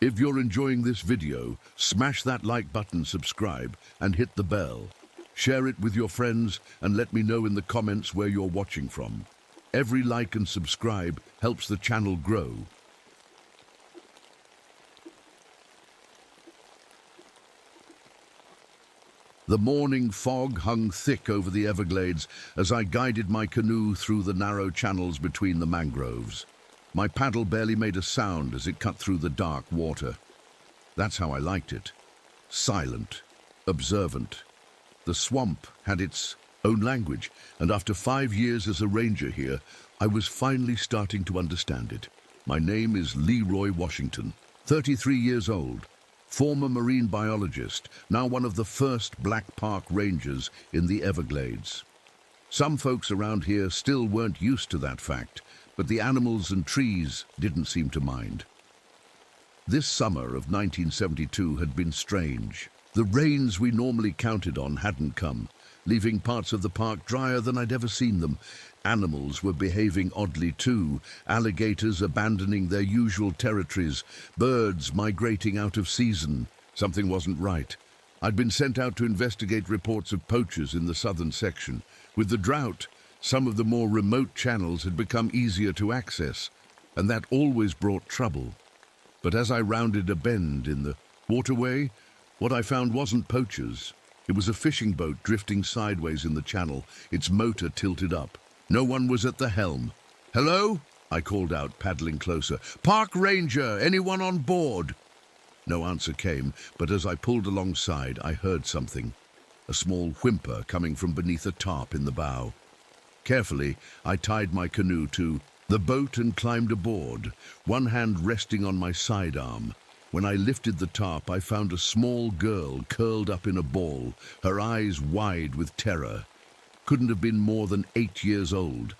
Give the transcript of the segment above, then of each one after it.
If you're enjoying this video, smash that like button, subscribe, and hit the bell. Share it with your friends and let me know in the comments where you're watching from. Every like and subscribe helps the channel grow. The morning fog hung thick over the Everglades as I guided my canoe through the narrow channels between the mangroves. My paddle barely made a sound as it cut through the dark water. That's how I liked it. Silent, observant. The swamp had its own language, and after 5 years as a ranger here, I was finally starting to understand it. My name is Leroy Washington, 33 years old, former marine biologist, now one of the first black park rangers in the Everglades. Some folks around here still weren't used to that fact, but the animals and trees didn't seem to mind. This summer of 1972 had been strange. The rains we normally counted on hadn't come, leaving parts of the park drier than I'd ever seen them. Animals were behaving oddly too, alligators abandoning their usual territories, birds migrating out of season. Something wasn't right. I'd been sent out to investigate reports of poachers in the southern section. With the drought, some of the more remote channels had become easier to access, and that always brought trouble. But as I rounded a bend in the waterway, what I found wasn't poachers. It was a fishing boat drifting sideways in the channel, its motor tilted up. No one was at the helm. "Hello?" I called out, paddling closer. "Park ranger, anyone on board?" No answer came, but as I pulled alongside, I heard something. A small whimper coming from beneath a tarp in the bow. Carefully, I tied my canoe to the boat and climbed aboard, one hand resting on my sidearm. When I lifted the tarp, I found a small girl curled up in a ball, her eyes wide with terror. Couldn't have been more than 8 years old.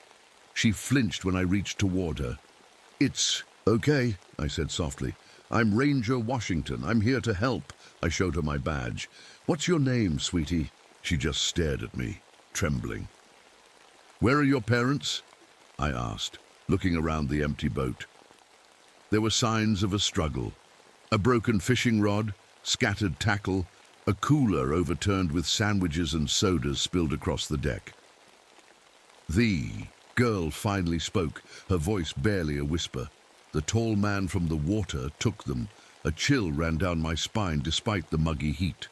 She flinched when I reached toward her. "It's okay," I said softly. "I'm Ranger Washington. I'm here to help." I showed her my badge. "What's your name, sweetie?" She just stared at me, trembling. "Where are your parents?" I asked, looking around the empty boat. There were signs of a struggle. A broken fishing rod, scattered tackle, a cooler overturned with sandwiches and sodas spilled across the deck. The girl finally spoke, her voice barely a whisper. The tall man from the water took them. A chill ran down my spine despite the muggy heat.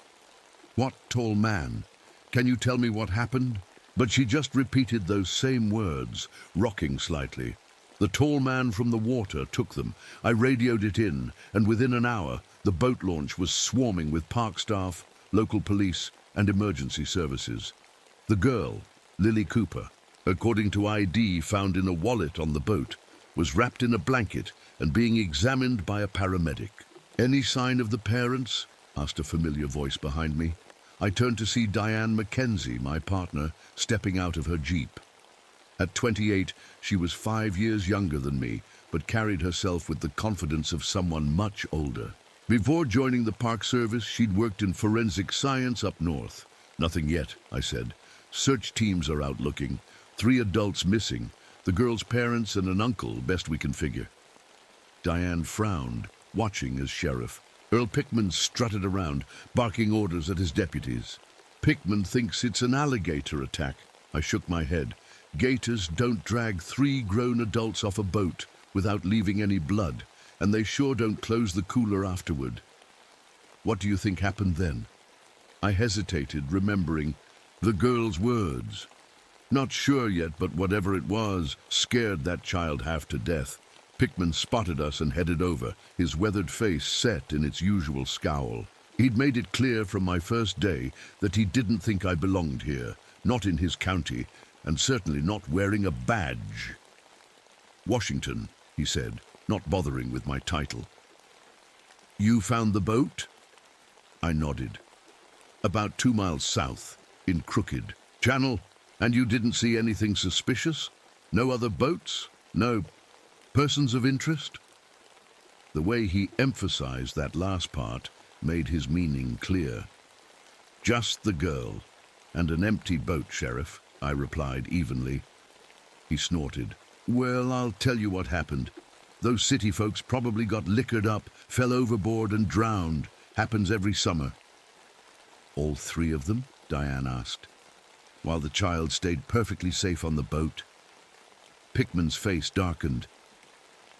"What tall man? Can you tell me what happened?" But she just repeated those same words, rocking slightly. "The tall man from the water took them. I radioed it in, and within an hour, the boat launch was swarming with park staff, local police, and emergency services. The girl, Lily Cooper, according to ID found in a wallet on the boat, was wrapped in a blanket and being examined by a paramedic." "Any sign of the parents?" asked a familiar voice behind me. I turned to see Diane Mackenzie, my partner, stepping out of her Jeep. At 28, she was 5 years younger than me, but carried herself with the confidence of someone much older. Before joining the Park Service, she'd worked in forensic science up north. "Nothing yet," I said. "Search teams are out looking. 3 adults missing. The girl's parents and an uncle, best we can figure." Diane frowned, watching as sheriff. Earl Pickman strutted around, barking orders at his deputies. "Pickman thinks it's an alligator attack." I shook my head. "Gators don't drag 3 grown adults off a boat without leaving any blood, and they sure don't close the cooler afterward." "What do you think happened then?" I hesitated, remembering the girl's words. "Not sure yet, but whatever it was, scared that child half to death." Pickman spotted us and headed over, his weathered face set in its usual scowl. He'd made it clear from my first day that he didn't think I belonged here, not in his county, and certainly not wearing a badge. "Washington," he said, not bothering with my title. "You found the boat?" I nodded. "About 2 miles south, in Crooked Channel, and you didn't see anything suspicious? No other boats? No persons of interest?" The way he emphasized that last part made his meaning clear. "Just the girl and an empty boat, Sheriff," I replied evenly. He snorted. "Well, I'll tell you what happened. Those city folks probably got liquored up, fell overboard and drowned. Happens every summer." "All three of them?" Diane asked, while the child stayed perfectly safe on the boat. Pickman's face darkened.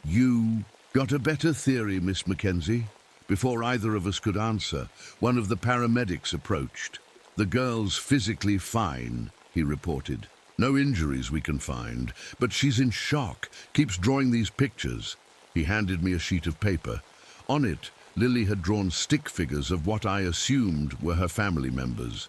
"You got a better theory, Miss Mackenzie?" Before either of us could answer, one of the paramedics approached. "The girl's physically fine," he reported. "No injuries we can find, but she's in shock, keeps drawing these pictures." He handed me a sheet of paper. On it, Lily had drawn stick figures of what I assumed were her family members.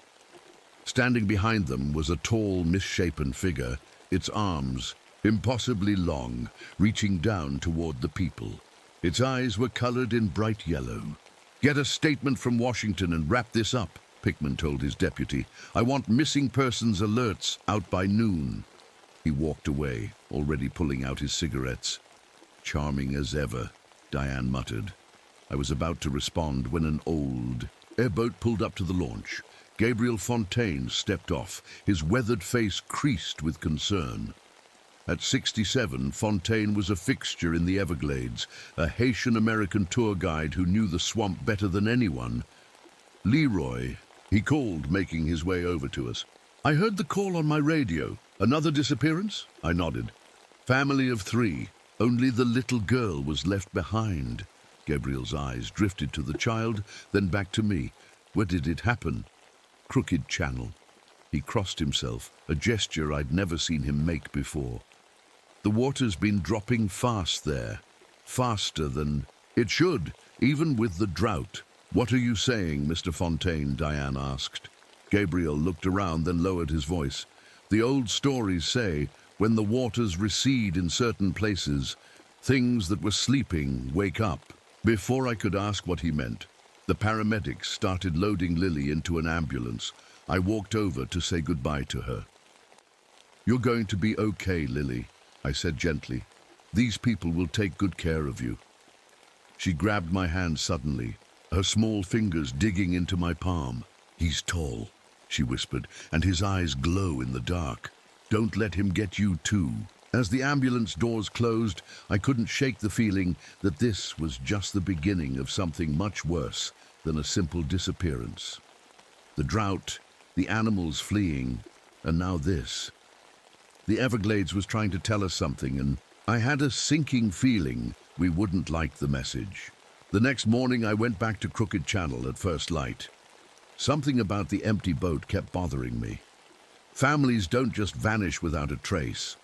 Standing behind them was a tall, misshapen figure, its arms impossibly long, reaching down toward the people. Its eyes were colored in bright yellow. "Get a statement from Washington and wrap this up," Pickman told his deputy. "I want missing persons alerts out by noon." He walked away, already pulling out his cigarettes. "Charming as ever," Diane muttered. I was about to respond when an old airboat pulled up to the launch. Gabriel Fontaine stepped off, his weathered face creased with concern. At 67, Fontaine was a fixture in the Everglades, a Haitian-American tour guide who knew the swamp better than anyone. "Leroy," he called, making his way over to us. "I heard the call on my radio. Another disappearance?" I nodded. "Family of 3. Only the little girl was left behind." Gabriel's eyes drifted to the child, then back to me. "Where did it happen?" "Crooked Channel." He crossed himself, a gesture I'd never seen him make before. "The water's been dropping fast there. Faster than it should, even with the drought." "What are you saying, Mr. Fontaine?" Diane asked. Gabriel looked around, then lowered his voice. "The old stories say, when the waters recede in certain places, things that were sleeping wake up." Before I could ask what he meant, the paramedics started loading Lily into an ambulance. I walked over to say goodbye to her. "You're going to be okay, Lily," I said gently. "These people will take good care of you." She grabbed my hand suddenly, her small fingers digging into my palm. "He's tall," she whispered, "and his eyes glow in the dark. Don't let him get you too." As the ambulance doors closed, I couldn't shake the feeling that this was just the beginning of something much worse than a simple disappearance. The drought, the animals fleeing, and now this. The Everglades was trying to tell us something, and I had a sinking feeling we wouldn't like the message. The next morning I went back to Crooked Channel at first light. Something about the empty boat kept bothering me. Families don't just vanish without a trace.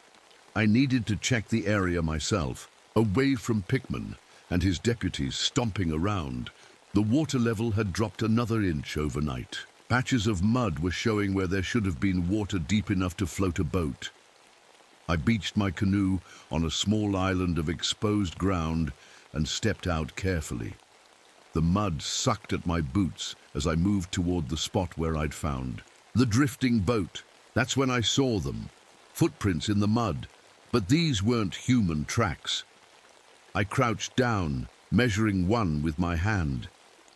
I needed to check the area myself, away from Pickman and his deputies stomping around. The water level had dropped another inch overnight. Patches of mud were showing where there should have been water deep enough to float a boat. I beached my canoe on a small island of exposed ground and stepped out carefully. The mud sucked at my boots as I moved toward the spot where I'd found the drifting boat. That's when I saw them, footprints in the mud, but these weren't human tracks. I crouched down, measuring one with my hand.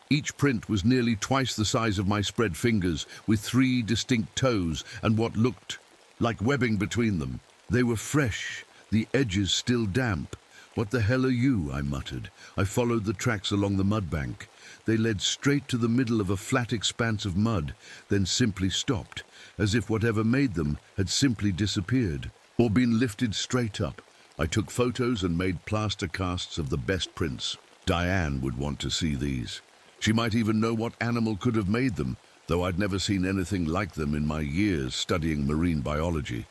Each print was nearly twice the size of my spread fingers, with 3 distinct toes and what looked like webbing between them. They were fresh, the edges still damp. "What the hell are you?" I muttered. I followed the tracks along the mud bank. They led straight to the middle of a flat expanse of mud, then simply stopped, as if whatever made them had simply disappeared, or been lifted straight up. I took photos and made plaster casts of the best prints. Diane would want to see these. She might even know what animal could have made them, though I'd never seen anything like them in my years studying marine biology.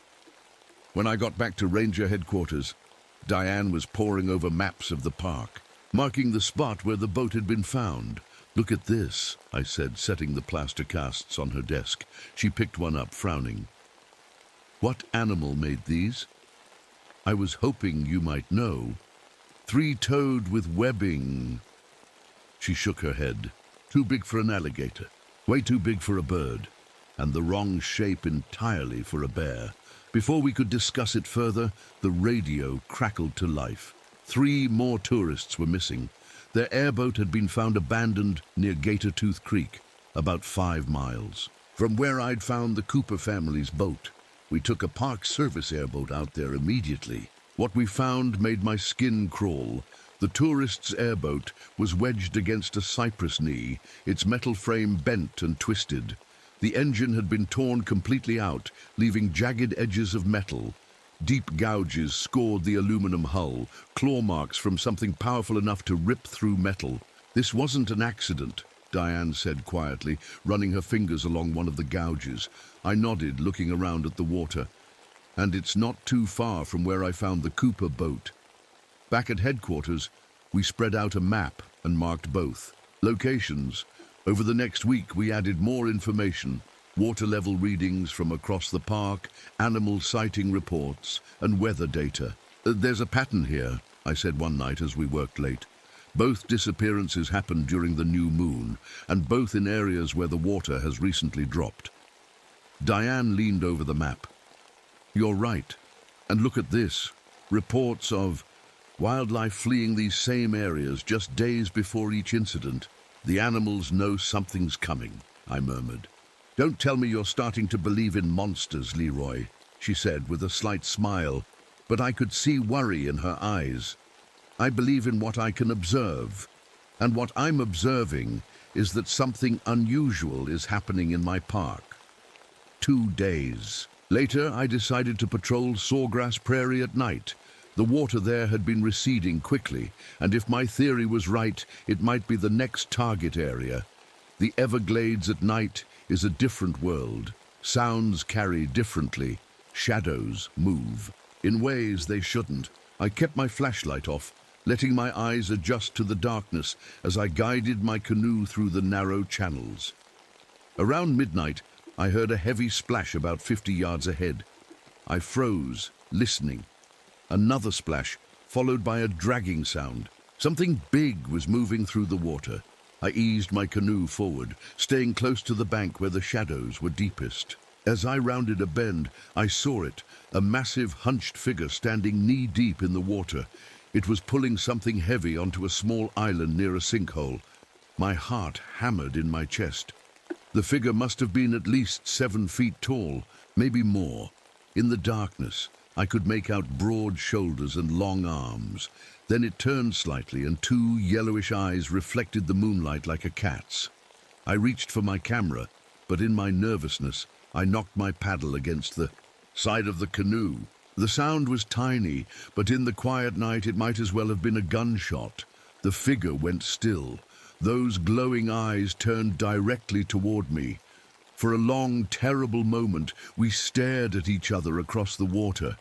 When I got back to Ranger headquarters, Diane was poring over maps of the park, marking the spot where the boat had been found. "Look at this," I said, setting the plaster casts on her desk. She picked one up, frowning. "What animal made these?" "I was hoping you might know. 3-toed with webbing." She shook her head. "Too big for an alligator, way too big for a bird, and the wrong shape entirely for a bear." Before we could discuss it further, the radio crackled to life. 3 more tourists were missing. Their airboat had been found abandoned near Gator Tooth Creek, about 5 miles from where I'd found the Cooper family's boat. We took a Park Service airboat out there immediately. What we found made my skin crawl. The tourist's airboat was wedged against a cypress knee, its metal frame bent and twisted. The engine had been torn completely out, leaving jagged edges of metal. Deep gouges scored the aluminum hull, claw marks from something powerful enough to rip through metal. "This wasn't an accident," Diane said quietly, running her fingers along one of the gouges. I nodded, looking around at the water. "And it's not too far from where I found the Cooper boat." Back at headquarters, we spread out a map and marked both locations. Over the next week, we added more information: water level readings from across the park, animal sighting reports, and weather data. "There's a pattern here," I said one night as we worked late. "Both disappearances happened during the new moon, and both in areas where the water has recently dropped." Diane leaned over the map. "You're right. And look at this. Reports of wildlife fleeing these same areas just days before each incident. The animals know something's coming," I murmured. "Don't tell me you're starting to believe in monsters, Leroy," she said with a slight smile, but I could see worry in her eyes. "I believe in what I can observe, and what I'm observing is that something unusual is happening in my park." 2 days later, I decided to patrol Sawgrass Prairie at night. The water there had been receding quickly, and if my theory was right, it might be the next target area. The Everglades at night is a different world. Sounds carry differently. Shadows move in ways they shouldn't. I kept my flashlight off, letting my eyes adjust to the darkness as I guided my canoe through the narrow channels. Around midnight, I heard a heavy splash about 50 yards ahead. I froze, listening. Another splash, followed by a dragging sound. Something big was moving through the water. I eased my canoe forward, staying close to the bank where the shadows were deepest. As I rounded a bend, I saw it, a massive hunched figure standing knee-deep in the water. It was pulling something heavy onto a small island near a sinkhole. My heart hammered in my chest. The figure must have been at least 7 feet tall, maybe more. In the darkness, I could make out broad shoulders and long arms. Then it turned slightly, and 2 yellowish eyes reflected the moonlight like a cat's. I reached for my camera, but in my nervousness, I knocked my paddle against the side of the canoe. The sound was tiny, but in the quiet night it might as well have been a gunshot. The figure went still. Those glowing eyes turned directly toward me. For a long, terrible moment, we stared at each other across the water.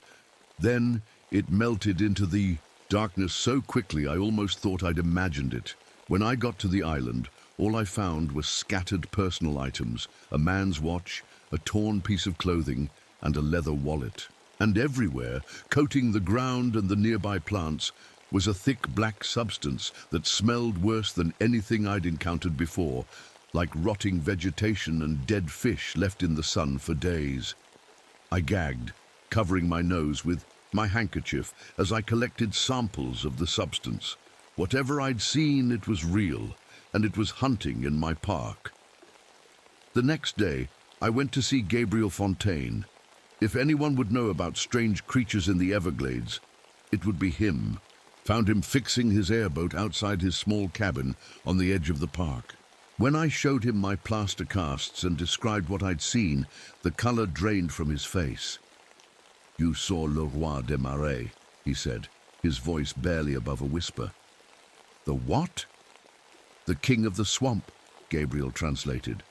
Then it melted into the darkness so quickly I almost thought I'd imagined it. When I got to the island, all I found was scattered personal items, a man's watch, a torn piece of clothing, and a leather wallet. And everywhere, coating the ground and the nearby plants, was a thick black substance that smelled worse than anything I'd encountered before, like rotting vegetation and dead fish left in the sun for days. I gagged, covering my nose with my handkerchief as I collected samples of the substance. Whatever I'd seen, it was real, and it was hunting in my park. The next day, I went to see Gabriel Fontaine. If anyone would know about strange creatures in the Everglades, it would be him. Found him fixing his airboat outside his small cabin on the edge of the park. When I showed him my plaster casts and described what I'd seen, the color drained from his face. "You saw le roi des marais," he said, his voice barely above a whisper. "The what?" "The king of the swamp," Gabriel translated.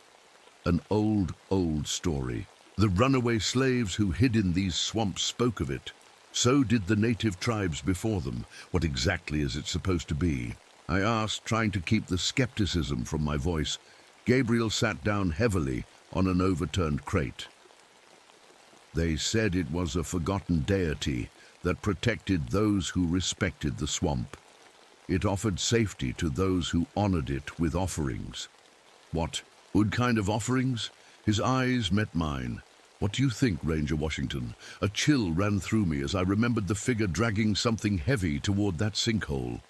An old, old story. The runaway slaves who hid in these swamps spoke of it. So did the native tribes before them. What exactly is it supposed to be? I asked, trying to keep the skepticism from my voice. Gabriel sat down heavily on an overturned crate. "They said it was a forgotten deity that protected those who respected the swamp. It offered safety to those who honored it with offerings." "What kind of offerings?" His eyes met mine. "What do you think, Ranger Washington?" A chill ran through me as I remembered the figure dragging something heavy toward that sinkhole.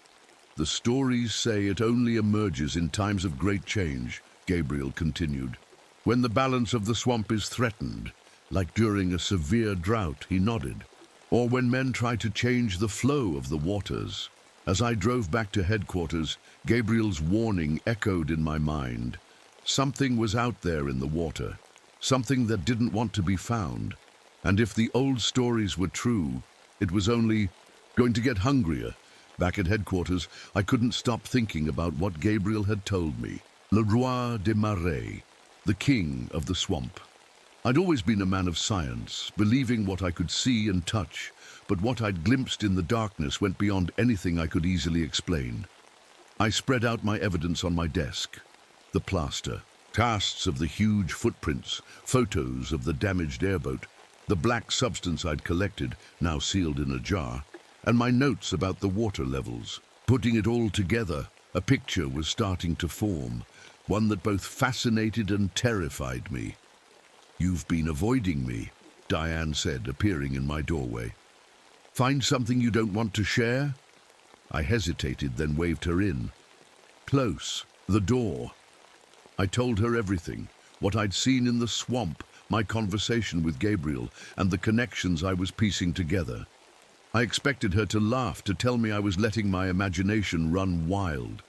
"The stories say it only emerges in times of great change," Gabriel continued. "When the balance of the swamp is threatened, like during a severe drought." He nodded. or when men try to change the flow of the waters. As I drove back to headquarters, Gabriel's warning echoed in my mind. Something was out there in the water, something that didn't want to be found. And if the old stories were true, it was only going to get hungrier. Back at headquarters, I couldn't stop thinking about what Gabriel had told me. Le Roi des Marais, the king of the swamp. I'd always been a man of science, believing what I could see and touch, but what I'd glimpsed in the darkness went beyond anything I could easily explain. I spread out my evidence on my desk. The plaster, casts of the huge footprints, photos of the damaged airboat, the black substance I'd collected, now sealed in a jar, and my notes about the water levels. Putting it all together, a picture was starting to form, one that both fascinated and terrified me. "You've been avoiding me," Diane said, appearing in my doorway. "Find something you don't want to share?" I hesitated, then waved her in. Close, the door. I told her everything, what I'd seen in the swamp, my conversation with Gabriel, and the connections I was piecing together. I expected her to laugh, to tell me I was letting my imagination run wild.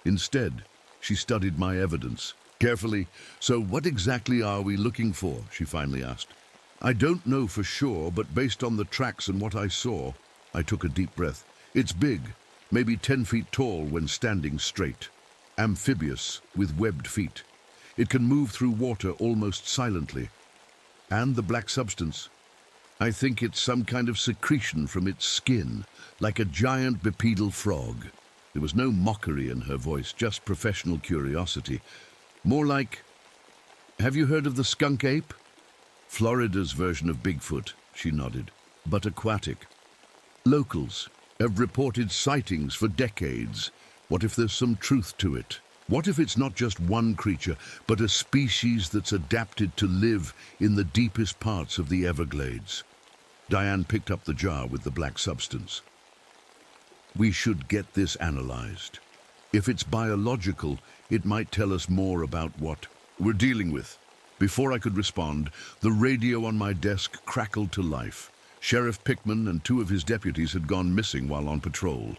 Instead, she studied my evidence carefully. "So what exactly are we looking for?" she finally asked. "I don't know for sure, but based on the tracks and what I saw," I took a deep breath. "It's big, maybe 10 feet tall when standing straight. Amphibious, with webbed feet. It can move through water almost silently. And the black substance. I think it's some kind of secretion from its skin, like a giant bipedal frog." There was no mockery in her voice, just professional curiosity. More like, "Have you heard of the skunk ape?" "Florida's version of Bigfoot," she nodded, "but aquatic. Locals have reported sightings for decades. What if there's some truth to it? What if it's not just one creature, but a species that's adapted to live in the deepest parts of the Everglades?" Diane picked up the jar with the black substance. "We should get this analyzed. If it's biological, it might tell us more about what we're dealing with." Before I could respond, the radio on my desk crackled to life. Sheriff Pickman and 2 of his deputies had gone missing while on patrol.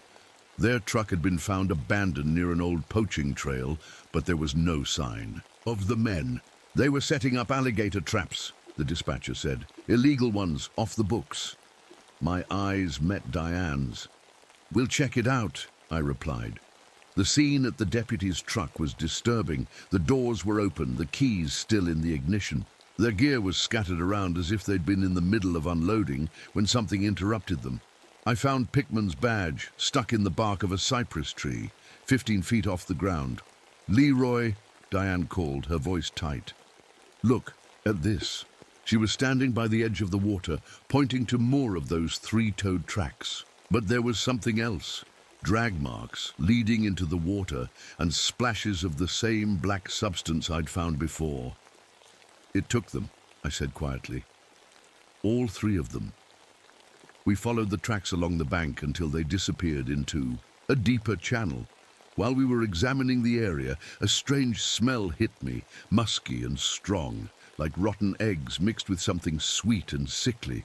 Their truck had been found abandoned near an old poaching trail, but there was no sign of the men. "They were setting up alligator traps," the dispatcher said. "Illegal ones, off the books." My eyes met Diane's. "We'll check it out," I replied. The scene at the deputy's truck was disturbing. The doors were open, the keys still in the ignition. Their gear was scattered around as if they'd been in the middle of unloading when something interrupted them. I found Pickman's badge stuck in the bark of a cypress tree, 15 feet off the ground. "Leroy," Diane called, her voice tight. "Look at this." She was standing by the edge of the water, pointing to more of those 3-toed tracks. But there was something else. Drag marks leading into the water and splashes of the same black substance I'd found before. "It took them," I said quietly. "All 3 of them." We followed the tracks along the bank until they disappeared into a deeper channel. While we were examining the area, a strange smell hit me, musky and strong, like rotten eggs mixed with something sweet and sickly.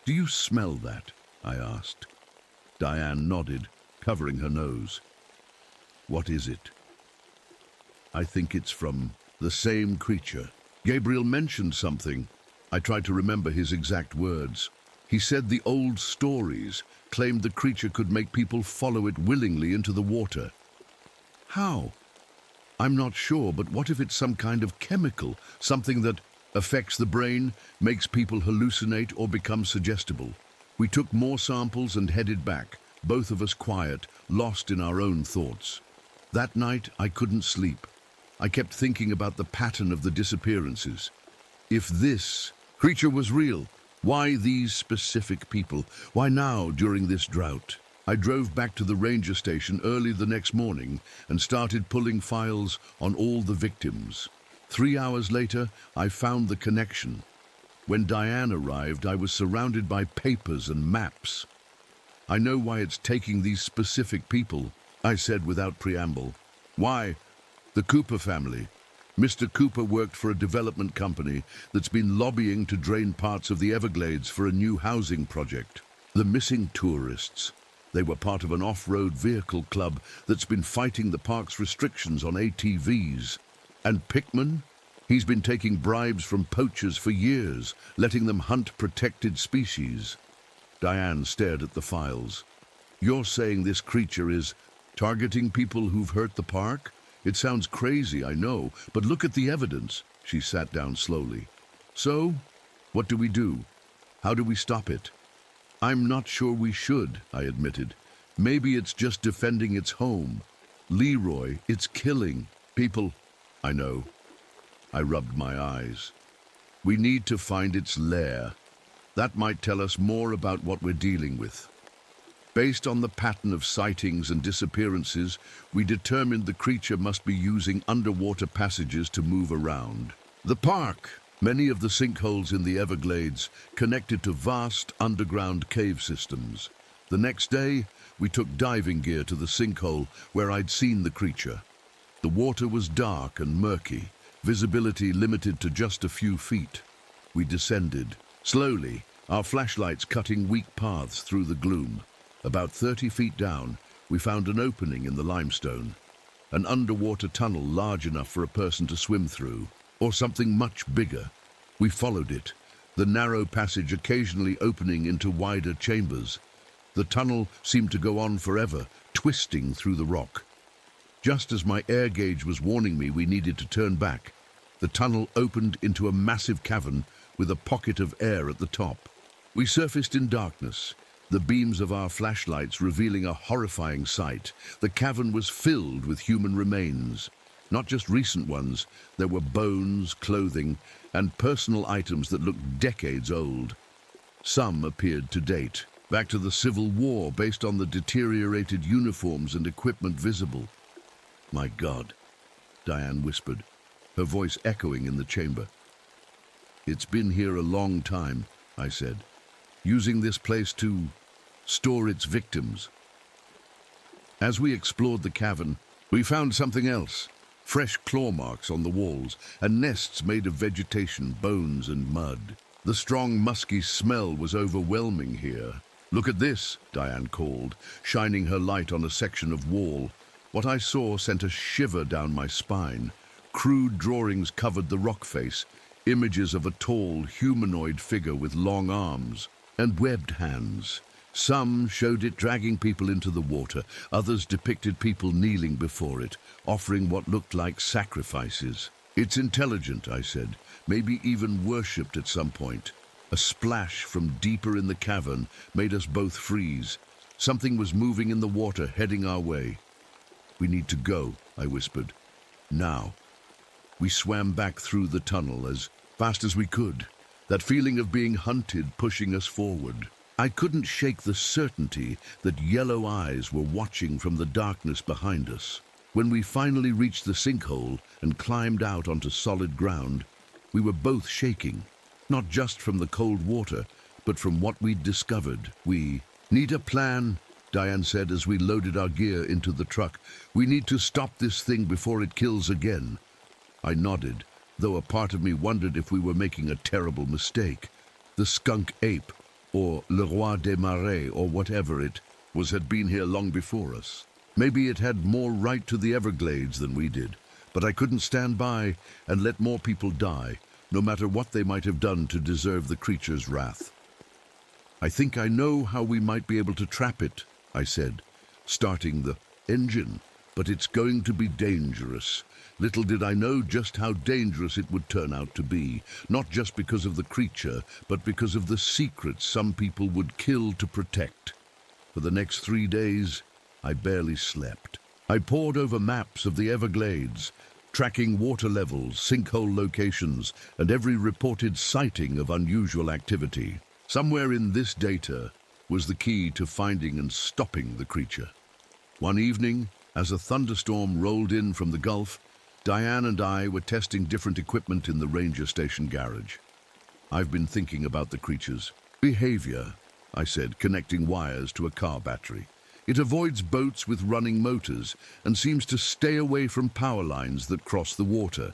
"Do you smell that?" I asked. Diane nodded, covering her nose. "What is it?" "I think it's from the same creature." Gabriel mentioned something. I tried to remember his exact words. He said the old stories claimed the creature could make people follow it willingly into the water. How? "I'm not sure, but what if it's some kind of chemical, something that affects the brain, makes people hallucinate or become suggestible?" We took more samples and headed back, both of us quiet, lost in our own thoughts. That night, I couldn't sleep. I kept thinking about the pattern of the disappearances. If this creature was real, why these specific people? Why now, during this drought? I drove back to the ranger station early the next morning and started pulling files on all the victims. 3 hours later, I found the connection. When Diane arrived, I was surrounded by papers and maps. "I know why it's taking these specific people," I said without preamble. "Why?" "The Cooper family. Mr. Cooper worked for a development company that's been lobbying to drain parts of the Everglades for a new housing project. The missing tourists. They were part of an off-road vehicle club that's been fighting the park's restrictions on ATVs. And Pickman? He's been taking bribes from poachers for years, letting them hunt protected species. Diane stared at the files. You're saying this creature is targeting people who've hurt the park? It sounds crazy, I know, but look at the evidence. She sat down slowly. So, what do we do? How do we stop it? I'm not sure we should, I admitted. Maybe it's just defending its home. Leroy, it's killing people. I know. I rubbed my eyes. We need to find its lair. That might tell us more about what we're dealing with. Based on the pattern of sightings and disappearances, we determined the creature must be using underwater passages to move around. The park, many of the sinkholes in the Everglades, connected to vast underground cave systems. The next day, we took diving gear to the sinkhole where I'd seen the creature. The water was dark and murky, visibility limited to just a few feet. We descended, slowly, our flashlights cutting weak paths through the gloom. About 30 feet down, we found an opening in the limestone. An underwater tunnel large enough for a person to swim through, or something much bigger. We followed it, the narrow passage occasionally opening into wider chambers. The tunnel seemed to go on forever, twisting through the rock. Just as my air gauge was warning me we needed to turn back, the tunnel opened into a massive cavern with a pocket of air at the top. We surfaced in darkness, the beams of our flashlights revealing a horrifying sight. The cavern was filled with human remains. Not just recent ones, there were bones, clothing, and personal items that looked decades old. Some appeared to date, back to the Civil War based on the deteriorated uniforms and equipment visible. My God, Diane whispered, her voice echoing in the chamber. It's been here a long time, I said, using this place to store its victims. As we explored the cavern, we found something else. Fresh claw marks on the walls, and nests made of vegetation, bones, and mud. The strong, musky smell was overwhelming here. Look at this, Diane called, shining her light on a section of wall. What I saw sent a shiver down my spine. Crude drawings covered the rock face, images of a tall, humanoid figure with long arms and webbed hands. Some showed it dragging people into the water, others depicted people kneeling before it, offering what looked like sacrifices. It's intelligent, I said, maybe even worshipped at some point. A splash from deeper in the cavern made us both freeze. Something was moving in the water, heading our way. We need to go, I whispered. Now. We swam back through the tunnel as fast as we could, that feeling of being hunted pushing us forward. I couldn't shake the certainty that yellow eyes were watching from the darkness behind us. When we finally reached the sinkhole and climbed out onto solid ground, we were both shaking, not just from the cold water, but from what we'd discovered. We need a plan, Diane said as we loaded our gear into the truck. We need to stop this thing before it kills again. I nodded, though a part of me wondered if we were making a terrible mistake. The skunk ape, or Le Roi des Marais, or whatever it was, had been here long before us. Maybe it had more right to the Everglades than we did, but I couldn't stand by and let more people die, no matter what they might have done to deserve the creature's wrath. I think I know how we might be able to trap it, I said, starting the engine, but it's going to be dangerous. Little did I know just how dangerous it would turn out to be, not just because of the creature, but because of the secrets some people would kill to protect. For the next 3 days, I barely slept. I pored over maps of the Everglades, tracking water levels, sinkhole locations, and every reported sighting of unusual activity. Somewhere in this data was the key to finding and stopping the creature. One evening, as a thunderstorm rolled in from the Gulf, Diane and I were testing different equipment in the ranger station garage. I've been thinking about the creature's behavior, I said, connecting wires to a car battery. It avoids boats with running motors and seems to stay away from power lines that cross the water.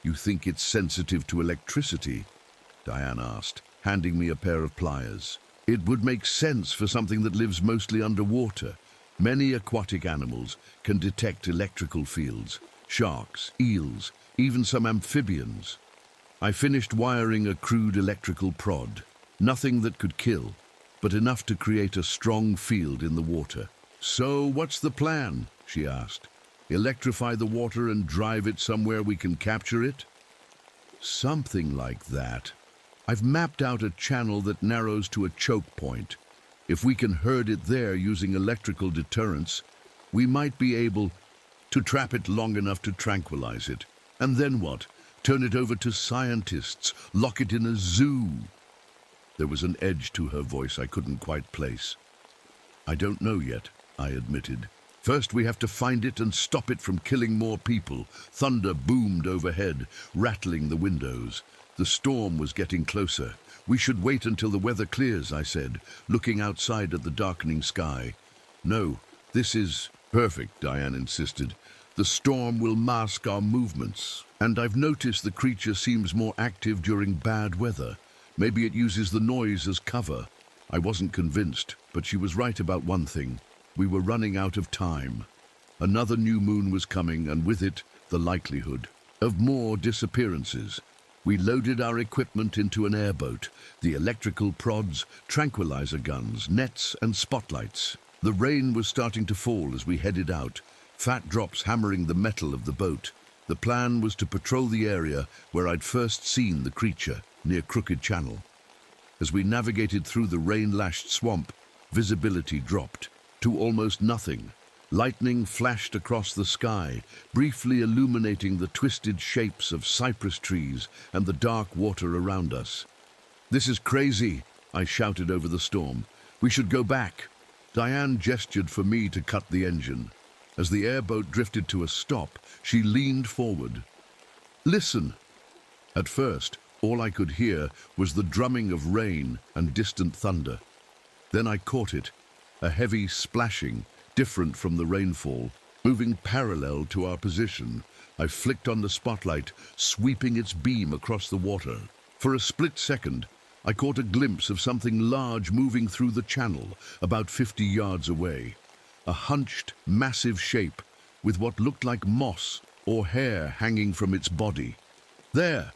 You think it's sensitive to electricity? Diane asked, handing me a pair of pliers. It would make sense for something that lives mostly underwater. Many aquatic animals can detect electrical fields. Sharks, eels, even some amphibians. I finished wiring a crude electrical prod. Nothing that could kill, but enough to create a strong field in the water. So what's the plan? She asked. Electrify the water and drive it somewhere we can capture it? Something like that. I've mapped out a channel that narrows to a choke point. If we can herd it there using electrical deterrence, we might be able to trap it long enough to tranquilize it. And then what? Turn it over to scientists, lock it in a zoo. There was an edge to her voice I couldn't quite place. I don't know yet, I admitted. First we have to find it and stop it from killing more people. Thunder boomed overhead, rattling the windows. The storm was getting closer. We should wait until the weather clears, I said, looking outside at the darkening sky. No, this is perfect, Diane insisted. The storm will mask our movements. And I've noticed the creature seems more active during bad weather. Maybe it uses the noise as cover. I wasn't convinced, but she was right about one thing. We were running out of time. Another new moon was coming, and with it, the likelihood of more disappearances. We loaded our equipment into an airboat, the electrical prods, tranquilizer guns, nets, and spotlights. The rain was starting to fall as we headed out, fat drops hammering the metal of the boat. The plan was to patrol the area where I'd first seen the creature, near Crooked Channel. As we navigated through the rain-lashed swamp, visibility dropped to almost nothing. Lightning flashed across the sky, briefly illuminating the twisted shapes of cypress trees and the dark water around us. "This is crazy," I shouted over the storm. "We should go back." Diane gestured for me to cut the engine. As the airboat drifted to a stop, she leaned forward. "Listen." At first, all I could hear was the drumming of rain and distant thunder. Then I caught it, a heavy splashing, different from the rainfall, moving parallel to our position. I flicked on the spotlight, sweeping its beam across the water. For a split second, I caught a glimpse of something large moving through the channel, about 50 yards away. A hunched, massive shape, with what looked like moss or hair hanging from its body. "There!"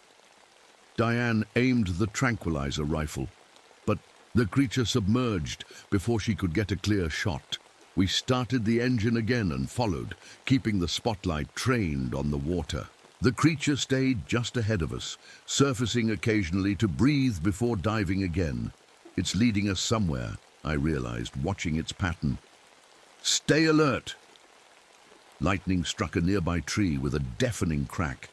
Diane aimed the tranquilizer rifle, but the creature submerged before she could get a clear shot. We started the engine again and followed, keeping the spotlight trained on the water. The creature stayed just ahead of us, surfacing occasionally to breathe before diving again. "It's leading us somewhere," I realized, watching its pattern. "Stay alert!" Lightning struck a nearby tree with a deafening crack,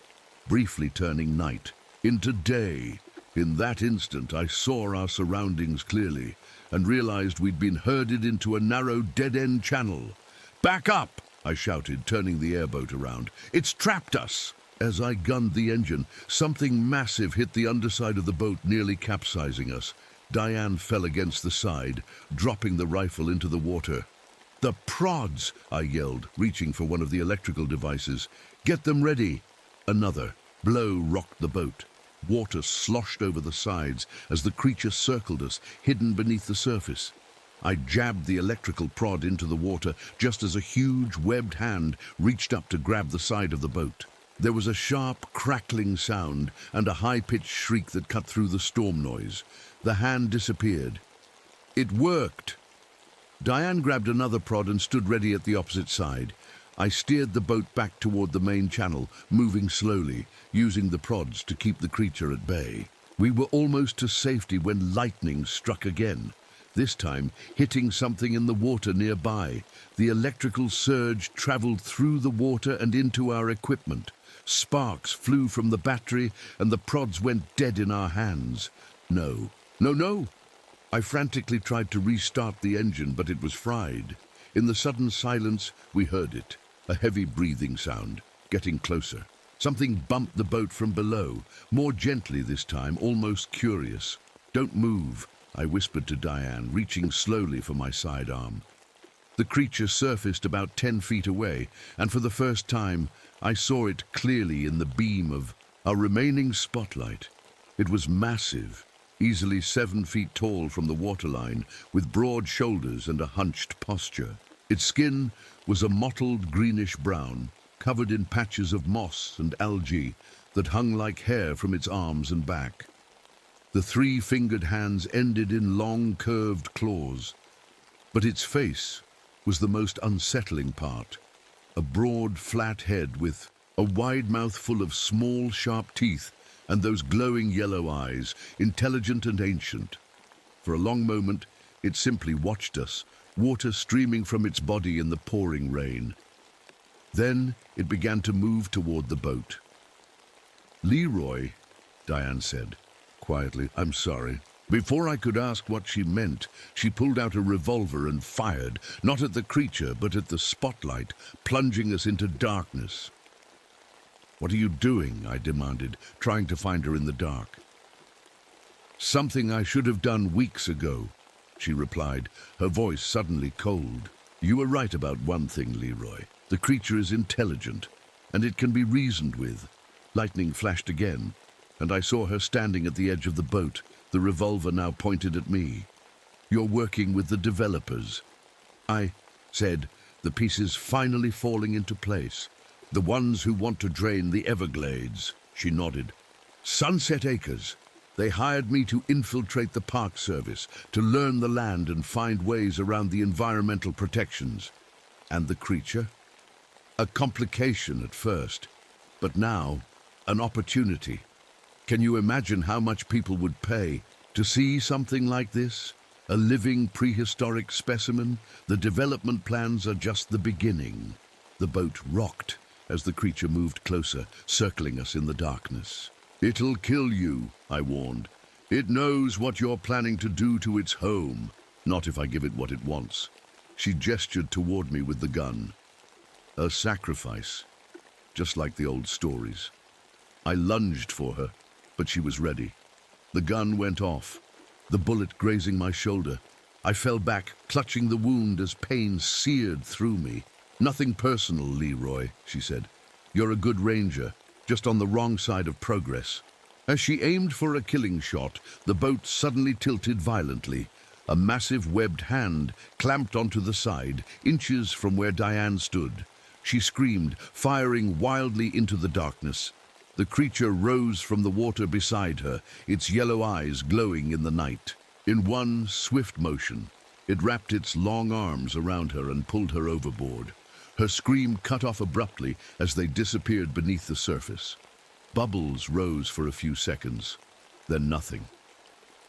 briefly turning night into day. In that instant, I saw our surroundings clearly and realized we'd been herded into a narrow, dead-end channel. "Back up!" I shouted, turning the airboat around. "It's trapped us!" As I gunned the engine, something massive hit the underside of the boat, nearly capsizing us. Diane fell against the side, dropping the rifle into the water. "The prods!" I yelled, reaching for one of the electrical devices. "Get them ready!" Another blow rocked the boat. Water sloshed over the sides as the creature circled us, hidden beneath the surface. I jabbed the electrical prod into the water just as a huge webbed hand reached up to grab the side of the boat. There was a sharp, crackling sound and a high-pitched shriek that cut through the storm noise. The hand disappeared. It worked! Diane grabbed another prod and stood ready at the opposite side. I steered the boat back toward the main channel, moving slowly, using the prods to keep the creature at bay. We were almost to safety when lightning struck again, this time hitting something in the water nearby. The electrical surge traveled through the water and into our equipment. Sparks flew from the battery and the prods went dead in our hands. No, no, no! I frantically tried to restart the engine, but it was fried. In the sudden silence, we heard it, a heavy breathing sound, getting closer. Something bumped the boat from below, more gently this time, almost curious. "Don't move," I whispered to Diane, reaching slowly for my sidearm. The creature surfaced about 10 feet away, and for the first time, I saw it clearly in the beam of Our remaining spotlight. It was massive, easily 7 feet tall from the waterline, with broad shoulders and a hunched posture. Its skin was a mottled greenish-brown, covered in patches of moss and algae that hung like hair from its arms and back. The 3-fingered hands ended in long, curved claws. But its face was the most unsettling part. A broad, flat head with a wide mouth full of small, sharp teeth and those glowing yellow eyes, intelligent and ancient. For a long moment, it simply watched us, water streaming from its body in the pouring rain. Then it began to move toward the boat. "Leroy," Diane said, quietly, "I'm sorry." Before I could ask what she meant, she pulled out a revolver and fired, not at the creature, but at the spotlight, plunging us into darkness. "What are you doing?" I demanded, trying to find her in the dark. "Something I should have done weeks ago," she replied, her voice suddenly cold. "You were right about one thing, Leroy. The creature is intelligent, and it can be reasoned with." Lightning flashed again, and I saw her standing at the edge of the boat, the revolver now pointed at me. "You're working with the developers," I said, the pieces finally falling into place. "The ones who want to drain the Everglades," she nodded. "Sunset Acres. They hired me to infiltrate the Park Service, to learn the land and find ways around the environmental protections. And the creature? A complication at first, but now an opportunity. Can you imagine how much people would pay to see something like this? A living prehistoric specimen? The development plans are just the beginning." The boat rocked as the creature moved closer, circling us in the darkness. "It'll kill you," I warned. "It knows what you're planning to do to its home. Not if I give it what it wants." She gestured toward me with the gun. "A sacrifice, just like the old stories." I lunged for her, but she was ready. The gun went off, the bullet grazing my shoulder. I fell back, clutching the wound as pain seared through me. "Nothing personal, Leroy," she said. "You're a good ranger, just on the wrong side of progress." As she aimed for a killing shot, the boat suddenly tilted violently. A massive webbed hand clamped onto the side, inches from where Diane stood. She screamed, firing wildly into the darkness. The creature rose from the water beside her, its yellow eyes glowing in the night. In one swift motion, it wrapped its long arms around her and pulled her overboard. Her scream cut off abruptly as they disappeared beneath the surface. Bubbles rose for a few seconds, then nothing.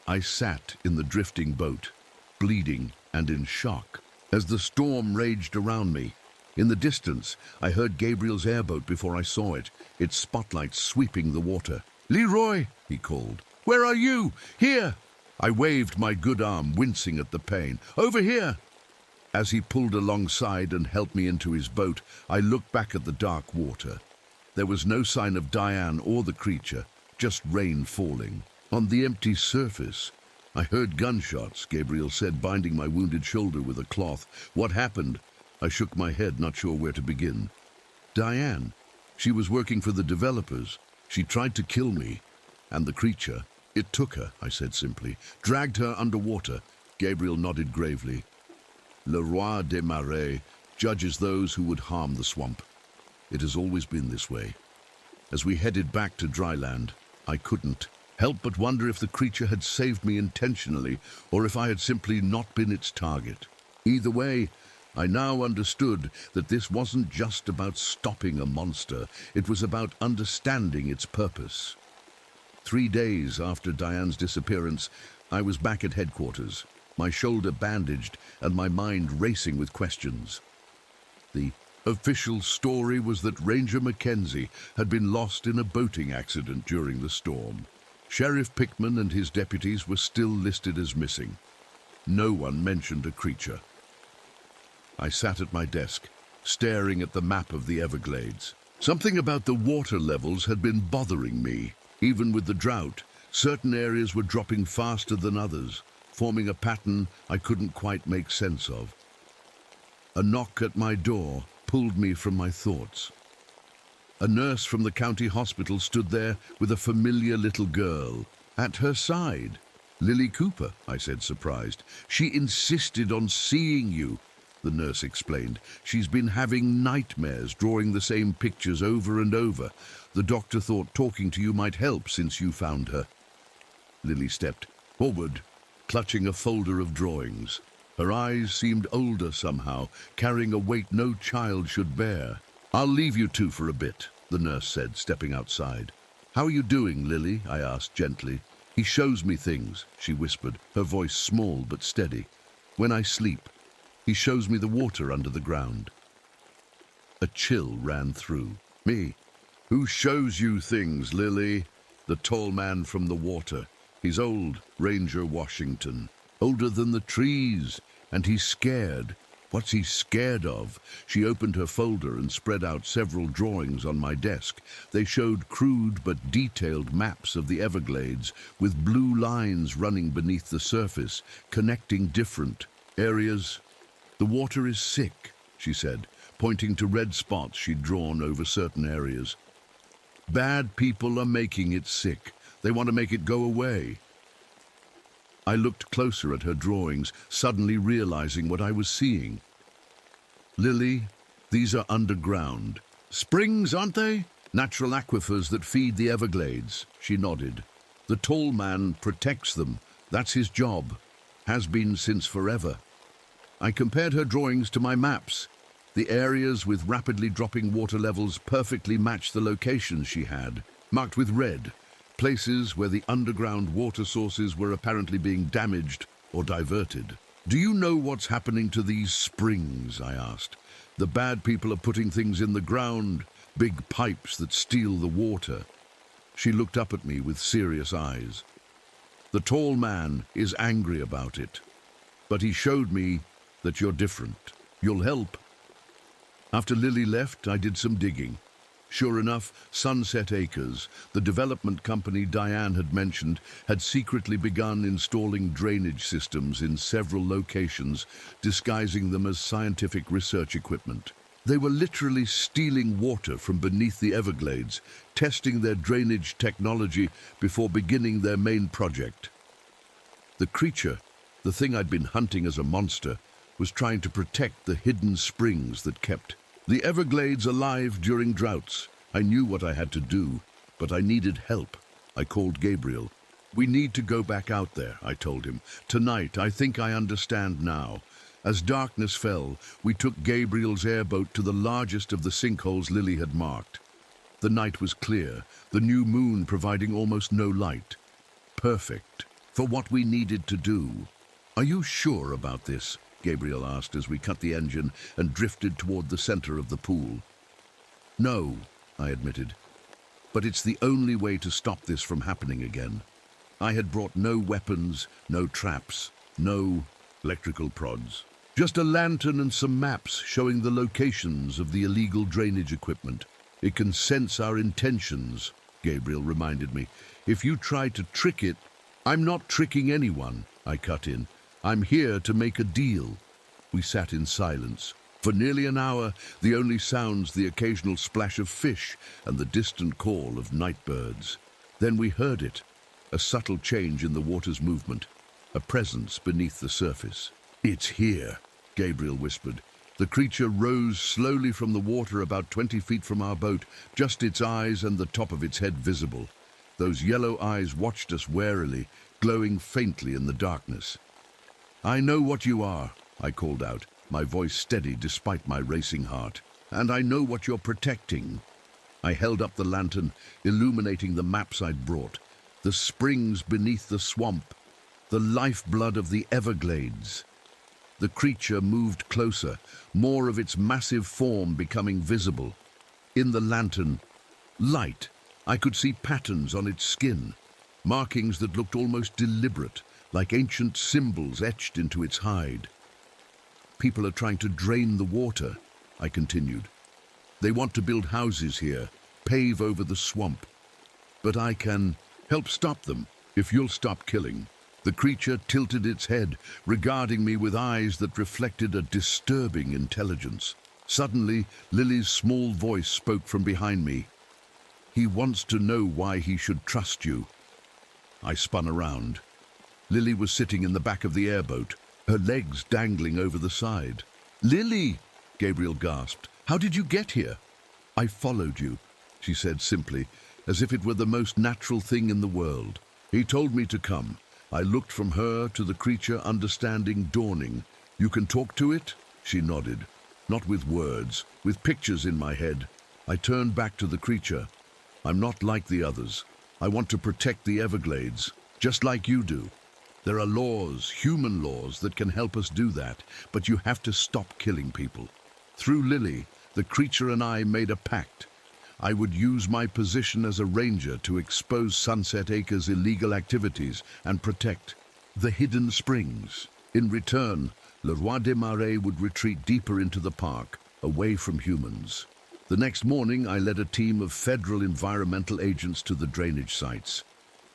I sat in the drifting boat, bleeding and in shock, as the storm raged around me. In the distance, I heard Gabriel's airboat before I saw it, its spotlight sweeping the water. "Leroy," he called. "Where are you?" "Here." I waved my good arm, wincing at the pain. "Over here." As he pulled alongside and helped me into his boat, I looked back at the dark water. There was no sign of Diane or the creature, just rain falling. On the empty surface, I heard gunshots, Gabriel said, binding my wounded shoulder with a cloth. "What happened?" I shook my head, not sure where to begin. "Diane. She was working for the developers. She tried to kill me. And the creature. It took her," I said simply. "Dragged her underwater." Gabriel nodded gravely. "Le roi des marais judges those who would harm the swamp. It has always been this way." As we headed back to dry land, I couldn't help but wonder if the creature had saved me intentionally, or if I had simply not been its target. Either way, I now understood that this wasn't just about stopping a monster, it was about understanding its purpose. 3 days after Diane's disappearance, I was back at headquarters, my shoulder bandaged and my mind racing with questions. The official story was that Ranger Mackenzie had been lost in a boating accident during the storm. Sheriff Pickman and his deputies were still listed as missing. No one mentioned a creature. I sat at my desk, staring at the map of the Everglades. Something about the water levels had been bothering me. Even with the drought, certain areas were dropping faster than others, forming a pattern I couldn't quite make sense of. A knock at my door pulled me from my thoughts. A nurse from the county hospital stood there with a familiar little girl at her side. "Lily Cooper," I said, surprised. "She insisted on seeing you," the nurse explained. "She's been having nightmares, drawing the same pictures over and over. The doctor thought talking to you might help since you found her." Lily stepped forward, clutching a folder of drawings. Her eyes seemed older somehow, carrying a weight no child should bear. "I'll leave you two for a bit," the nurse said, stepping outside. "How are you doing, Lily?" I asked gently. "He shows me things," she whispered, her voice small but steady. "When I sleep, he shows me the water under the ground." A chill ran through me. "Who shows you things, Lily?" The tall man from the water. He's old, Ranger Washington. Older than the trees, and he's scared. What's he scared of? She opened her folder and spread out several drawings on my desk. They showed crude but detailed maps of the Everglades, with blue lines running beneath the surface, connecting different areas. "The water is sick," she said, pointing to red spots she'd drawn over certain areas. "Bad people are making it sick. They want to make it go away." I looked closer at her drawings, suddenly realizing what I was seeing. "Lily, these are underground. Springs, aren't they? Natural aquifers that feed the Everglades," she nodded. "The tall man protects them. That's his job. Has been since forever." I compared her drawings to my maps. The areas with rapidly dropping water levels perfectly matched the locations she had, marked with red. Places where the underground water sources were apparently being damaged or diverted. "Do you know what's happening to these springs?" I asked. "The bad people are putting things in the ground, big pipes that steal the water." She looked up at me with serious eyes. "The tall man is angry about it, but he showed me that you're different. You'll help." After Lily left, I did some digging. Sure enough, Sunset Acres, the development company Diane had mentioned, had secretly begun installing drainage systems in several locations, disguising them as scientific research equipment. They were literally stealing water from beneath the Everglades, testing their drainage technology before beginning their main project. The creature, the thing I'd been hunting as a monster, was trying to protect the hidden springs that kept the Everglades alive during droughts. I knew what I had to do, but I needed help. I called Gabriel. "We need to go back out there," I told him. "Tonight, I think I understand now." As darkness fell, we took Gabriel's airboat to the largest of the sinkholes Lily had marked. The night was clear, the new moon providing almost no light. Perfect for what we needed to do. "Are you sure about this?" Gabriel asked as we cut the engine and drifted toward the center of the pool. "No," I admitted, "but it's the only way to stop this from happening again." I had brought no weapons, no traps, no electrical prods. Just a lantern and some maps showing the locations of the illegal drainage equipment. "It can sense our intentions," Gabriel reminded me. "If you try to trick it—" "I'm not tricking anyone," I cut in. "I'm here to make a deal." We sat in silence. For nearly an hour, the only sounds the occasional splash of fish and the distant call of night birds. Then we heard it, a subtle change in the water's movement, a presence beneath the surface. "It's here," Gabriel whispered. The creature rose slowly from the water about 20 feet from our boat, just its eyes and the top of its head visible. Those yellow eyes watched us warily, glowing faintly in the darkness. "I know what you are," I called out, my voice steady despite my racing heart. "And I know what you're protecting." I held up the lantern, illuminating the maps I'd brought. The springs beneath the swamp, the lifeblood of the Everglades. The creature moved closer, more of its massive form becoming visible. In the lantern, light. I could see patterns on its skin, markings that looked almost deliberate, like ancient symbols etched into its hide. "People are trying to drain the water," I continued. "They want to build houses here, pave over the swamp. But I can help stop them if you'll stop killing." The creature tilted its head, regarding me with eyes that reflected a disturbing intelligence. Suddenly, Lily's small voice spoke from behind me. "He wants to know why he should trust you." I spun around. Lily was sitting in the back of the airboat, her legs dangling over the side. "Lily!" Gabriel gasped. "How did you get here?" "I followed you," she said simply, as if it were the most natural thing in the world. "He told me to come." I looked from her to the creature, understanding dawning. "You can talk to it?" She nodded. "Not with words, with pictures in my head." I turned back to the creature. "I'm not like the others. I want to protect the Everglades, just like you do. There are laws, human laws, that can help us do that, but you have to stop killing people." Through Lily, the creature and I made a pact. I would use my position as a ranger to expose Sunset Acres' illegal activities and protect the hidden springs. In return, Le Roi des Marais would retreat deeper into the park, away from humans. The next morning, I led a team of federal environmental agents to the drainage sites.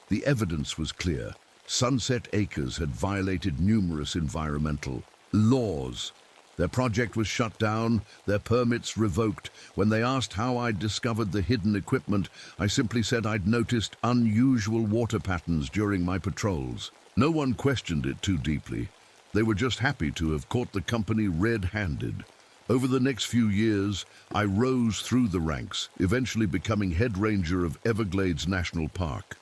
The evidence was clear. Sunset Acres had violated numerous environmental laws. Their project was shut down, their permits revoked. When they asked how I'd discovered the hidden equipment, I simply said I'd noticed unusual water patterns during my patrols. No one questioned it too deeply. They were just happy to have caught the company red-handed. Over the next few years, I rose through the ranks, eventually becoming head ranger of Everglades National Park.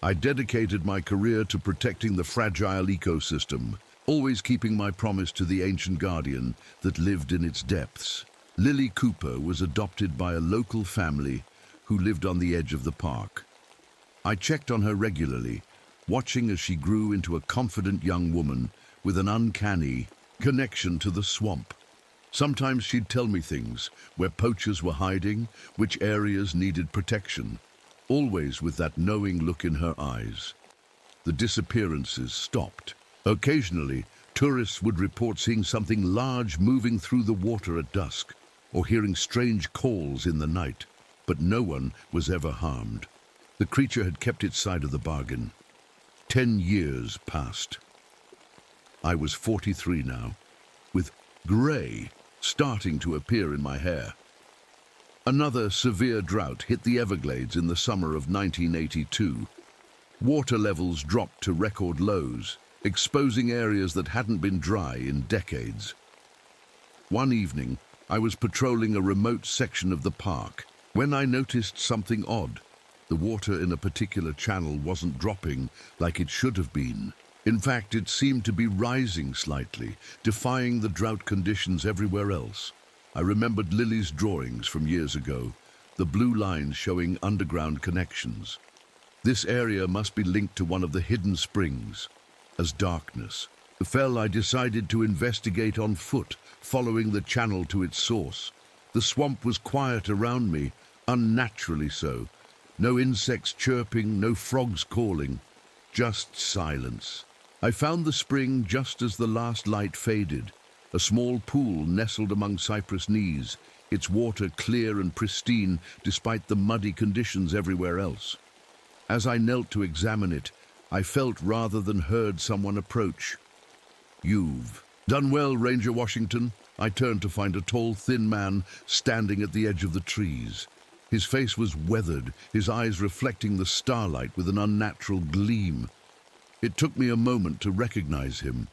I dedicated my career to protecting the fragile ecosystem, always keeping my promise to the ancient guardian that lived in its depths. Lily Cooper was adopted by a local family who lived on the edge of the park. I checked on her regularly, watching as she grew into a confident young woman with an uncanny connection to the swamp. Sometimes she'd tell me things, where poachers were hiding, which areas needed protection, always with that knowing look in her eyes. The disappearances stopped. Occasionally, tourists would report seeing something large moving through the water at dusk, or hearing strange calls in the night, but no one was ever harmed. The creature had kept its side of the bargain. 10 years passed. I was 43 now, with grey starting to appear in my hair. Another severe drought hit the Everglades in the summer of 1982. Water levels dropped to record lows, exposing areas that hadn't been dry in decades. One evening, I was patrolling a remote section of the park when I noticed something odd. The water in a particular channel wasn't dropping like it should have been. In fact, it seemed to be rising slightly, defying the drought conditions everywhere else. I remembered Lily's drawings from years ago, the blue lines showing underground connections. This area must be linked to one of the hidden springs. As darkness fell, I decided to investigate on foot, following the channel to its source. The swamp was quiet around me, unnaturally so. No insects chirping, no frogs calling, just silence. I found the spring just as the last light faded, a small pool nestled among cypress knees, its water clear and pristine despite the muddy conditions everywhere else. As I knelt to examine it, I felt rather than heard someone approach. "You've done well, Ranger Washington." I turned to find a tall, thin man standing at the edge of the trees. His face was weathered, his eyes reflecting the starlight with an unnatural gleam. It took me a moment to recognize him.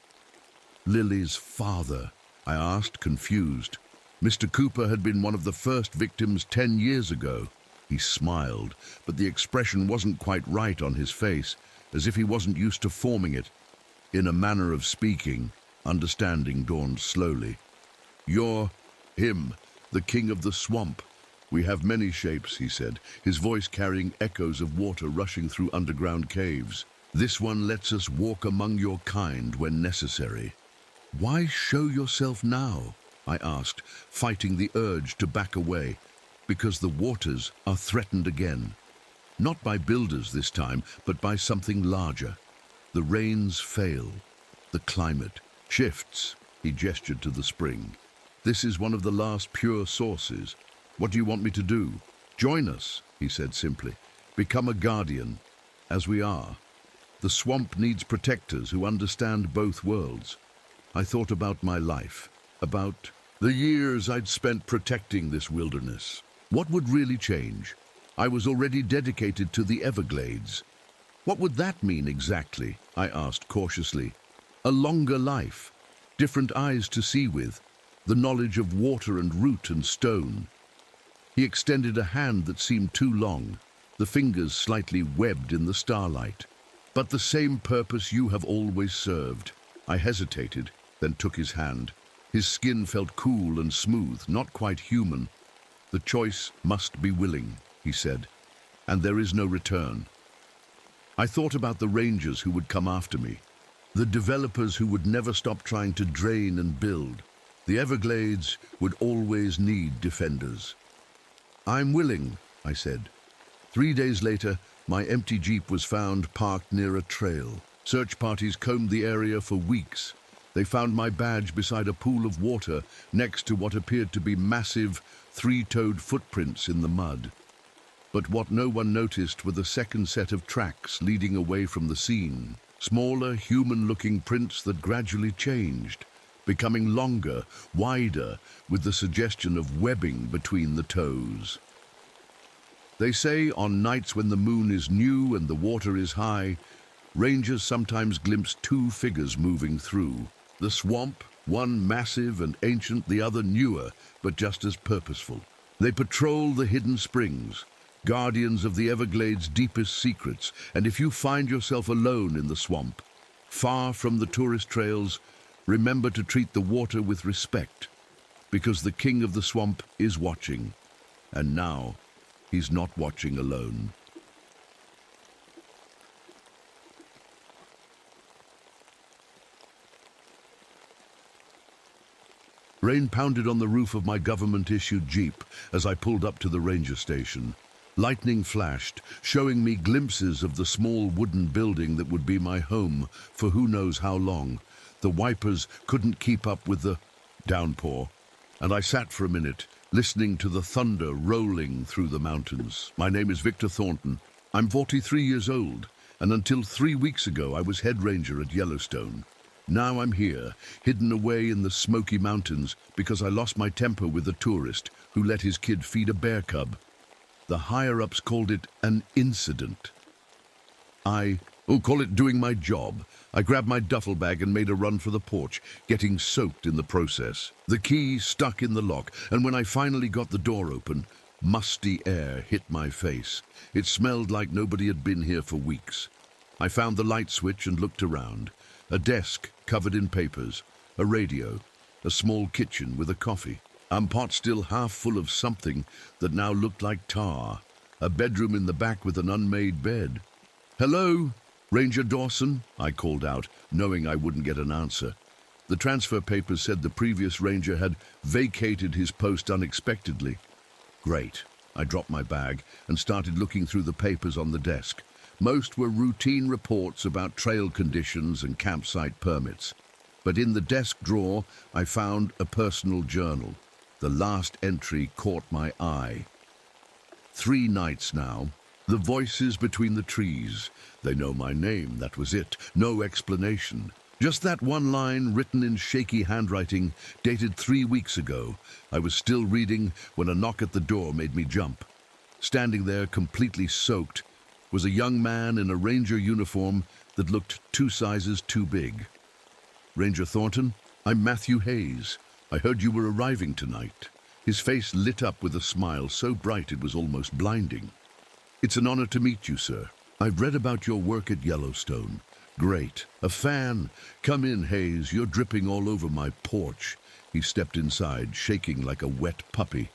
"Lily's father?" I asked, confused. Mr. Cooper had been one of the first victims 10 years ago. He smiled, but the expression wasn't quite right on his face, as if he wasn't used to forming it. In a manner of speaking, understanding dawned slowly. "You're him, the king of the swamp. We have many shapes," he said, his voice carrying echoes of water rushing through underground caves. "This one lets us walk among your kind when necessary." "Why show yourself now?" I asked, fighting the urge to back away. "Because the waters are threatened again. Not by builders this time, but by something larger. The rains fail. The climate shifts." He gestured to the spring. "This is one of the last pure sources. What do you want me to do?" "Join us," he said simply. "Become a guardian, as we are. The swamp needs protectors who understand both worlds." I thought about my life, about The years I'd spent protecting this wilderness. What would really change? I was already dedicated to the Everglades. What would that mean exactly? I asked cautiously. A longer life, different eyes to see with, the knowledge of water and root and stone. He extended a hand that seemed too long, the fingers slightly webbed in the starlight. But the same purpose you have always served. I hesitated, then took his hand. His skin felt cool and smooth, not quite human. The choice must be willing, he said, and there is no return. I thought about the rangers who would come after me, the developers who would never stop trying to drain and build. The Everglades would always need defenders. I'm willing, I said. 3 days later, my empty jeep was found parked near a trail. Search parties combed the area for weeks. They found my badge beside a pool of water next to what appeared to be massive, three-toed footprints in the mud. But what no one noticed were the second set of tracks leading away from the scene. Smaller, human-looking prints that gradually changed, becoming longer, wider, with the suggestion of webbing between the toes. They say on nights when the moon is new and the water is high, rangers sometimes glimpse two figures moving through. The swamp, one massive and ancient, the other newer, but just as purposeful. They patrol the hidden springs, guardians of the Everglades' deepest secrets, and if you find yourself alone in the swamp, far from the tourist trails, remember to treat the water with respect, because the king of the swamp is watching, and now he's not watching alone. Rain pounded on the roof of my government-issued Jeep as I pulled up to the ranger station. Lightning flashed, showing me glimpses of the small wooden building that would be my home for who knows how long. The wipers couldn't keep up with the downpour, and I sat for a minute, listening to the thunder rolling through the mountains. My name is Victor Thornton. I'm 43 years old, and until 3 weeks ago I was head ranger at Yellowstone. Now I'm here, hidden away in the Smoky Mountains because I lost my temper with a tourist who let his kid feed a bear cub. The higher-ups called it an incident. Call it doing my job. I grabbed my duffel bag and made a run for the porch, getting soaked in the process. The key stuck in the lock, and when I finally got the door open, musty air hit my face. It smelled like nobody had been here for weeks. I found the light switch and looked around. A desk covered in papers, a radio, a small kitchen with a coffee, a pot still half full of something that now looked like tar, a bedroom in the back with an unmade bed. "Hello, Ranger Dawson," I called out, knowing I wouldn't get an answer. The transfer papers said the previous ranger had vacated his post unexpectedly. Great. I dropped my bag and started looking through the papers on the desk. Most were routine reports about trail conditions and campsite permits. But in the desk drawer, I found a personal journal. The last entry caught my eye. 3 nights now. The voices between the trees. They know my name, that was it. No explanation. Just that one line written in shaky handwriting, dated 3 weeks ago. I was still reading when a knock at the door made me jump. Standing there, completely soaked, was a young man in a ranger uniform that looked 2 sizes too big. "Ranger Thornton, I'm Matthew Hayes. I heard you were arriving tonight." His face lit up with a smile so bright it was almost blinding. "It's an honor to meet you, sir. I've read about your work at Yellowstone. Great. A fan. Come in, Hayes. You're dripping all over my porch." He stepped inside, shaking like a wet puppy.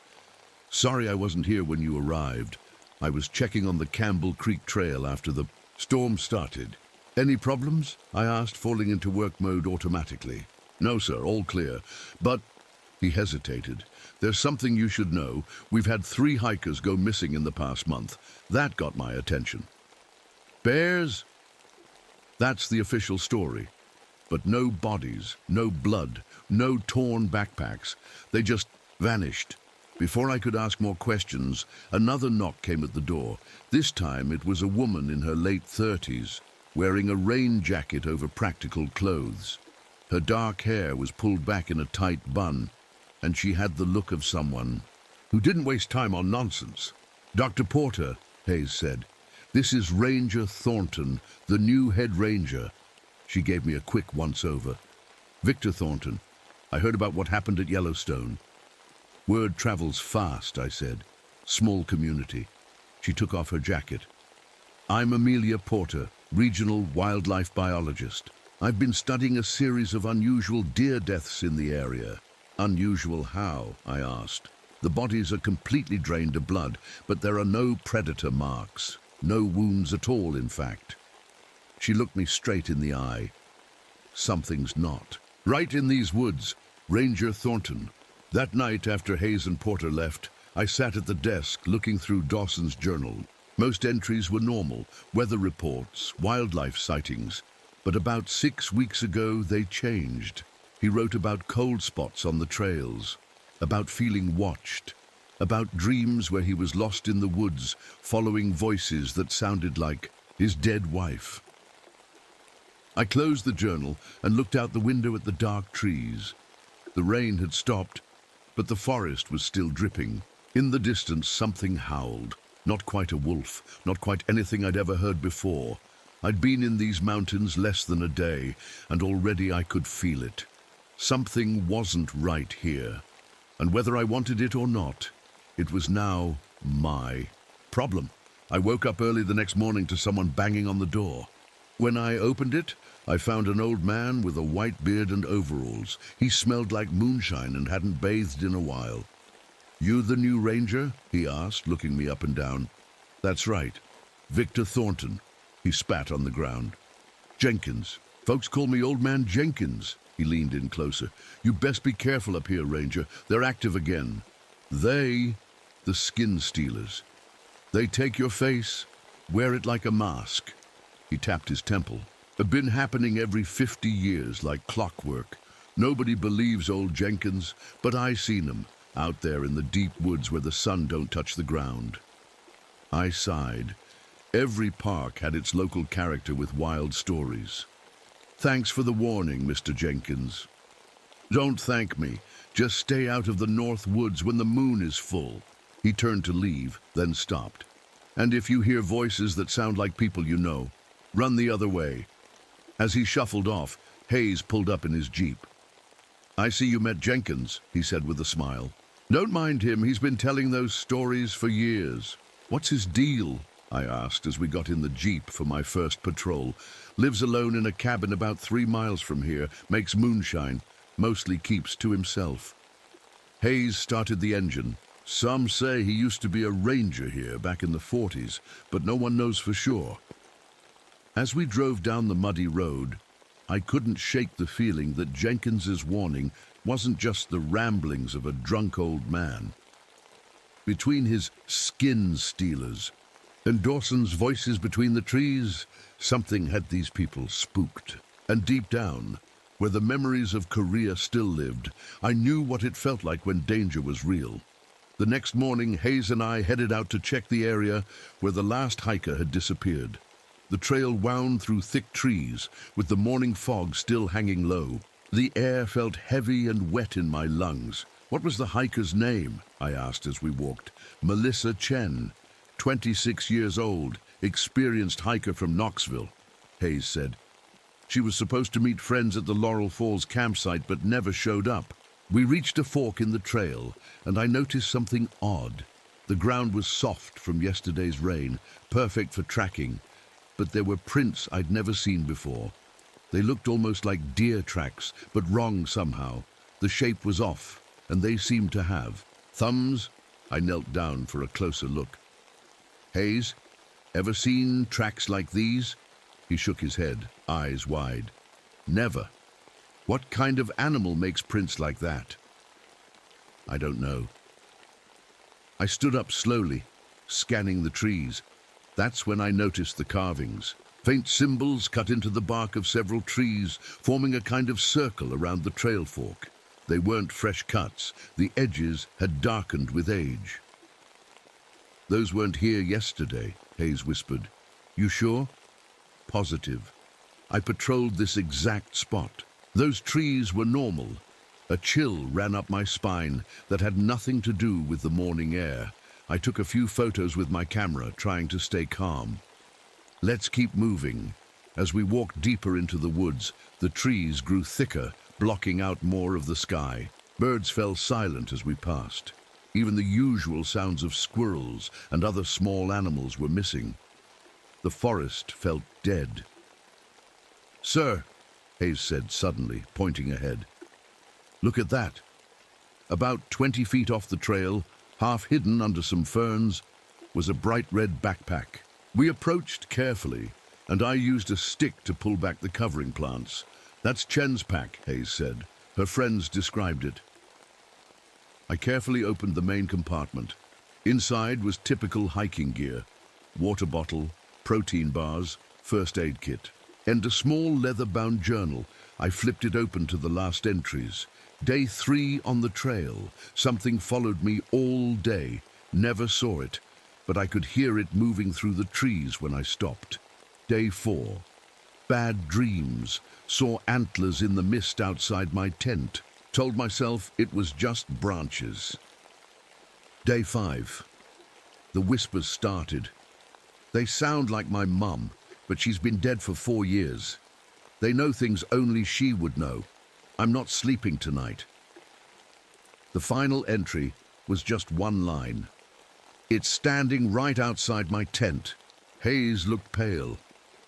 "Sorry I wasn't here when you arrived. I was checking on the Campbell Creek Trail after the storm started." "Any problems?" I asked, falling into work mode automatically. "No, sir, all clear. But—" He hesitated. "There's something you should know. We've had 3 hikers go missing in the past month. That got my attention." "Bears?" That's the official story. But no bodies, no blood, no torn backpacks. They just vanished. Before I could ask more questions, another knock came at the door. This time it was a woman in her late 30s, wearing a rain jacket over practical clothes. Her dark hair was pulled back in a tight bun. and she had the look of someone who didn't waste time on nonsense. "Dr. Porter," Hayes said, "this is Ranger Thornton, the new head ranger." She gave me a quick once-over. "Victor Thornton, I heard about what happened at Yellowstone." "Word travels fast," I said. "Small community." She took off her jacket. "I'm Amelia Porter, regional wildlife biologist. I've been studying a series of unusual deer deaths in the area." "Unusual how?" I asked. "The bodies are completely drained of blood, but there are no predator marks. No wounds at all, in fact." She looked me straight in the eye. "Something's not right in these woods, Ranger Thornton." That night, after Hayes and Porter left, I sat at the desk looking through Dawson's journal. Most entries were normal, weather reports, wildlife sightings. But about 6 weeks ago, they changed. He wrote about cold spots on the trails, about feeling watched, about dreams where he was lost in the woods, following voices that sounded like his dead wife. I closed the journal and looked out the window at the dark trees. The rain had stopped, but the forest was still dripping. In the distance, something howled. Not quite a wolf, not quite anything I'd ever heard before. I'd been in these mountains less than a day, and already I could feel it. Something wasn't right here, and whether I wanted it or not, it was now my problem. I woke up early the next morning to someone banging on the door. When I opened it, I found an old man with a white beard and overalls. He smelled like moonshine and hadn't bathed in a while. "You the new ranger?" he asked, looking me up and down. "That's right. Victor Thornton." He spat on the ground. "Jenkins. Folks call me Old Man Jenkins." He leaned in closer. "You best be careful up here, Ranger. They're active again. They, the skin stealers. They take your face, wear it like a mask." He tapped his temple. "Been happening every 50 years, like clockwork. Nobody believes old Jenkins, but I seen 'em out there in the deep woods where the sun don't touch the ground." I sighed. Every park had its local character with wild stories. "Thanks for the warning, Mr. Jenkins." "Don't thank me. Just stay out of the north woods when the moon is full." He turned to leave, then stopped. "And if you hear voices that sound like people you know, run the other way." As he shuffled off, Hayes pulled up in his Jeep. "I see you met Jenkins," he said with a smile. "Don't mind him, he's been telling those stories for years." "What's his deal?" I asked as we got in the Jeep for my first patrol. "Lives alone in a cabin about 3 miles from here, makes moonshine, mostly keeps to himself." Hayes started the engine. "Some say he used to be a ranger here back in the 40s, but no one knows for sure." As we drove down the muddy road, I couldn't shake the feeling that Jenkins's warning wasn't just the ramblings of a drunk old man. Between his skin stealers and Dawson's voices between the trees, something had these people spooked. And deep down, where the memories of Korea still lived, I knew what it felt like when danger was real. The next morning, Hayes and I headed out to check the area where the last hiker had disappeared. The trail wound through thick trees, with the morning fog still hanging low. The air felt heavy and wet in my lungs. "What was the hiker's name?" I asked as we walked. "Melissa Chen, 26 years old, experienced hiker from Knoxville," Hayes said. "She was supposed to meet friends at the Laurel Falls campsite, but never showed up." We reached a fork in the trail, and I noticed something odd. The ground was soft from yesterday's rain, perfect for tracking, but there were prints I'd never seen before. They looked almost like deer tracks, but wrong somehow. The shape was off, and they seemed to have thumbs. I knelt down for a closer look. "Hayes, ever seen tracks like these?" He shook his head, eyes wide. "Never. What kind of animal makes prints like that?" "I don't know." I stood up slowly, scanning the trees. That's when I noticed the carvings. Faint symbols cut into the bark of several trees, forming a kind of circle around the trail fork. They weren't fresh cuts. The edges had darkened with age. "Those weren't here yesterday," Hayes whispered. "You sure?" "Positive. I patrolled this exact spot. Those trees were normal. A chill ran up my spine that had nothing to do with the morning air. I took a few photos with my camera, trying to stay calm. Let's keep moving. As we walked deeper into the woods, the trees grew thicker, blocking out more of the sky. Birds fell silent as we passed. Even the usual sounds of squirrels and other small animals were missing. The forest felt dead. "Sir," Hayes said suddenly, pointing ahead. "Look at that." About 20 feet off the trail, half hidden under some ferns, was a bright red backpack. We approached carefully, and I used a stick to pull back the covering plants. "That's Chen's pack," Hayes said. Her friends described it. I carefully opened the main compartment. Inside was typical hiking gear: water bottle, protein bars, first aid kit, and a small leather-bound journal. I flipped it open to the last entries. Day 3 on the trail. Something followed me all day. Never saw it, but I could hear it moving through the trees when I stopped. Day 4. Bad dreams. Saw antlers in the mist outside my tent. Told myself it was just branches. Day 5. The whispers started. They sound like my mum, but she's been dead for 4 years. They know things only she would know. I'm not sleeping tonight. The final entry was just one line. It's standing right outside my tent. Hayes looked pale.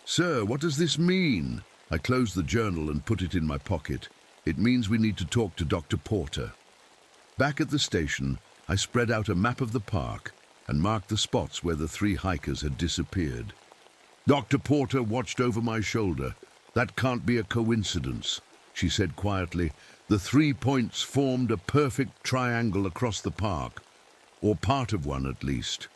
"Sir, what does this mean?" I closed the journal and put it in my pocket. "It means we need to talk to Dr. Porter." Back at the station, I spread out a map of the park and marked the spots where the 3 hikers had disappeared. Dr. Porter watched over my shoulder. "That can't be a coincidence," she said quietly. "The 3 points formed a perfect triangle across the park, or part of one at least."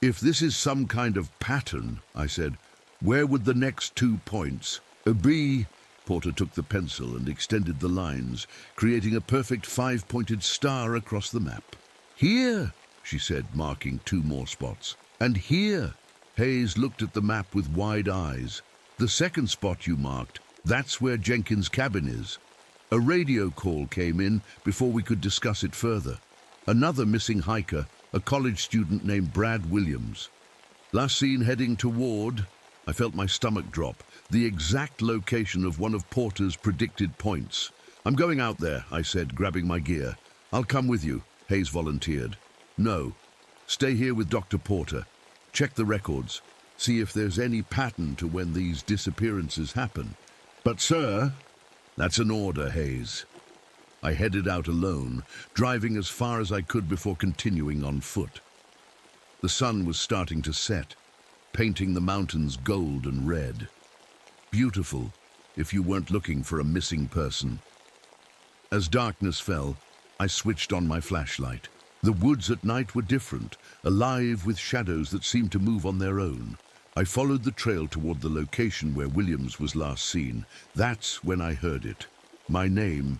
"If this is some kind of pattern," I said, "where would the next 2 points be?" Porter took the pencil and extended the lines, creating a perfect 5-pointed star across the map. "Here," she said, marking 2 more spots. "And here." Hayes looked at the map with wide eyes. "The second spot you marked, that's where Jenkins' cabin is." A radio call came in before we could discuss it further. Another missing hiker, a college student named Brad Williams. Last seen heading toward, I felt my stomach drop, the exact location of one of Porter's predicted points. "I'm going out there," I said, grabbing my gear. "I'll come with you," Hayes volunteered. "No. Stay here with Dr. Porter. Check the records. See if there's any pattern to when these disappearances happen." "But, sir..." "That's an order, Hayes." I headed out alone, driving as far as I could before continuing on foot. The sun was starting to set, painting the mountains gold and red. Beautiful, if you weren't looking for a missing person. As darkness fell, I switched on my flashlight. The woods at night were different, alive with shadows that seemed to move on their own. I followed the trail toward the location where Williams was last seen. That's when I heard it. My name,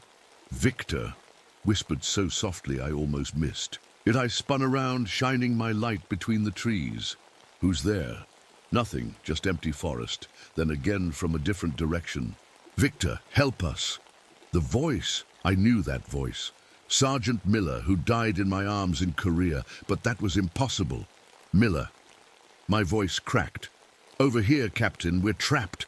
Victor, whispered so softly I almost missed. Yet I spun around, shining my light between the trees. "Who's there?" Nothing, just empty forest. Then again from a different direction. "Victor, help us." The voice, I knew that voice. Sergeant Miller, who died in my arms in Korea, but that was impossible. Miller. My voice cracked. "Over here, Captain, we're trapped."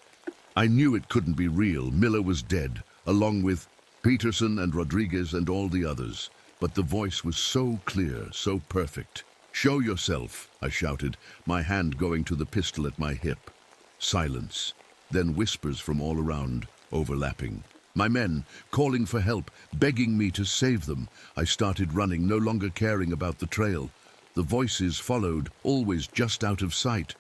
I knew it couldn't be real. Miller was dead, along with Peterson and Rodriguez and all the others. But the voice was so clear, so perfect. "Show yourself," I shouted, my hand going to the pistol at my hip. Silence. Then whispers from all around, overlapping. My men, calling for help, begging me to save them. I started running, no longer caring about the trail. The voices followed, always just out of sight.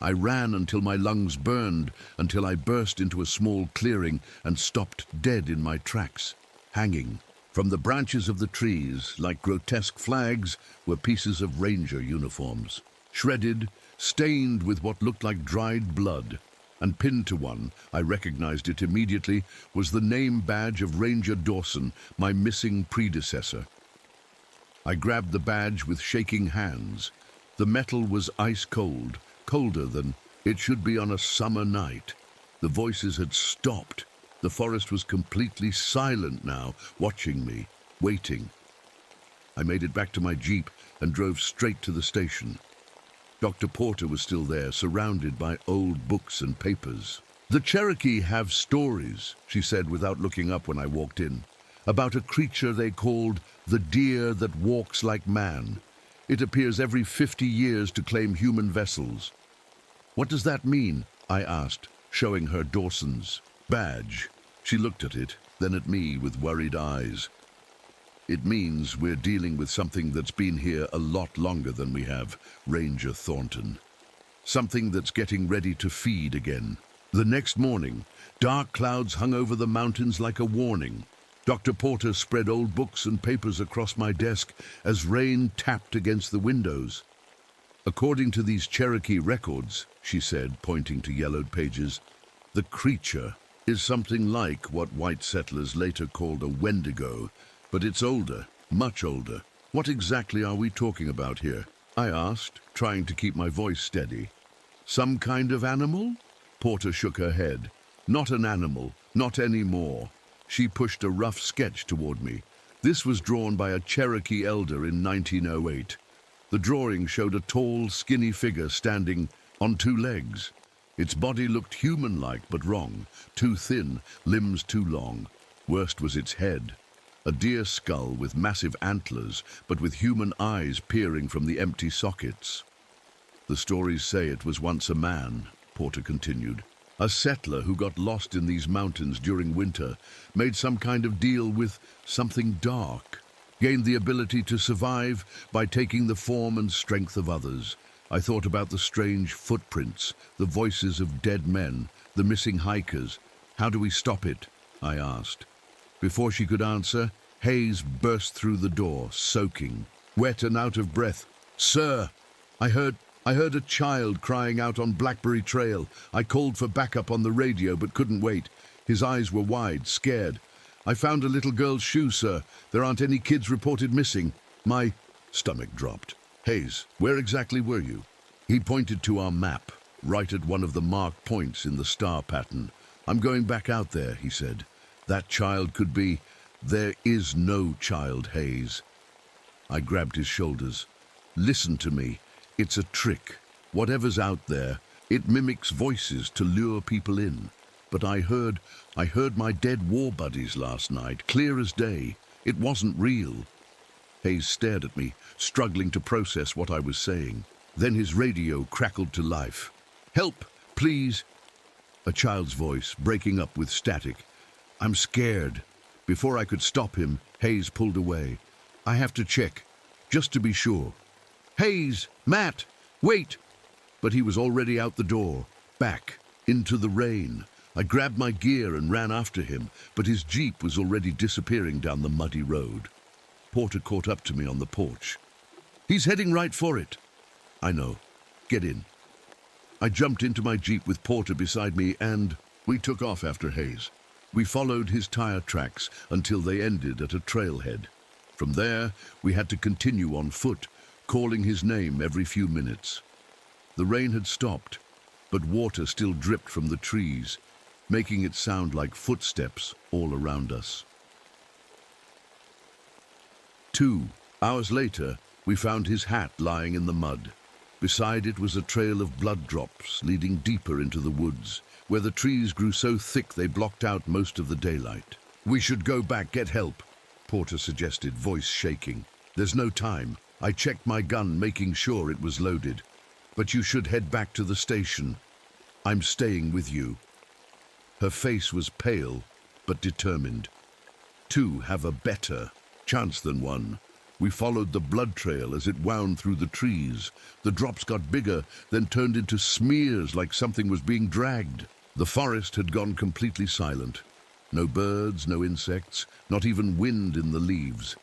I ran until my lungs burned, until I burst into a small clearing and stopped dead in my tracks. Hanging from the branches of the trees, like grotesque flags, were pieces of ranger uniforms. Shredded, stained with what looked like dried blood. And pinned to one, I recognized it immediately, was the name badge of Ranger Dawson, my missing predecessor. I grabbed the badge with shaking hands. The metal was ice cold, colder than it should be on a summer night. The voices had stopped. The forest was completely silent now, watching me, waiting. I made it back to my jeep and drove straight to the station. Dr. Porter was still there, surrounded by old books and papers. "The Cherokee have stories," she said without looking up when I walked in, "about a creature they called the deer that walks like man. It appears every 50 years to claim human vessels." "What does that mean?" I asked, showing her Dawson's badge. She looked at it, then at me with worried eyes. "It means we're dealing with something that's been here a lot longer than we have, Ranger Thornton. Something that's getting ready to feed again." The next morning, dark clouds hung over the mountains like a warning. Dr. Porter spread old books and papers across my desk as rain tapped against the windows. "According to these Cherokee records," she said, pointing to yellowed pages, "the creature is something like what white settlers later called a Wendigo, but it's older, much older." "What exactly are we talking about here?" I asked, trying to keep my voice steady. "Some kind of animal?" Porter shook her head. "Not an animal, not anymore." She pushed a rough sketch toward me. This was drawn by a Cherokee elder in 1908. The drawing showed a tall, skinny figure standing on two legs. Its body looked human-like, but wrong. Too thin, limbs too long. Worst was its head. A deer skull with massive antlers, but with human eyes peering from the empty sockets. "The stories say it was once a man," Porter continued. "A settler who got lost in these mountains during winter, made some kind of deal with something dark, gained the ability to survive by taking the form and strength of others. I thought about the strange footprints, the voices of dead men, the missing hikers. How do we stop it?" I asked. Before she could answer, Hayes burst through the door, soaking, wet and out of breath. "Sir, I heard a child crying out on Blackberry Trail. I called for backup on the radio but couldn't wait. His eyes were wide, scared. I found a little girl's shoe, sir. There aren't any kids reported missing." My stomach dropped. "Hayes, where exactly were you?" He pointed to our map, right at one of the marked points in the star pattern. "I'm going back out there," he said. "That child could be—" "There is no child, Hayes." I grabbed his shoulders. "Listen to me. It's a trick. Whatever's out there, it mimics voices to lure people in. But I heard my dead war buddies last night, clear as day. It wasn't real." Hayes stared at me, struggling to process what I was saying. Then his radio crackled to life. "Help, please!" A child's voice, breaking up with static. "I'm scared." Before I could stop him, Hayes pulled away. "I have to check, just to be sure." "Hayes! Matt! Wait!" But he was already out the door, back, into the rain. I grabbed my gear and ran after him, but his jeep was already disappearing down the muddy road. Porter caught up to me on the porch. "He's heading right for it." "I know. Get in." I jumped into my jeep with Porter beside me and we took off after Hayes. We followed his tire tracks until they ended at a trailhead. From there, we had to continue on foot, calling his name every few minutes. The rain had stopped, but water still dripped from the trees, making it sound like footsteps all around us. 2 hours later, we found his hat lying in the mud. Beside it was a trail of blood drops leading deeper into the woods, where the trees grew so thick they blocked out most of the daylight. "We should go back, get help," Porter suggested, voice shaking. "There's no time. I checked my gun, making sure it was loaded. But you should head back to the station. I'm staying with you." Her face was pale, but determined. Two have a better chance than one. We followed the blood trail as it wound through the trees. The drops got bigger, then turned into smears like something was being dragged. The forest had gone completely silent. No birds, no insects, not even wind in the leaves.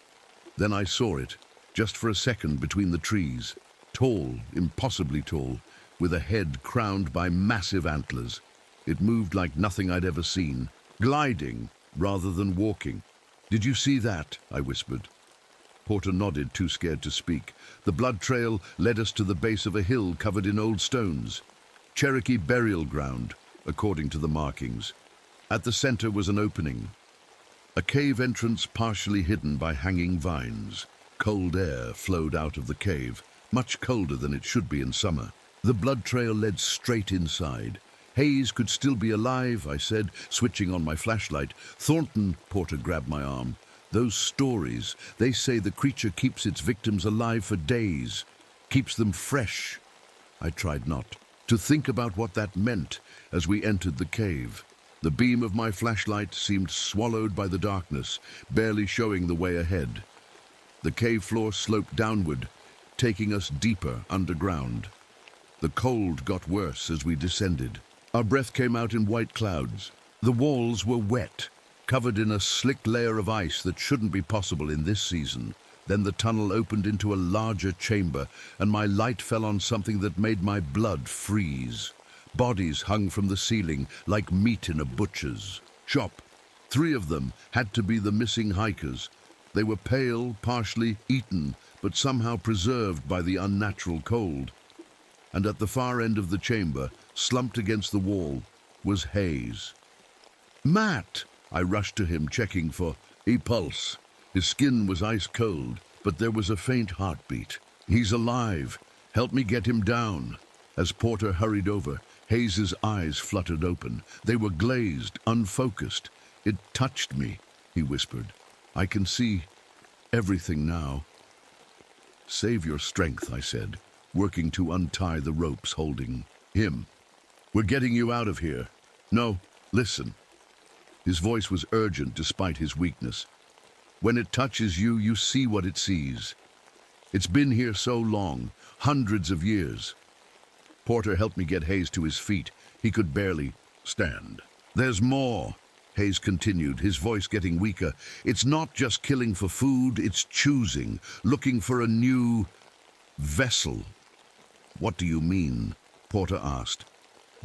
Then I saw it, just for a second between the trees. Tall, impossibly tall, with a head crowned by massive antlers. It moved like nothing I'd ever seen, gliding rather than walking. "Did you see that?" I whispered. Porter nodded, too scared to speak. The blood trail led us to the base of a hill covered in old stones. Cherokee burial ground, according to the markings. At the center was an opening, a cave entrance partially hidden by hanging vines. Cold air flowed out of the cave, much colder than it should be in summer. The blood trail led straight inside. Hayes could still be alive, I said, switching on my flashlight. Thornton, Porter grabbed my arm. Those stories, they say the creature keeps its victims alive for days, keeps them fresh. I tried not to think about what that meant as we entered the cave. The beam of my flashlight seemed swallowed by the darkness, barely showing the way ahead. The cave floor sloped downward, taking us deeper underground. The cold got worse as we descended. Our breath came out in white clouds. The walls were wet, covered in a slick layer of ice that shouldn't be possible in this season. Then the tunnel opened into a larger chamber, and my light fell on something that made my blood freeze. Bodies hung from the ceiling like meat in a butcher's shop. 3 of them had to be the missing hikers. They were pale, partially eaten, but somehow preserved by the unnatural cold. And at the far end of the chamber, slumped against the wall, was Hayes. "Matt!" I rushed to him, checking for a pulse. His skin was ice cold, but there was a faint heartbeat. "He's alive. Help me get him down." As Porter hurried over, Hayes's eyes fluttered open. They were glazed, unfocused. "It touched me," he whispered. "I can see everything now." "Save your strength," I said, working to untie the ropes holding him. "We're getting you out of here." "No, listen." His voice was urgent despite his weakness. "When it touches you, you see what it sees. It's been here so long, hundreds of years." Porter helped me get Hayes to his feet. He could barely stand. "There's more," Hayes continued, his voice getting weaker. "It's not just killing for food, it's choosing, looking for a new vessel." "What do you mean?" Porter asked.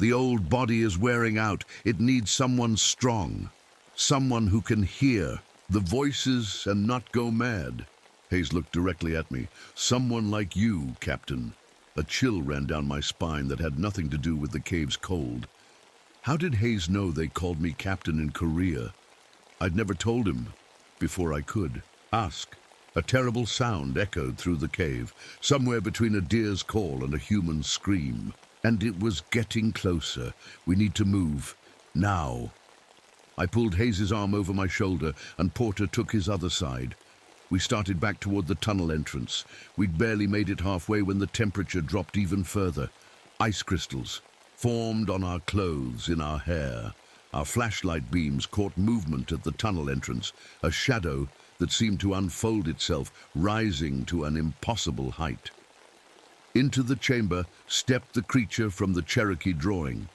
"The old body is wearing out. It needs someone strong, someone who can hear the voices and not go mad." Hayes looked directly at me. "Someone like you, Captain." A chill ran down my spine that had nothing to do with the cave's cold. How did Hayes know they called me Captain in Korea? I'd never told him before I could ask. A terrible sound echoed through the cave, somewhere between a deer's call and a human scream. And it was getting closer. "We need to move. Now." I pulled Hayes's arm over my shoulder, and Porter took his other side. We started back toward the tunnel entrance. We'd barely made it halfway when the temperature dropped even further. Ice crystals formed on our clothes, in our hair. Our flashlight beams caught movement at the tunnel entrance, a shadow that seemed to unfold itself, rising to an impossible height. Into the chamber stepped the creature from the Cherokee drawing.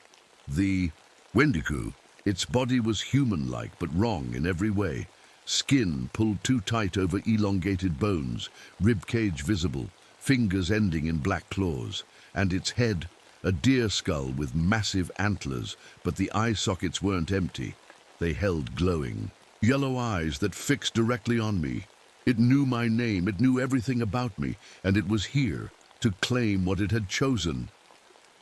The Wendigo. Its body was human-like, but wrong in every way. Skin pulled too tight over elongated bones, ribcage visible, fingers ending in black claws, and its head, a deer skull with massive antlers, but the eye sockets weren't empty. They held glowing yellow eyes that fixed directly on me. It knew my name, it knew everything about me, and it was here to claim what it had chosen.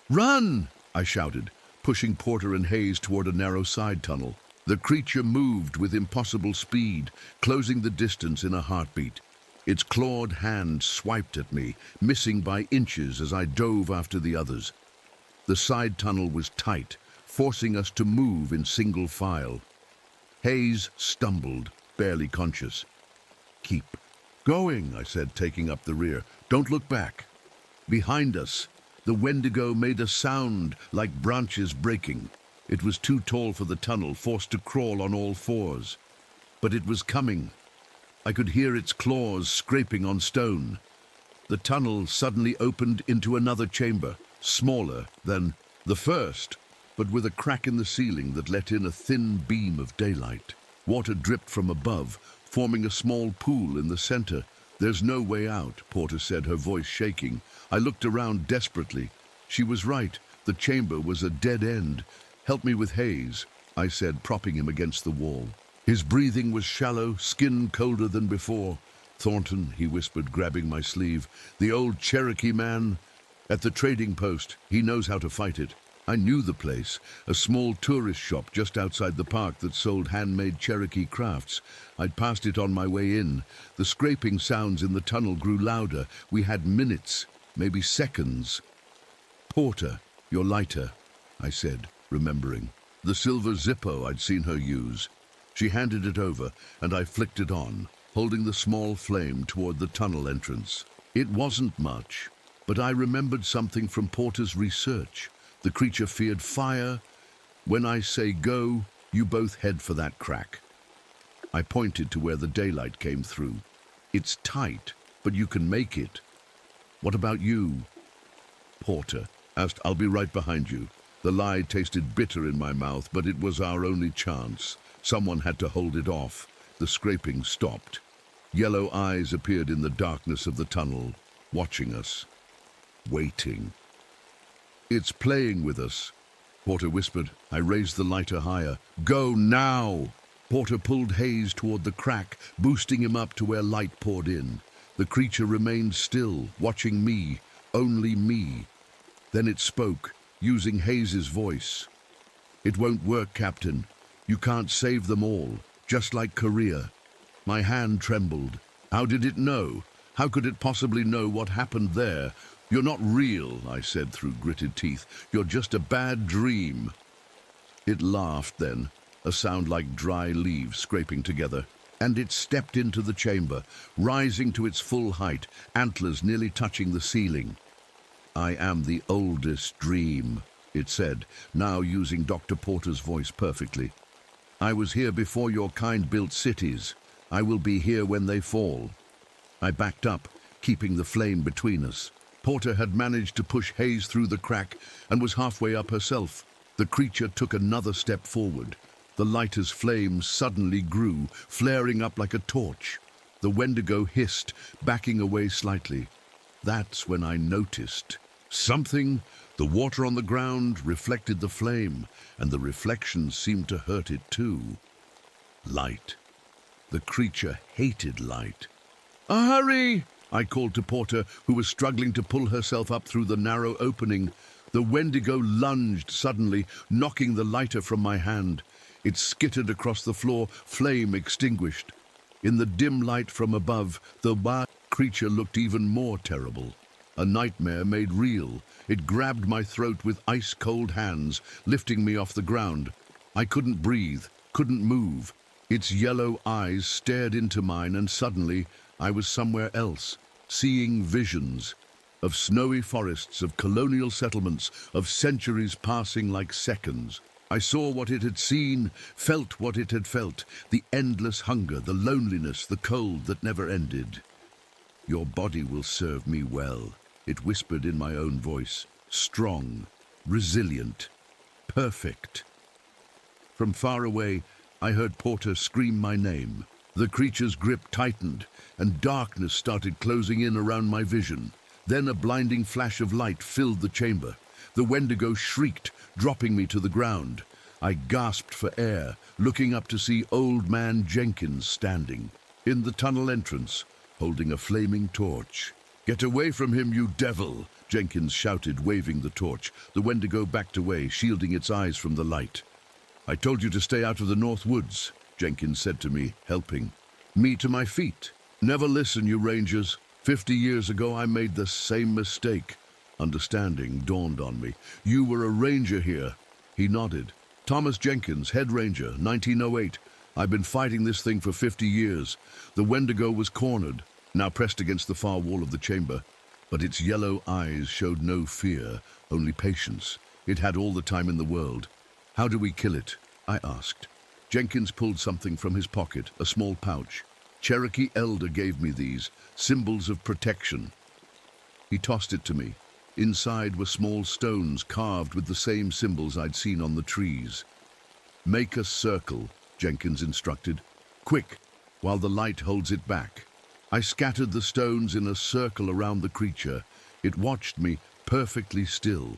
"Run!" I shouted, pushing Porter and Hayes toward a narrow side tunnel. The creature moved with impossible speed, closing the distance in a heartbeat. Its clawed hand swiped at me, missing by inches as I dove after the others. The side tunnel was tight, forcing us to move in single file. Hayes stumbled, barely conscious. "Keep going," I said, taking up the rear. "Don't look back." Behind us, the Wendigo made a sound like branches breaking. It was too tall for the tunnel, forced to crawl on all fours. But it was coming. I could hear its claws scraping on stone. The tunnel suddenly opened into another chamber, smaller than the first, but with a crack in the ceiling that let in a thin beam of daylight. Water dripped from above, forming a small pool in the center. "There's no way out," Porter said, her voice shaking. I looked around desperately. She was right. The chamber was a dead end. "Help me with Hayes," I said, propping him against the wall. His breathing was shallow, skin colder than before. "Thornton," he whispered, grabbing my sleeve. "The old Cherokee man at the trading post. He knows how to fight it." I knew the place, a small tourist shop just outside the park that sold handmade Cherokee crafts. I'd passed it on my way in. The scraping sounds in the tunnel grew louder. We had minutes, maybe seconds. "Porter, your lighter," I said, remembering. The silver Zippo I'd seen her use. She handed it over, and I flicked it on, holding the small flame toward the tunnel entrance. It wasn't much, but I remembered something from Porter's research. The creature feared fire. When I say go, you both head for that crack. I pointed to where the daylight came through. It's tight, but you can make it. What about you? Porter asked. I'll be right behind you. The lie tasted bitter in my mouth, but it was our only chance. Someone had to hold it off. The scraping stopped. Yellow eyes appeared in the darkness of the tunnel, watching us, waiting. "It's playing with us," Porter whispered. I raised the lighter higher. "Go now!" Porter pulled Hayes toward the crack, boosting him up to where light poured in. The creature remained still, watching me, only me. Then it spoke, using Hayes's voice. "It won't work, Captain. You can't save them all, just like Korea." My hand trembled. How did it know? How could it possibly know what happened there? "You're not real," I said through gritted teeth. "You're just a bad dream." It laughed then, a sound like dry leaves scraping together, and it stepped into the chamber, rising to its full height, antlers nearly touching the ceiling. "I am the oldest dream," it said, now using Dr. Porter's voice perfectly. "I was here before your kind built cities. I will be here when they fall." I backed up, keeping the flame between us. Porter had managed to push Hayes through the crack and was halfway up herself. The creature took another step forward. The lighter's flame suddenly grew, flaring up like a torch. The Wendigo hissed, backing away slightly. That's when I noticed something. The water on the ground reflected the flame, and the reflections seemed to hurt it too. Light. The creature hated light. "Hurry!" I called to Porter, who was struggling to pull herself up through the narrow opening. The Wendigo lunged suddenly, knocking the lighter from my hand. It skittered across the floor, flame extinguished. In the dim light from above, the creature looked even more terrible. A nightmare made real. It grabbed my throat with ice-cold hands, lifting me off the ground. I couldn't breathe, couldn't move. Its yellow eyes stared into mine, and suddenly I was somewhere else, seeing visions of snowy forests, of colonial settlements, of centuries passing like seconds. I saw what it had seen, felt what it had felt, the endless hunger, the loneliness, the cold that never ended. "Your body will serve me well," it whispered in my own voice. "Strong, resilient, perfect." From far away, I heard Porter scream my name. The creature's grip tightened, and darkness started closing in around my vision. Then a blinding flash of light filled the chamber. The Wendigo shrieked, dropping me to the ground. I gasped for air, looking up to see Old Man Jenkins standing in the tunnel entrance, holding a flaming torch. "Get away from him, you devil!" Jenkins shouted, waving the torch. The Wendigo backed away, shielding its eyes from the light. "I told you to stay out of the North Woods," Jenkins said to me, helping me to my feet. "Never listen, you Rangers. 50 years ago I made the same mistake." Understanding dawned on me. "You were a ranger here." He nodded. "Thomas Jenkins, head ranger, 1908. I've been fighting this thing for 50 years. The Wendigo was cornered, now pressed against the far wall of the chamber. But its yellow eyes showed no fear, only patience. It had all the time in the world. "How do we kill it?" I asked. Jenkins pulled something from his pocket, a small pouch. "Cherokee elder gave me these, symbols of protection." He tossed it to me. Inside were small stones carved with the same symbols I'd seen on the trees. "Make a circle," Jenkins instructed. "Quick, while the light holds it back." I scattered the stones in a circle around the creature. It watched me, perfectly still.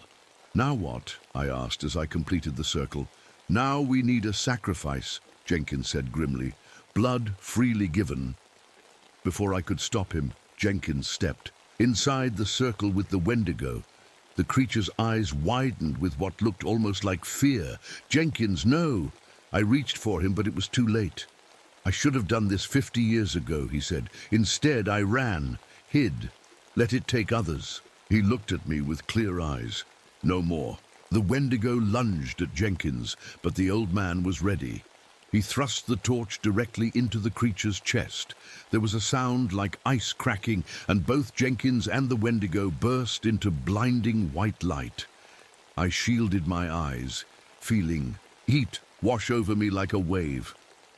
"Now what?" I asked as I completed the circle. "Now we need a sacrifice," Jenkins said grimly. "Blood freely given." Before I could stop him, Jenkins stepped inside the circle with the Wendigo. The creature's eyes widened with what looked almost like fear. "Jenkins, no!" I reached for him, but it was too late. "I should have done this 50 years ago," he said. "Instead, I ran, hid, let it take others." He looked at me with clear eyes. "No more." The Wendigo lunged at Jenkins, but the old man was ready. He thrust the torch directly into the creature's chest. There was a sound like ice cracking, and both Jenkins and the Wendigo burst into blinding white light. I shielded my eyes, feeling heat wash over me like a wave.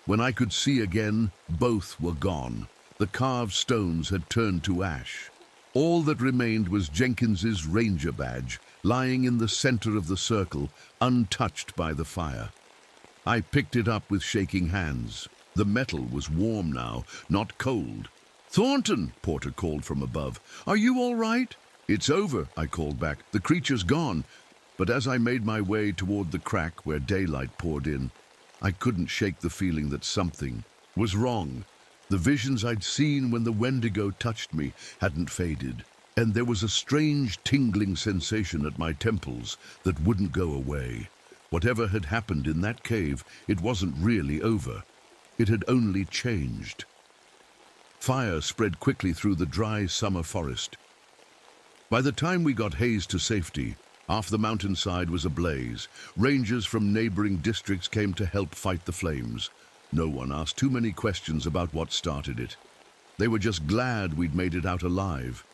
When I could see again, both were gone. The carved stones had turned to ash. All that remained was Jenkins's ranger badge, lying in the center of the circle, untouched by the fire. I picked it up with shaking hands. The metal was warm now, not cold. "Thornton," Porter called from above. "Are you all right?" "It's over," I called back. "The creature's gone." But as I made my way toward the crack where daylight poured in, I couldn't shake the feeling that something was wrong. The visions I'd seen when the Wendigo touched me hadn't faded, and there was a strange tingling sensation at my temples that wouldn't go away. Whatever had happened in that cave, it wasn't really over. It had only changed. Fire spread quickly through the dry summer forest. By the time we got Hayes to safety, half the mountainside was ablaze. Rangers from neighboring districts came to help fight the flames. No one asked too many questions about what started it. They were just glad we'd made it out alive.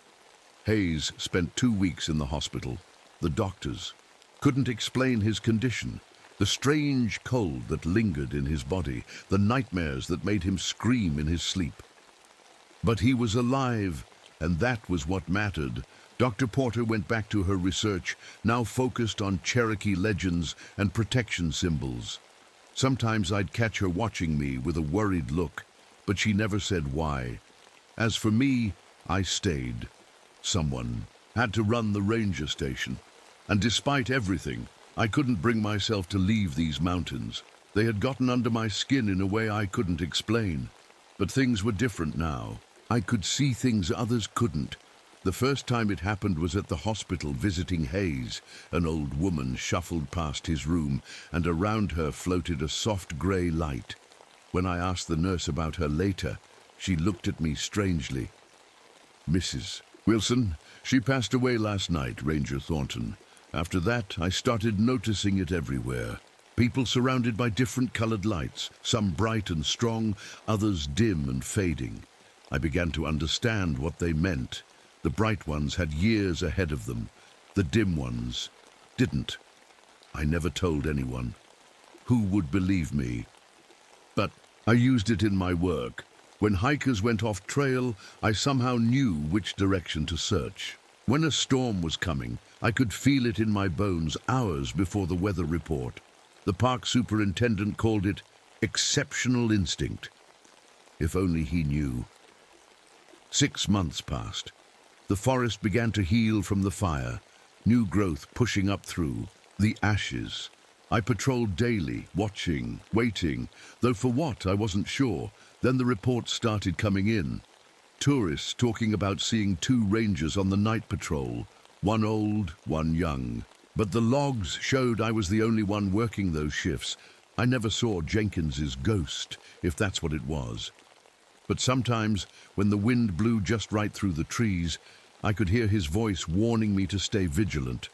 Hayes spent 2 weeks in the hospital. The doctors couldn't explain his condition, the strange cold that lingered in his body, the nightmares that made him scream in his sleep. But he was alive, and that was what mattered. Dr. Porter went back to her research, now focused on Cherokee legends and protection symbols. Sometimes I'd catch her watching me with a worried look, but she never said why. As for me, I stayed. Someone had to run the ranger station. And despite everything, I couldn't bring myself to leave these mountains. They had gotten under my skin in a way I couldn't explain. But things were different now. I could see things others couldn't. The first time it happened was at the hospital visiting Hayes. An old woman shuffled past his room, and around her floated a soft grey light. When I asked the nurse about her later, she looked at me strangely. "Mrs. Wilson, she passed away last night, Ranger Thornton. After that, I started noticing it everywhere. People surrounded by different colored lights, some bright and strong, others dim and fading. I began to understand what they meant. The bright ones had years ahead of them. The dim ones didn't. I never told anyone. Who would believe me? But I used it in my work. When hikers went off trail, I somehow knew which direction to search. When a storm was coming, I could feel it in my bones hours before the weather report. The park superintendent called it exceptional instinct. If only he knew. 6 months passed. The forest began to heal from the fire, new growth pushing up through the ashes. I patrolled daily, watching, waiting, though for what I wasn't sure. Then the reports started coming in. Tourists talking about seeing 2 rangers on the night patrol, one old, one young. But the logs showed I was the only one working those shifts. I never saw Jenkins's ghost, if that's what it was. But sometimes, when the wind blew just right through the trees, I could hear his voice warning me to stay vigilant.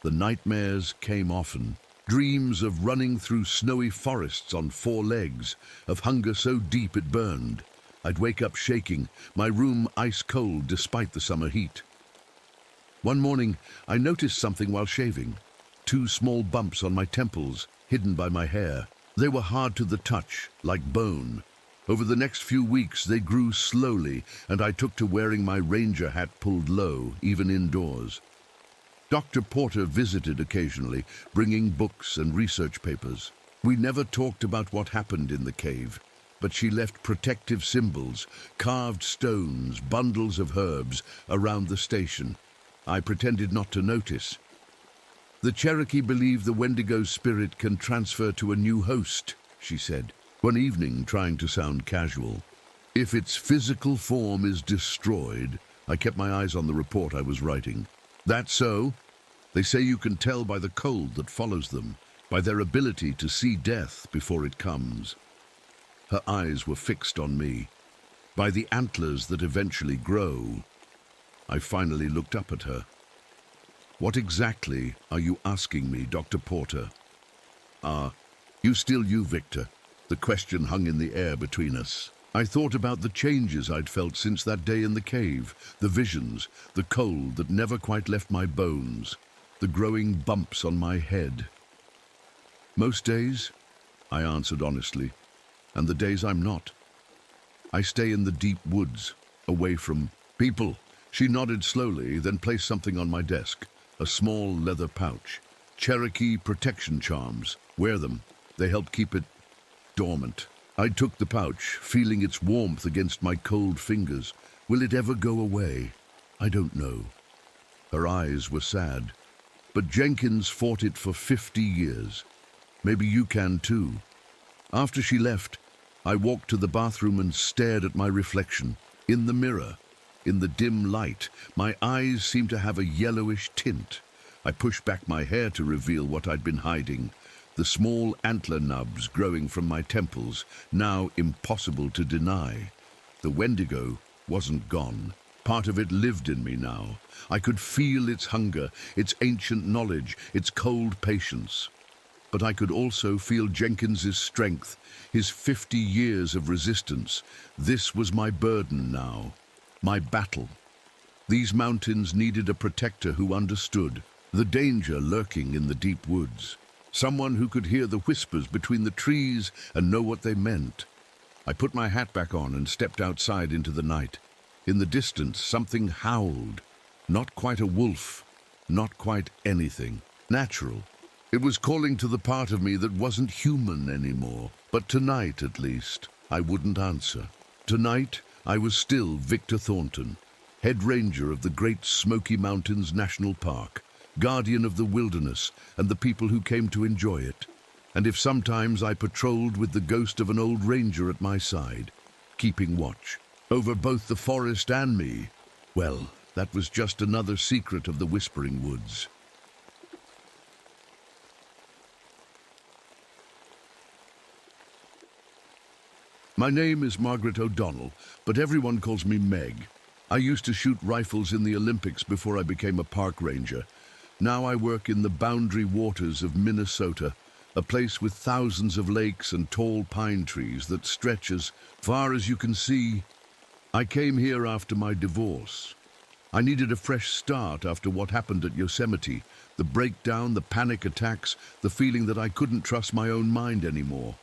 The nightmares came often. Dreams of running through snowy forests on 4 legs, of hunger so deep it burned. I'd wake up shaking, my room ice cold despite the summer heat. One morning, I noticed something while shaving. 2 small bumps on my temples, hidden by my hair. They were hard to the touch, like bone. Over the next few weeks, they grew slowly, and I took to wearing my ranger hat pulled low, even indoors. Dr. Porter visited occasionally, bringing books and research papers. We never talked about what happened in the cave, but she left protective symbols, carved stones, bundles of herbs around the station. I pretended not to notice. The Cherokee believe the Wendigo's spirit can transfer to a new host, she said, one evening trying to sound casual. If its physical form is destroyed, I kept my eyes on the report I was writing. That's so. They say you can tell by the cold that follows them, by their ability to see death before it comes. Her eyes were fixed on me. By the antlers that eventually grow. I finally looked up at her. What exactly are you asking me, Dr. Porter? You still you, Victor. The question hung in the air between us. I thought about the changes I'd felt since that day in the cave, the visions, the cold that never quite left my bones, the growing bumps on my head. Most days, I answered honestly, and the days I'm not. I stay in the deep woods, away from people. She nodded slowly, then placed something on my desk, a small leather pouch. Cherokee protection charms. Wear them. They help keep it dormant. I took the pouch, feeling its warmth against my cold fingers. Will it ever go away? I don't know. Her eyes were sad. But Jenkins fought it for 50 years. Maybe you can too. After she left, I walked to the bathroom and stared at my reflection. In the mirror, in the dim light, my eyes seemed to have a yellowish tint. I pushed back my hair to reveal what I'd been hiding. The small antler nubs growing from my temples, now impossible to deny. The Wendigo wasn't gone. Part of it lived in me now. I could feel its hunger, its ancient knowledge, its cold patience. But I could also feel Jenkins's strength, his 50 years of resistance. This was my burden now, my battle. These mountains needed a protector who understood the danger lurking in the deep woods. Someone who could hear the whispers between the trees and know what they meant. I put my hat back on and stepped outside into the night. In the distance, something howled. Not quite a wolf, not quite anything. Natural. It was calling to the part of me that wasn't human anymore. But tonight, at least, I wouldn't answer. Tonight, I was still Victor Thornton, head ranger of the Great Smoky Mountains National Park, guardian of the wilderness and the people who came to enjoy it. And if sometimes I patrolled with the ghost of an old ranger at my side, keeping watch over both the forest and me, well, that was just another secret of the Whispering Woods. My name is Margaret O'Donnell, but everyone calls me Meg. I used to shoot rifles in the Olympics before I became a park ranger. Now I work in the boundary waters of Minnesota, a place with thousands of lakes and tall pine trees that stretch as far as you can see. I came here after my divorce. I needed a fresh start after what happened at Yosemite, the breakdown, the panic attacks, the feeling that I couldn't trust my own mind anymore.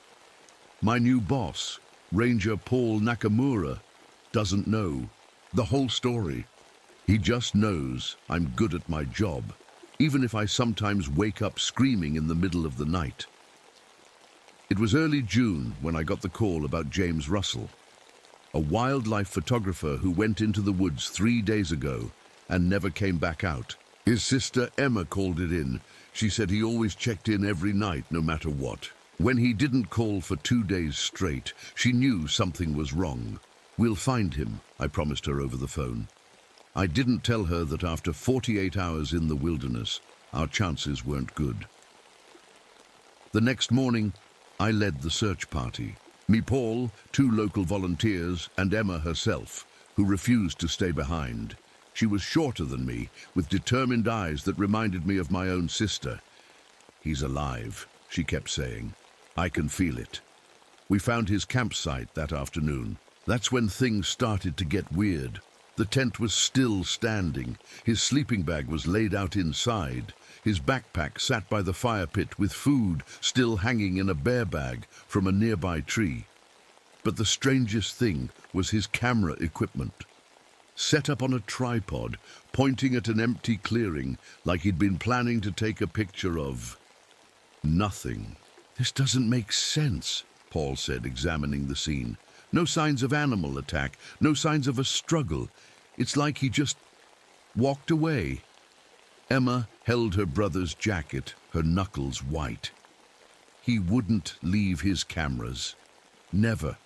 My new boss, Ranger Paul Nakamura, doesn't know the whole story. He just knows I'm good at my job, even if I sometimes wake up screaming in the middle of the night. It was early June when I got the call about James Russell, a wildlife photographer who went into the woods 3 days ago and never came back out. His sister Emma called it in. She said he always checked in every night, no matter what. When he didn't call for 2 days straight, she knew something was wrong. We'll find him, I promised her over the phone. I didn't tell her that after 48 hours in the wilderness, our chances weren't good. The next morning, I led the search party. Me, Paul, 2 local volunteers, and Emma herself, who refused to stay behind. She was shorter than me, with determined eyes that reminded me of my own sister. He's alive, she kept saying. I can feel it. We found his campsite that afternoon. That's when things started to get weird. The tent was still standing. His sleeping bag was laid out inside. His backpack sat by the fire pit with food still hanging in a bear bag from a nearby tree. But the strangest thing was his camera equipment. Set up on a tripod, pointing at an empty clearing, like he'd been planning to take a picture of nothing. This doesn't make sense, Paul said, examining the scene. No signs of animal attack, no signs of a struggle. It's like he just walked away. Emma held her brother's jacket, her knuckles white. He wouldn't leave his cameras. Never.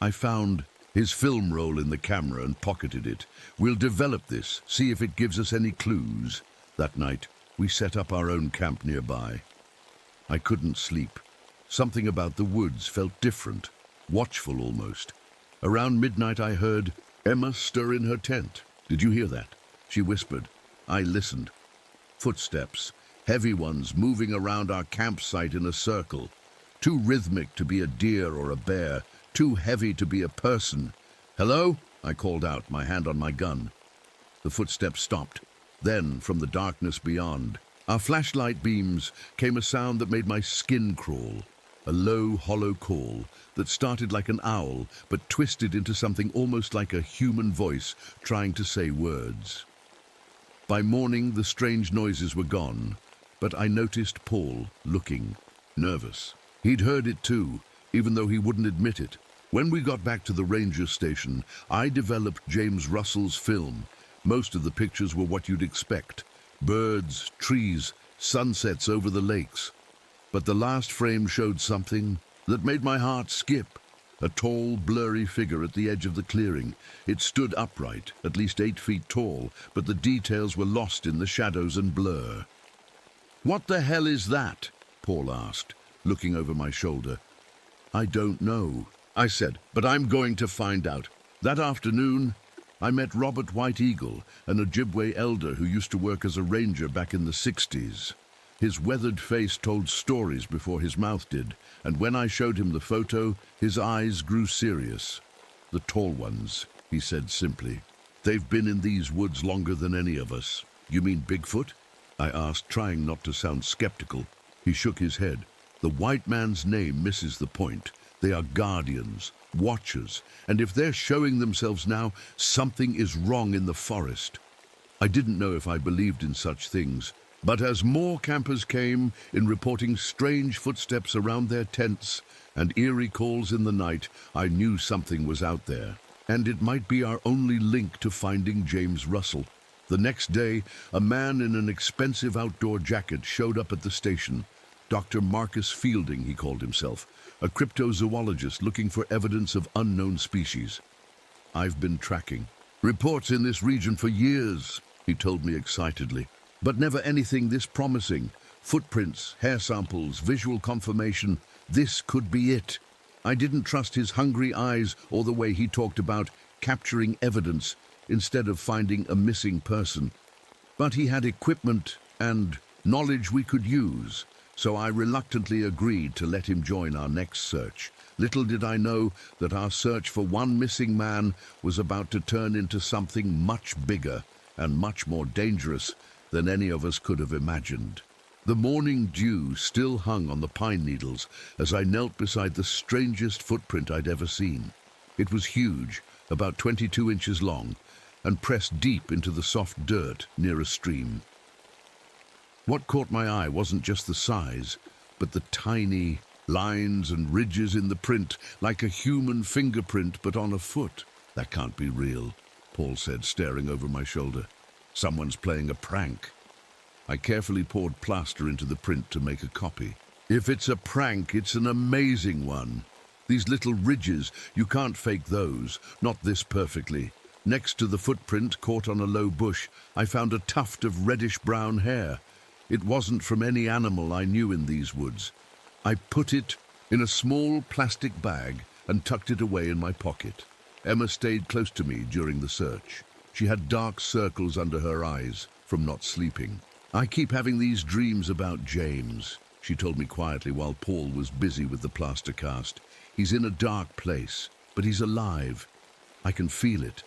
I found his film roll in the camera and pocketed it. We'll develop this, see if it gives us any clues. That night, we set up our own camp nearby. I couldn't sleep. Something about the woods felt different, watchful almost. Around midnight I heard Emma stir in her tent. Did you hear that? She whispered. I listened. Footsteps, heavy ones moving around our campsite in a circle. Too rhythmic to be a deer or a bear, too heavy to be a person. Hello? I called out, my hand on my gun. The footsteps stopped. Then, from the darkness beyond, our flashlight beams, came a sound that made my skin crawl. A low, hollow call that started like an owl, but twisted into something almost like a human voice trying to say words. By morning, the strange noises were gone, but I noticed Paul looking nervous. He'd heard it too, even though he wouldn't admit it. When we got back to the ranger station, I developed James Russell's film. Most of the pictures were what you'd expect. Birds, trees, sunsets over the lakes. But the last frame showed something that made my heart skip. A tall, blurry figure at the edge of the clearing. It stood upright, at least 8 feet tall, but the details were lost in the shadows and blur. "What the hell is that?" Paul asked, looking over my shoulder. "I don't know," I said, "but I'm going to find out." That afternoon, I met Robert White Eagle, an Ojibwe elder who used to work as a ranger back in the 60s. His weathered face told stories before his mouth did, and when I showed him the photo, his eyes grew serious. "The tall ones," he said simply. "They've been in these woods longer than any of us." "You mean Bigfoot?" I asked, trying not to sound skeptical. He shook his head. "The white man's name misses the point. They are guardians, watchers, and if they're showing themselves now, something is wrong in the forest." I didn't know if I believed in such things, but as more campers came in reporting strange footsteps around their tents and eerie calls in the night, I knew something was out there, and it might be our only link to finding James Russell. The next day, a man in an expensive outdoor jacket showed up at the station. Dr. Marcus Fielding, he called himself, a cryptozoologist looking for evidence of unknown species. "I've been tracking reports in this region for years," he told me excitedly, "but never anything this promising. Footprints, hair samples, visual confirmation. This could be it." I didn't trust his hungry eyes or the way he talked about capturing evidence instead of finding a missing person. But he had equipment and knowledge we could use, so I reluctantly agreed to let him join our next search. Little did I know that our search for one missing man was about to turn into something much bigger and much more dangerous than any of us could have imagined. The morning dew still hung on the pine needles as I knelt beside the strangest footprint I'd ever seen. It was huge, about 22 inches long, and pressed deep into the soft dirt near a stream. What caught my eye wasn't just the size, but the tiny lines and ridges in the print, like a human fingerprint but on a foot. "That can't be real," Paul said, staring over my shoulder. "Someone's playing a prank." I carefully poured plaster into the print to make a copy. "If it's a prank, it's an amazing one. These little ridges, you can't fake those, not this perfectly." Next to the footprint, caught on a low bush, I found a tuft of reddish-brown hair. It wasn't from any animal I knew in these woods. I put it in a small plastic bag and tucked it away in my pocket. Emma stayed close to me during the search. She had dark circles under her eyes from not sleeping. "I keep having these dreams about James," she told me quietly while Paul was busy with the plaster cast. "He's in a dark place, but he's alive. I can feel it."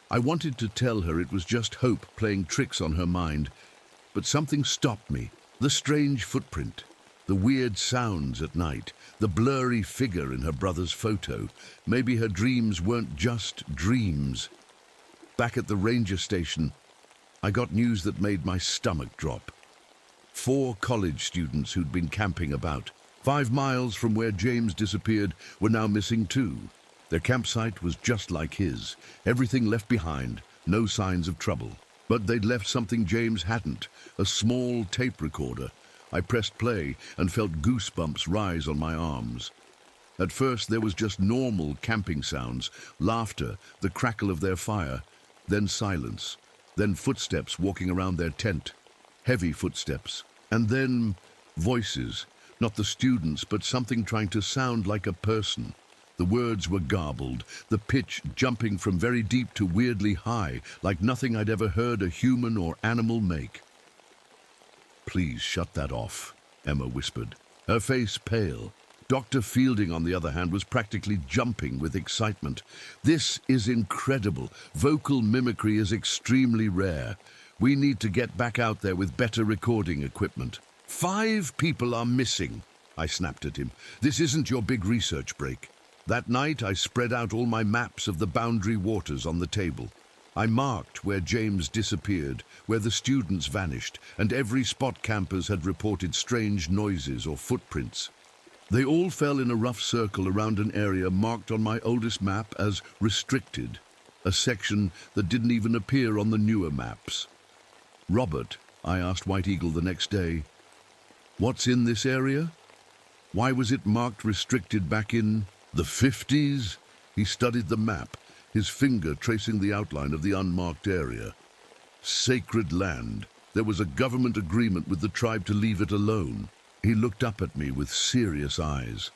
I wanted to tell her it was just hope playing tricks on her mind, but something stopped me. The strange footprint, the weird sounds at night, the blurry figure in her brother's photo. Maybe her dreams weren't just dreams. Back at the ranger station, I got news that made my stomach drop. 4 college students who'd been camping about 5 miles from where James disappeared were now missing too. Their campsite was just like his, everything left behind, no signs of trouble. But they'd left something James hadn't, a small tape recorder. I pressed play and felt goosebumps rise on my arms. At first there was just normal camping sounds, laughter, the crackle of their fire, then silence, then footsteps walking around their tent, heavy footsteps, and then voices, not the students, but something trying to sound like a person. The words were garbled, the pitch jumping from very deep to weirdly high, like nothing I'd ever heard a human or animal make. "Please shut that off," Emma whispered, her face pale. Dr. Fielding, on the other hand, was practically jumping with excitement. "This is incredible. Vocal mimicry is extremely rare. We need to get back out there with better recording equipment." 5 people are missing," I snapped at him. "This isn't your big research break." That night, I spread out all my maps of the boundary waters on the table. I marked where James disappeared, where the students vanished, and every spot campers had reported strange noises or footprints. They all fell in a rough circle around an area marked on my oldest map as restricted, a section that didn't even appear on the newer maps. "Robert," I asked White Eagle the next day, "what's in this area? Why was it marked restricted back in the 50s? He studied the map, his finger tracing the outline of the unmarked area. "Sacred land. There was a government agreement with the tribe to leave it alone." He looked up at me with serious eyes.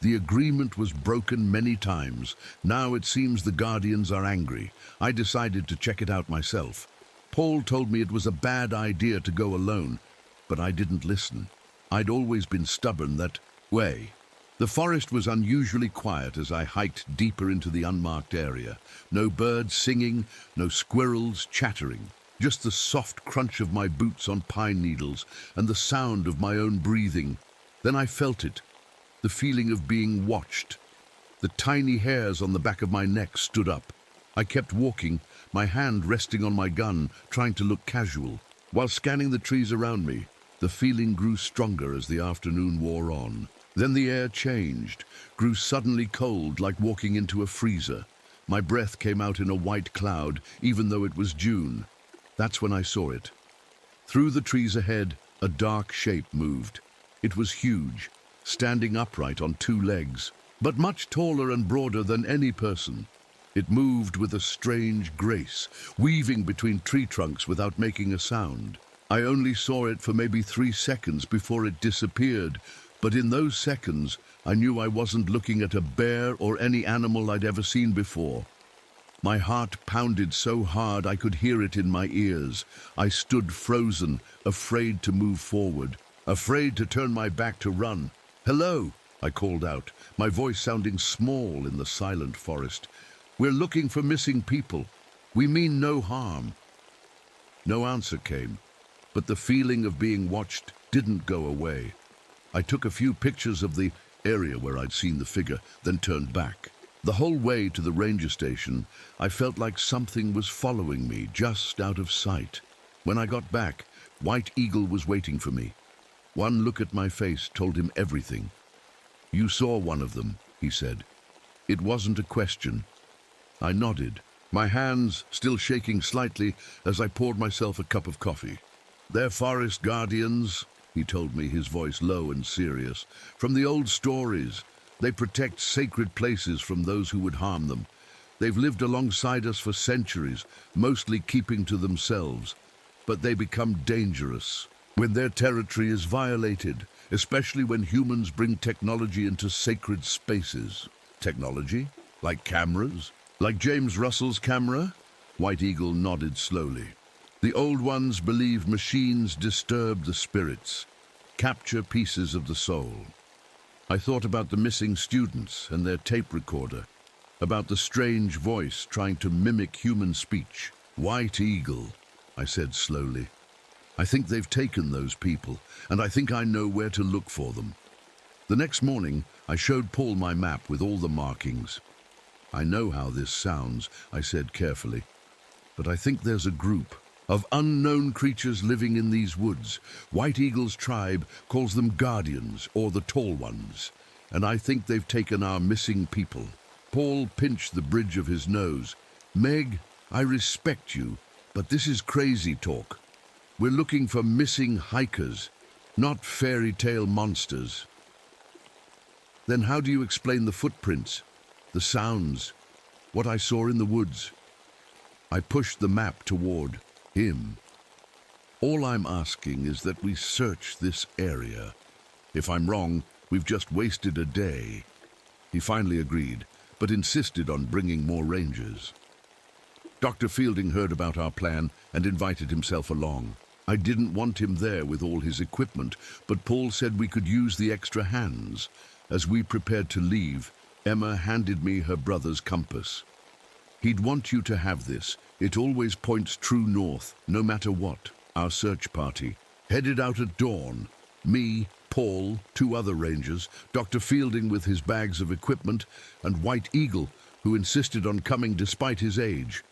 "The agreement was broken many times. Now it seems the Guardians are angry. I decided to check it out myself. Paul told me it was a bad idea to go alone, but I didn't listen. I'd always been stubborn that way." The forest was unusually quiet as I hiked deeper into the unmarked area. No birds singing, no squirrels chattering. Just the soft crunch of my boots on pine needles and the sound of my own breathing. Then I felt it, the feeling of being watched. The tiny hairs on the back of my neck stood up. I kept walking, my hand resting on my gun, trying to look casual. While scanning the trees around me, the feeling grew stronger as the afternoon wore on. Then the air changed, grew suddenly cold, like walking into a freezer. My breath came out in a white cloud, even though it was June. That's when I saw it. Through the trees ahead, a dark shape moved. It was huge, standing upright on 2 legs, but much taller and broader than any person. It moved with a strange grace, weaving between tree trunks without making a sound. I only saw it for maybe 3 seconds before it disappeared, but in those seconds, I knew I wasn't looking at a bear or any animal I'd ever seen before. My heart pounded so hard I could hear it in my ears. I stood frozen, afraid to move forward, afraid to turn my back to run. "Hello," I called out, my voice sounding small in the silent forest. "We're looking for missing people. We mean no harm." No answer came, but the feeling of being watched didn't go away. I took a few pictures of the area where I'd seen the figure, then turned back. The whole way to the ranger station, I felt like something was following me, just out of sight. When I got back, White Eagle was waiting for me. One look at my face told him everything. "You saw one of them," he said. It wasn't a question. I nodded, my hands still shaking slightly as I poured myself a cup of coffee. "They're forest guardians," he told me, his voice low and serious. "From the old stories, they protect sacred places from those who would harm them. They've lived alongside us for centuries, mostly keeping to themselves. But they become dangerous when their territory is violated, especially when humans bring technology into sacred spaces." "Technology? Like cameras? Like James Russell's camera?" White Eagle nodded slowly. "The old ones believe machines disturb the spirits, capture pieces of the soul." I thought about the missing students and their tape recorder, about the strange voice trying to mimic human speech. "White Eagle," I said slowly. "I think they've taken those people, and I think I know where to look for them." The next morning, I showed Paul my map with all the markings. "I know how this sounds," I said carefully, "but I think there's a group of unknown creatures living in these woods. White Eagle's tribe calls them guardians, or the tall ones, and I think they've taken our missing people." Paul pinched the bridge of his nose. "Meg, I respect you, but this is crazy talk. We're looking for missing hikers, not fairy tale monsters." Then how do you explain the footprints, the sounds, what I saw in the woods? I pushed the map toward him. All I'm asking is that we search this area. If I'm wrong, we've just wasted a day. He finally agreed, but insisted on bringing more rangers. Dr. Fielding heard about our plan and invited himself along. I didn't want him there with all his equipment, but Paul said we could use the extra hands. As we prepared to leave, Emma handed me her brother's compass. He'd want you to have this. It always points true north, no matter what. Our search party headed out at dawn. Me, Paul, 2 other rangers, Dr. Fielding with his bags of equipment, and White Eagle, who insisted on coming despite his age.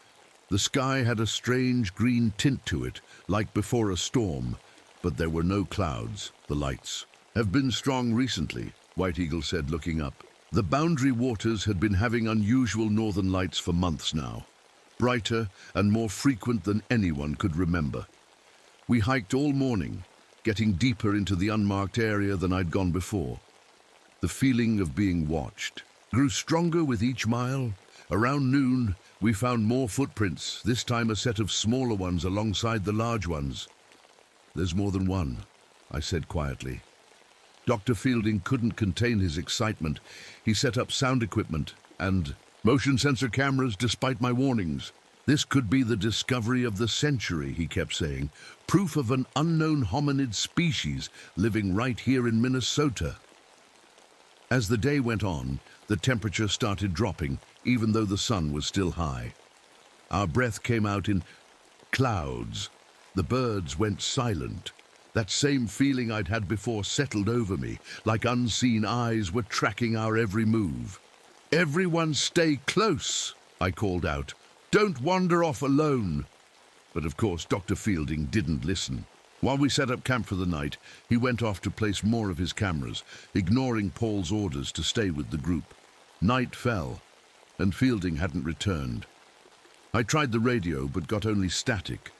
The sky had a strange green tint to it, like before a storm, but there were no clouds. The lights have been strong recently, White Eagle said, looking up. The Boundary Waters had been having unusual northern lights for months now, brighter and more frequent than anyone could remember. We hiked all morning, getting deeper into the unmarked area than I'd gone before. The feeling of being watched grew stronger with each mile. Around noon, we found more footprints, this time a set of smaller ones alongside the large ones. There's more than one, I said quietly. Dr. Fielding couldn't contain his excitement. He set up sound equipment and motion sensor cameras despite my warnings. This could be the discovery of the century, he kept saying. Proof of an unknown hominid species living right here in Minnesota. As the day went on, the temperature started dropping, even though the sun was still high. Our breath came out in clouds. The birds went silent. That same feeling I'd had before settled over me, like unseen eyes were tracking our every move. "Everyone stay close," I called out. "Don't wander off alone." But of course, Dr. Fielding didn't listen. While we set up camp for the night, he went off to place more of his cameras, ignoring Paul's orders to stay with the group. Night fell, and Fielding hadn't returned. I tried the radio, but got only static.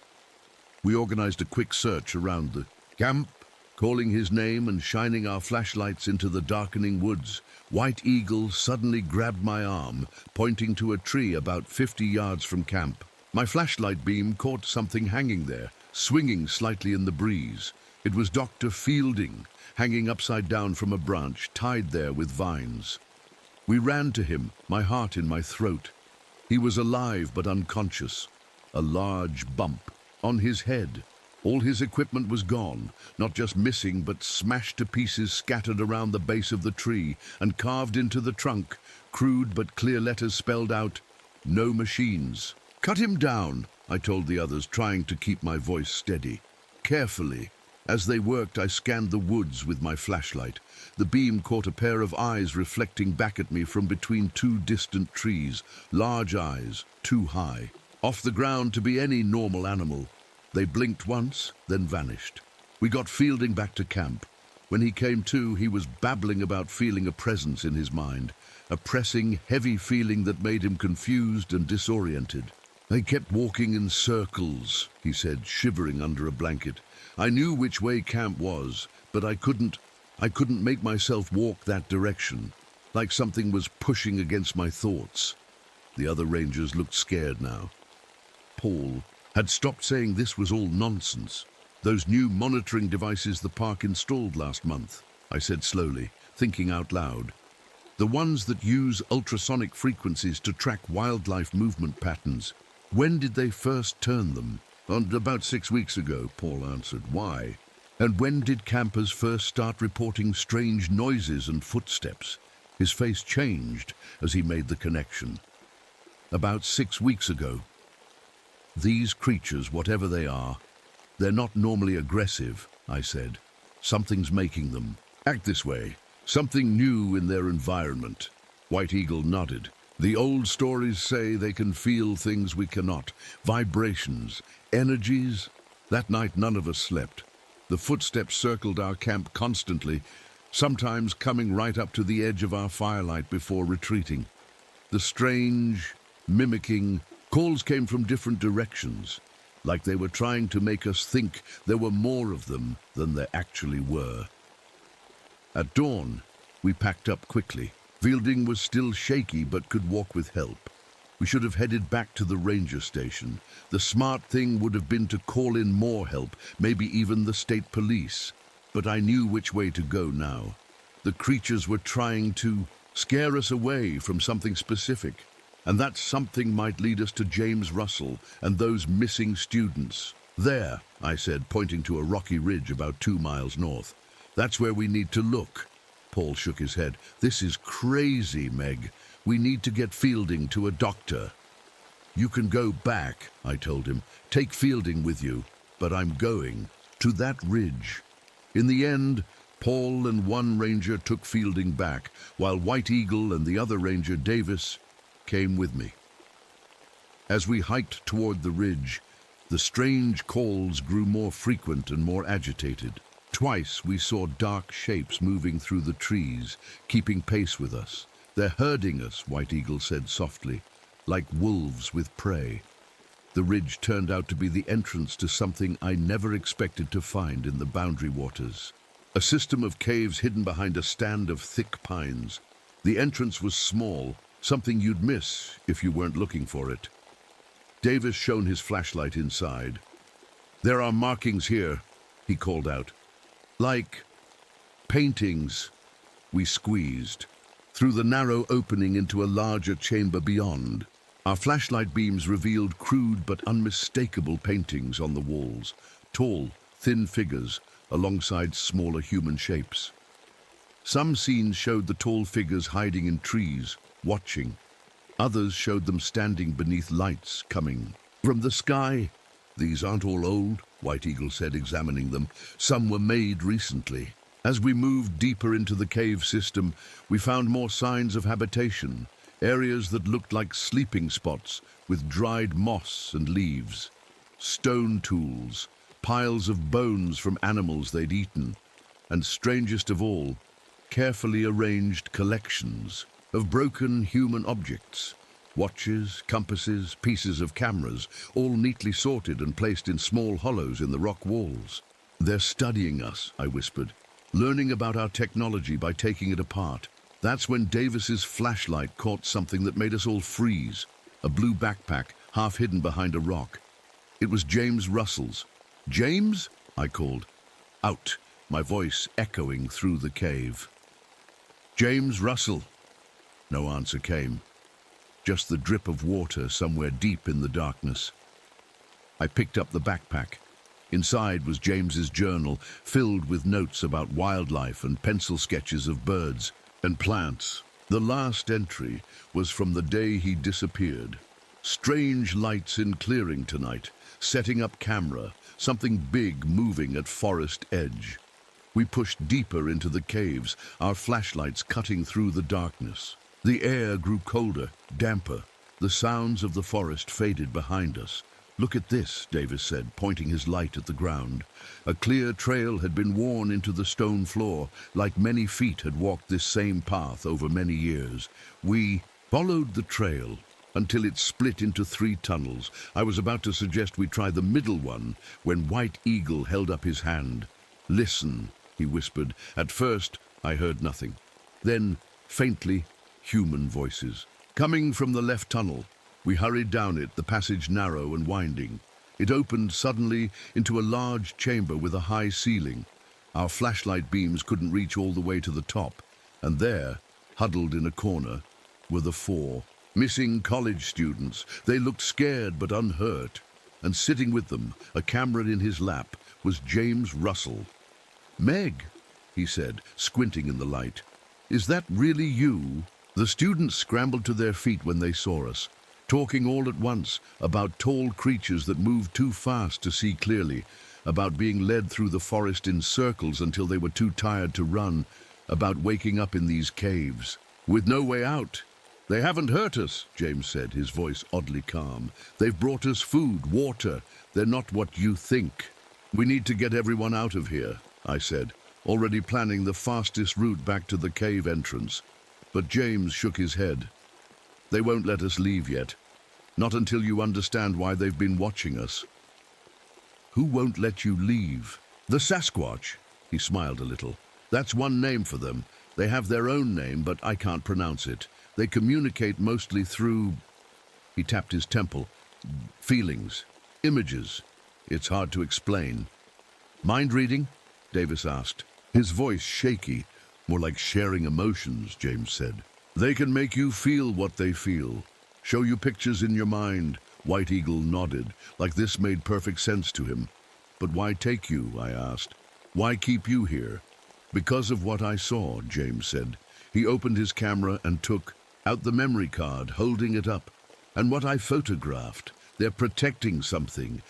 We organized a quick search around the camp, calling his name and shining our flashlights into the darkening woods. White Eagle suddenly grabbed my arm, pointing to a tree about 50 yards from camp. My flashlight beam caught something hanging there, swinging slightly in the breeze. It was Dr. Fielding, hanging upside down from a branch, tied there with vines. We ran to him, my heart in my throat. He was alive but unconscious. A large bump on his head. All his equipment was gone, not just missing, but smashed to pieces scattered around the base of the tree and carved into the trunk. Crude but clear letters spelled out, "No machines." "Cut him down," I told the others, trying to keep my voice steady. Carefully, as they worked, I scanned the woods with my flashlight. The beam caught a pair of eyes reflecting back at me from between 2 distant trees, large eyes, too high, off the ground to be any normal animal. They blinked once, then vanished. We got Fielding back to camp. When he came to, he was babbling about feeling a presence in his mind, a pressing, heavy feeling that made him confused and disoriented. "They kept walking in circles," he said, shivering under a blanket. "I knew which way camp was, but I couldn't make myself walk that direction, like something was pushing against my thoughts." The other rangers looked scared now. Paul had stopped saying this was all nonsense. "Those new monitoring devices the park installed last month," I said slowly, thinking out loud. "The ones that use ultrasonic frequencies to track wildlife movement patterns. When did they first turn them?" "About 6 weeks ago," Paul answered. "Why?" "And when did campers first start reporting strange noises and footsteps?" His face changed as he made the connection. "About 6 weeks ago. These creatures, whatever they are, they're not normally aggressive," I said. "Something's making them act this way. Something new in their environment." White Eagle nodded. "The old stories say they can feel things we cannot. Vibrations, energies." That night none of us slept. The footsteps circled our camp constantly, sometimes coming right up to the edge of our firelight before retreating. The strange, mimicking calls came from different directions, like they were trying to make us think there were more of them than there actually were. At dawn, We packed up quickly. Fielding was still shaky but could walk with help. We should have headed back to the ranger station. The smart thing would have been to call in more help, maybe even the state police. But I knew which way to go now. The creatures were trying to scare us away from something specific. And that something might lead us to James Russell and those missing students. There, I said, pointing to a rocky ridge about 2 miles north. That's where we need to look. Paul shook his head. This is crazy, Meg. We need to get Fielding to a doctor. You can go back, I told him. Take Fielding with you. But I'm going to that ridge. In the end, Paul and one ranger took Fielding back, while White Eagle and the other ranger, Davis, came with me. As we hiked toward the ridge, the strange calls grew more frequent and more agitated. Twice we saw dark shapes moving through the trees, keeping pace with us. They're herding us, White Eagle said softly, like wolves with prey. The ridge turned out to be the entrance to something I never expected to find in the Boundary Waters. A system of caves hidden behind a stand of thick pines. The entrance was small, something you'd miss if you weren't looking for it. Davis shone his flashlight inside. There are markings here, he called out. Like paintings. We squeezed through the narrow opening into a larger chamber beyond. Our flashlight beams revealed crude but unmistakable paintings on the walls. Tall, thin figures alongside smaller human shapes. Some scenes showed the tall figures hiding in trees, watching. Others showed them standing beneath lights coming from the sky. These aren't all old, White Eagle said, examining them. Some were made recently. As we moved deeper into the cave system, we found more signs of habitation, areas that looked like sleeping spots with dried moss and leaves. Stone tools, piles of bones from animals they'd eaten, and strangest of all, carefully arranged collections of broken human objects. Watches, compasses, pieces of cameras, all neatly sorted and placed in small hollows in the rock walls. They're studying us, I whispered, learning about our technology by taking it apart. That's when Davis's flashlight caught something that made us all freeze. A blue backpack, half hidden behind a rock. It was James Russell's. James? I called. Out, my voice echoing through the cave. James Russell. No answer came. Just the drip of water somewhere deep in the darkness. I picked up the backpack. Inside was James's journal, filled with notes about wildlife and pencil sketches of birds and plants. The last entry was from the day he disappeared. Strange lights in clearing tonight, setting up camera, something big moving at forest edge. We pushed deeper into the caves, our flashlights cutting through the darkness. The air grew colder, damper. The sounds of the forest faded behind us. Look at this, Davis said, pointing his light at the ground. A clear trail had been worn into the stone floor, like many feet had walked this same path over many years. We followed the trail until it split into 3 tunnels. I was about to suggest we try the middle one when White Eagle held up his hand. Listen, he whispered. At first, I heard nothing. Then, faintly, human voices. Coming from the left tunnel. We hurried down it, the passage narrow and winding. It opened suddenly into a large chamber with a high ceiling. Our flashlight beams couldn't reach all the way to the top. And there, huddled in a corner, were the 4 missing college students. They looked scared but unhurt. And sitting with them, a camera in his lap, was James Russell. Meg, he said, squinting in the light. Is that really you? The students scrambled to their feet when they saw us, talking all at once about tall creatures that moved too fast to see clearly, about being led through the forest in circles until they were too tired to run, about waking up in these caves, with no way out. They haven't hurt us, James said, his voice oddly calm. They've brought us food, water. They're not what you think. We need to get everyone out of here, I said, already planning the fastest route back to the cave entrance. But James shook his head. They won't let us leave yet. Not until you understand why they've been watching us. Who won't let you leave? The Sasquatch. He smiled a little. That's one name for them. They have their own name, but I can't pronounce it. They communicate mostly through... He tapped his temple. Feelings. Images. It's hard to explain. Mind reading? Davis asked. His voice shaky. More like sharing emotions, James said. They can make you feel what they feel. Show you pictures in your mind. White Eagle nodded, like this made perfect sense to him. But why take you? I asked. Why keep you here? Because of what I saw, James said. He opened his camera and took out the memory card, holding it up. And what I photographed. They're protecting something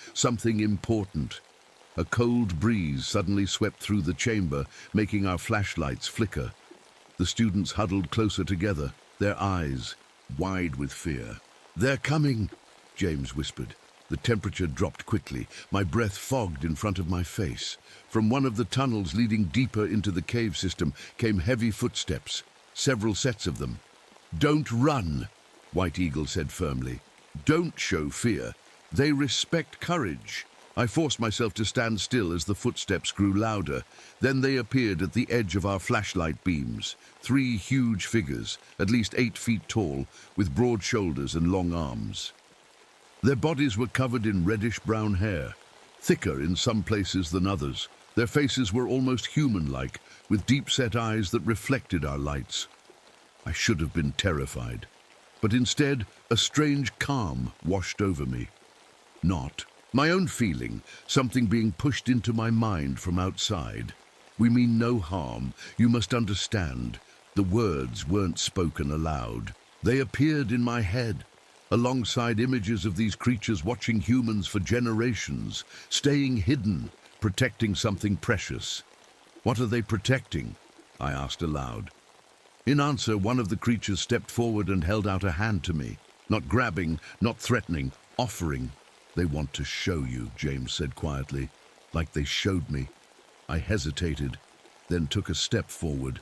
important. A cold breeze suddenly swept through the chamber, making our flashlights flicker. The students huddled closer together, their eyes wide with fear. They're coming, James whispered. The temperature dropped quickly. My breath fogged in front of my face. From one of the tunnels leading deeper into the cave system came heavy footsteps, several sets of them. Don't run, White Eagle said firmly. Don't show fear. They respect courage. I forced myself to stand still as the footsteps grew louder. Then they appeared at the edge of our flashlight beams. 3 huge figures, at least 8 feet tall, with broad shoulders and long arms. Their bodies were covered in reddish-brown hair, thicker in some places than others. Their faces were almost human-like, with deep-set eyes that reflected our lights. I should have been terrified, but instead, a strange calm washed over me. Not. My own feeling, something being pushed into my mind from outside. We mean no harm, you must understand. The words weren't spoken aloud. They appeared in my head, alongside images of these creatures watching humans for generations, staying hidden, protecting something precious. What are they protecting? I asked aloud. In answer, one of the creatures stepped forward and held out a hand to me. Not grabbing, not threatening, offering. They want to show you, James said quietly, like they showed me. I hesitated, then took a step forward.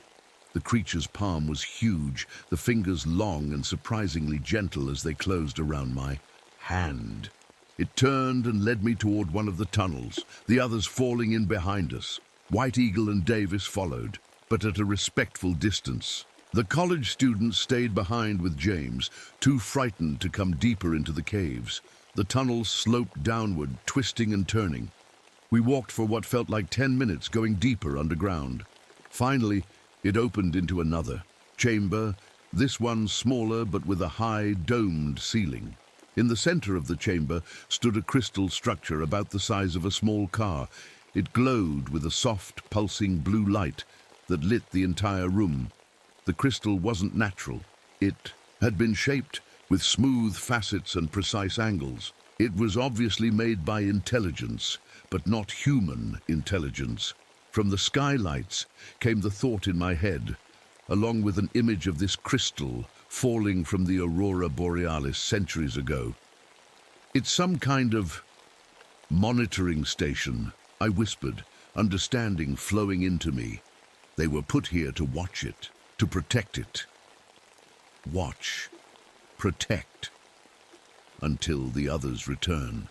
The creature's palm was huge, the fingers long and surprisingly gentle as they closed around my hand. It turned and led me toward one of the tunnels, the others falling in behind us. White Eagle and Davis followed, but at a respectful distance. The college students stayed behind with James, too frightened to come deeper into the caves. The tunnels sloped downward, twisting and turning. We walked for what felt like 10 minutes, going deeper underground. Finally, it opened into another chamber, this one smaller but with a high, domed ceiling. In the center of the chamber stood a crystal structure about the size of a small car. It glowed with a soft, pulsing blue light that lit the entire room. The crystal wasn't natural. It had been shaped with smooth facets and precise angles. It was obviously made by intelligence, but not human intelligence. From the skylights came the thought in my head, along with an image of this crystal falling from the aurora borealis centuries ago. It's some kind of monitoring station, I whispered, understanding flowing into me. They were put here to watch it, to protect it. Watch. Protect. Until the others return.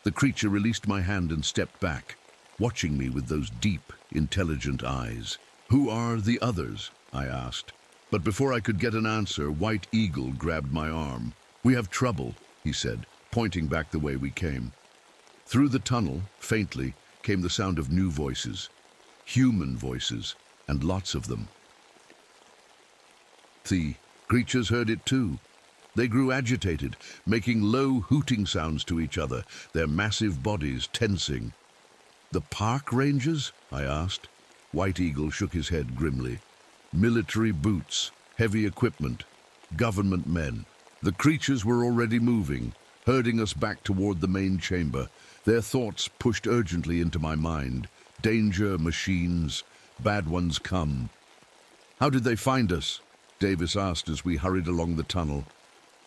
The creature released my hand and stepped back, watching me with those deep, intelligent eyes. Who are the others? I asked. But before I could get an answer, White Eagle grabbed my arm. We have trouble, he said, pointing back the way we came. Through the tunnel, faintly, came the sound of new voices. Human voices, and lots of them. The creatures heard it too. They grew agitated, making low hooting sounds to each other, their massive bodies tensing. The park rangers? I asked. White Eagle shook his head grimly. Military boots, heavy equipment, government men. The creatures were already moving, herding us back toward the main chamber. Their thoughts pushed urgently into my mind. Danger, machines, bad ones come. How did they find us? Davis asked as we hurried along the tunnel.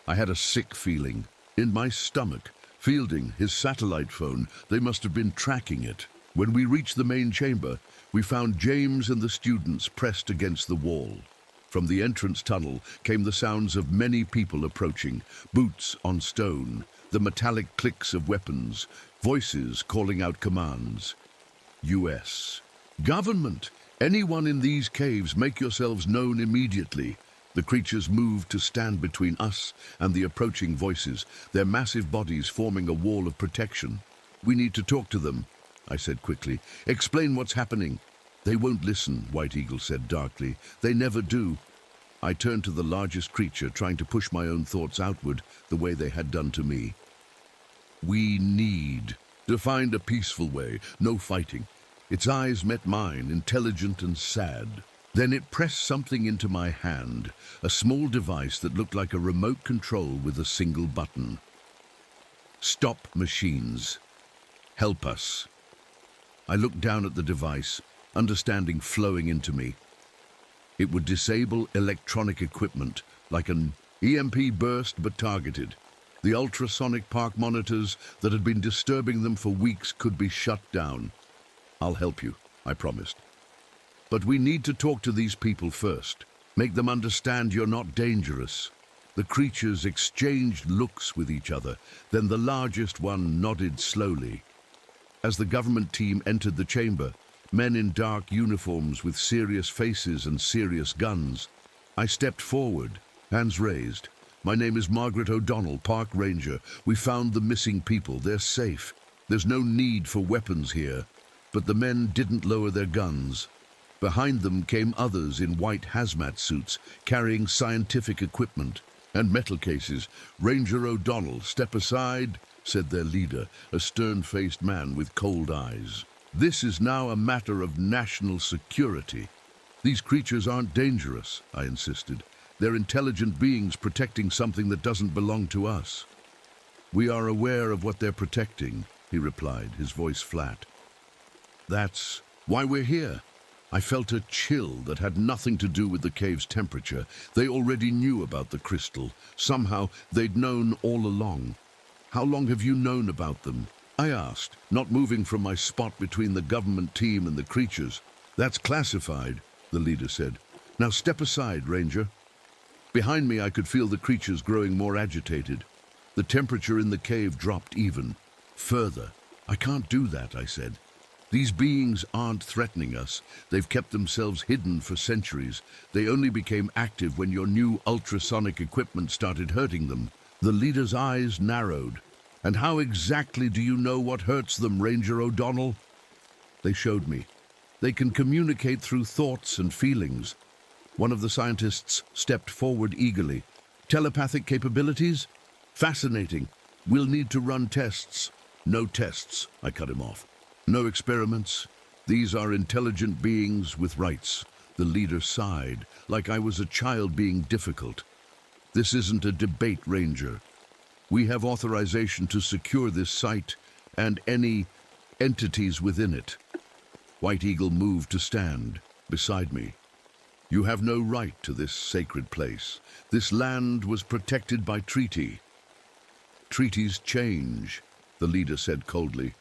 I had a sick feeling in my stomach. Fielding, his satellite phone, they must have been tracking it. When we reached the main chamber, we found James and the students pressed against the wall. From the entrance tunnel came the sounds of many people approaching, boots on stone, the metallic clicks of weapons, voices calling out commands. U.S. Government, Anyone in these caves, make yourselves known immediately. The creatures moved to stand between us and the approaching voices, their massive bodies forming a wall of protection. We need to talk to them, I said quickly. Explain what's happening. They won't listen, White Eagle said darkly. They never do. I turned to the largest creature, trying to push my own thoughts outward the way they had done to me. We need to find a peaceful way, no fighting. Its eyes met mine, intelligent and sad. Then it pressed something into my hand, a small device that looked like a remote control with a single button. Stop machines. Help us. I looked down at the device, understanding flowing into me. It would disable electronic equipment, like an EMP burst but targeted. The ultrasonic park monitors that had been disturbing them for weeks could be shut down. I'll help you, I promised. But we need to talk to these people first. Make them understand you're not dangerous. The creatures exchanged looks with each other. Then the largest one nodded slowly. As the government team entered the chamber, men in dark uniforms with serious faces and serious guns, I stepped forward, hands raised. My name is Margaret O'Donnell, Park Ranger. We found the missing people. They're safe. There's no need for weapons here. But the men didn't lower their guns. Behind them came others in white hazmat suits, carrying scientific equipment and metal cases. Ranger O'Donnell, step aside, said their leader, a stern-faced man with cold eyes. This is now a matter of national security. These creatures aren't dangerous, I insisted. They're intelligent beings protecting something that doesn't belong to us. We are aware of what they're protecting, he replied, his voice flat. That's why we're here. I felt a chill that had nothing to do with the cave's temperature. They already knew about the crystal. Somehow they'd known all along. How long have you known about them? I asked, not moving from my spot between the government team and the creatures. That's classified, the leader said. Now step aside, Ranger. Behind me I could feel the creatures growing more agitated. The temperature in the cave dropped even further. I can't do that, I said. These beings aren't threatening us. They've kept themselves hidden for centuries. They only became active when your new ultrasonic equipment started hurting them. The leader's eyes narrowed. And how exactly do you know what hurts them, Ranger O'Donnell? They showed me. They can communicate through thoughts and feelings. One of the scientists stepped forward eagerly. Telepathic capabilities? Fascinating. We'll need to run tests. No tests, I cut him off. No experiments. These are intelligent beings with rights. The leader sighed, like I was a child being difficult. This isn't a debate, Ranger. We have authorization to secure this site and any entities within it. White Eagle moved to stand beside me. You have no right to this sacred place. This land was protected by treaty. Treaties change, the leader said coldly.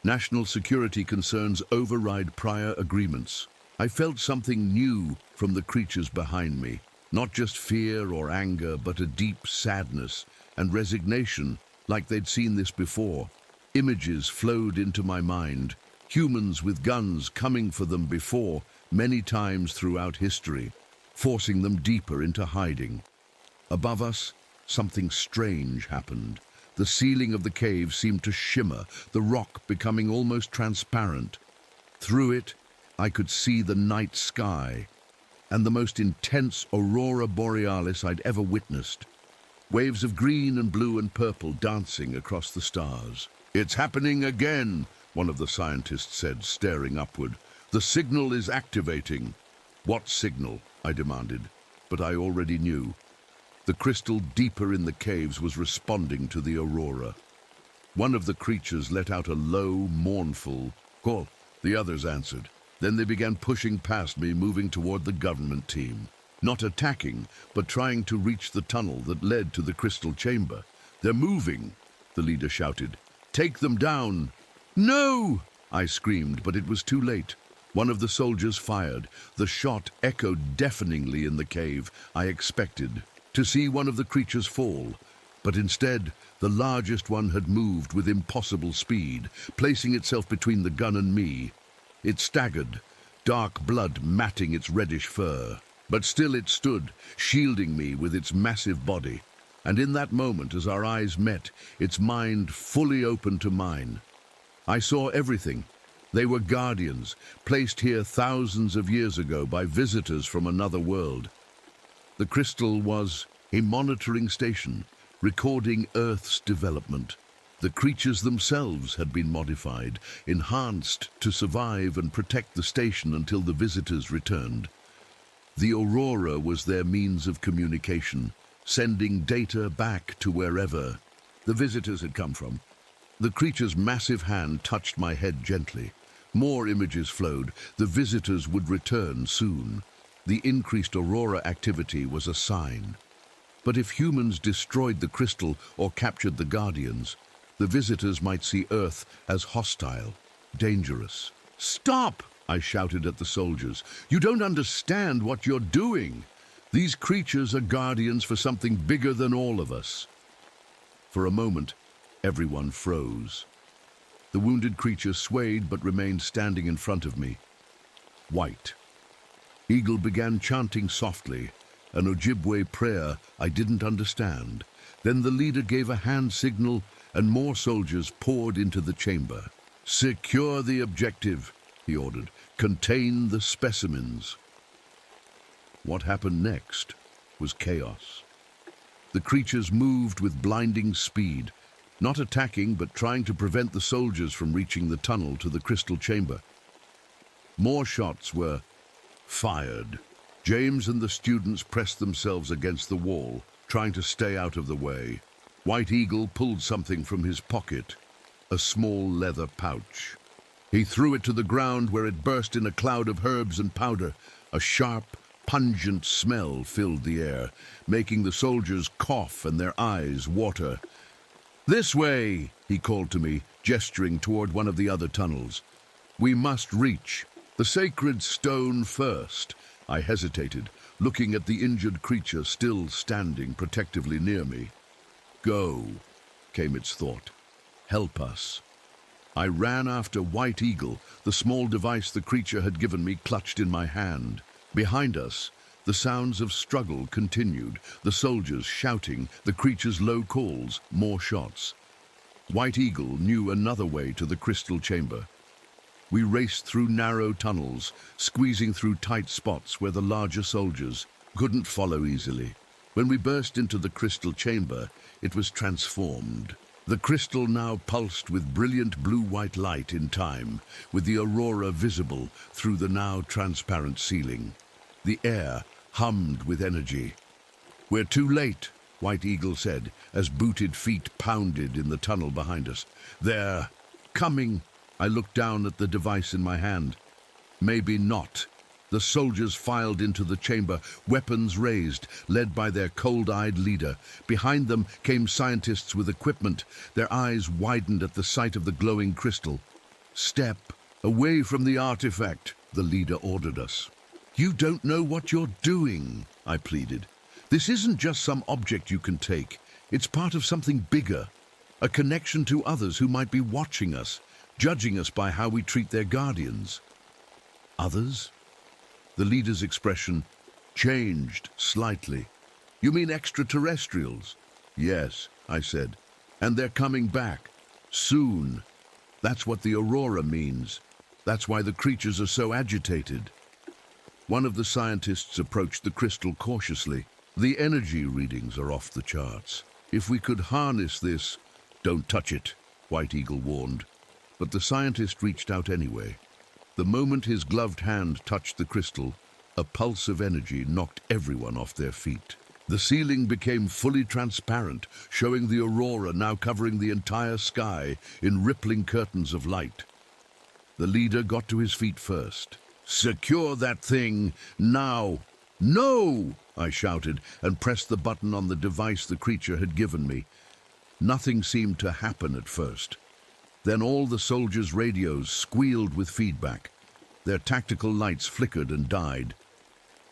National security concerns override prior agreements. I felt something new from the creatures behind me. Not just fear or anger, but a deep sadness and resignation, like they'd seen this before. Images flowed into my mind. Humans with guns coming for them before, many times throughout history, forcing them deeper into hiding. Above us, something strange happened. The ceiling of the cave seemed to shimmer, the rock becoming almost transparent. Through it, I could see the night sky and the most intense aurora borealis I'd ever witnessed. Waves of green and blue and purple dancing across the stars. It's happening again, one of the scientists said, staring upward. The signal is activating. What signal? I demanded, but I already knew. The crystal deeper in the caves was responding to the aurora. One of the creatures let out a low, mournful call. The others answered. Then they began pushing past me, moving toward the government team. Not attacking, but trying to reach the tunnel that led to the crystal chamber. They're moving, the leader shouted. Take them down. No! I screamed, but it was too late. One of the soldiers fired. The shot echoed deafeningly in the cave. I expected to see one of the creatures fall, but instead, the largest one had moved with impossible speed, placing itself between the gun and me. It staggered, dark blood matting its reddish fur. But still it stood, shielding me with its massive body. And in that moment, as our eyes met, its mind fully opened to mine. I saw everything. They were guardians, placed here thousands of years ago by visitors from another world. The crystal was a monitoring station, recording Earth's development. The creatures themselves had been modified, enhanced to survive and protect the station until the visitors returned. The aurora was their means of communication, sending data back to wherever the visitors had come from. The creature's massive hand touched my head gently. More images flowed. The visitors would return soon. The increased aurora activity was a sign. But if humans destroyed the crystal or captured the guardians, the visitors might see Earth as hostile, dangerous. "Stop!" I shouted at the soldiers. "You don't understand what you're doing. These creatures are guardians for something bigger than all of us." For a moment, everyone froze. The wounded creature swayed but remained standing in front of me. White. Eagle began chanting softly, an Ojibwe prayer I didn't understand. Then the leader gave a hand signal and more soldiers poured into the chamber. "Secure the objective," he ordered. "Contain the specimens." What happened next was chaos. The creatures moved with blinding speed, not attacking but trying to prevent the soldiers from reaching the tunnel to the crystal chamber. More shots were fired. James and the students pressed themselves against the wall, trying to stay out of the way. White Eagle pulled something from his pocket, a small leather pouch. He threw it to the ground where it burst in a cloud of herbs and powder. A sharp, pungent smell filled the air, making the soldiers cough and their eyes water. "This way," he called to me, gesturing toward one of the other tunnels. "We must reach the sacred stone first." I hesitated, looking at the injured creature still standing protectively near me. "Go," came its thought. "Help us." I ran after White Eagle, the small device the creature had given me clutched in my hand. Behind us, the sounds of struggle continued, the soldiers shouting, the creature's low calls, more shots. White Eagle knew another way to the crystal chamber. We raced through narrow tunnels, squeezing through tight spots where the larger soldiers couldn't follow easily. When we burst into the crystal chamber, it was transformed. The crystal now pulsed with brilliant blue-white light in time, with the aurora visible through the now transparent ceiling. The air hummed with energy. "We're too late," White Eagle said, as booted feet pounded in the tunnel behind us. "They're coming." I looked down at the device in my hand. Maybe not. The soldiers filed into the chamber, weapons raised, led by their cold-eyed leader. Behind them came scientists with equipment. Their eyes widened at the sight of the glowing crystal. "Step away from the artifact," the leader ordered us. "You don't know what you're doing," I pleaded. "This isn't just some object you can take. It's part of something bigger, a connection to others who might be watching us, judging us by how we treat their guardians." "Others?" The leader's expression changed slightly. "You mean extraterrestrials?" "Yes," I said. "And they're coming back. Soon. That's what the aurora means. That's why the creatures are so agitated." One of the scientists approached the crystal cautiously. "The energy readings are off the charts. If we could harness this—" "Don't touch it," White Eagle warned. But the scientist reached out anyway. The moment his gloved hand touched the crystal, a pulse of energy knocked everyone off their feet. The ceiling became fully transparent, showing the aurora now covering the entire sky in rippling curtains of light. The leader got to his feet first. "Secure that thing, now!" "No!" I shouted and pressed the button on the device the creature had given me. Nothing seemed to happen at first. Then all the soldiers' radios squealed with feedback. Their tactical lights flickered and died.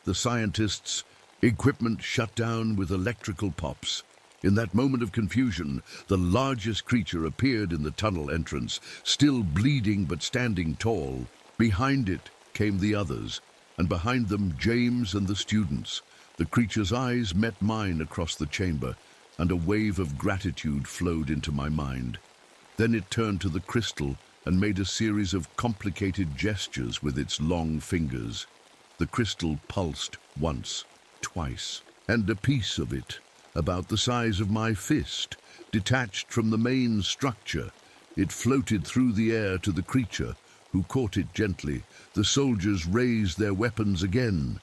The scientists' equipment shut down with electrical pops. In that moment of confusion, the largest creature appeared in the tunnel entrance, still bleeding but standing tall. Behind it came the others, and behind them James and the students. The creature's eyes met mine across the chamber, and a wave of gratitude flowed into my mind. Then it turned to the crystal and made a series of complicated gestures with its long fingers. The crystal pulsed once, twice, and a piece of it, about the size of my fist, detached from the main structure. It floated through the air to the creature, who caught it gently. The soldiers raised their weapons again.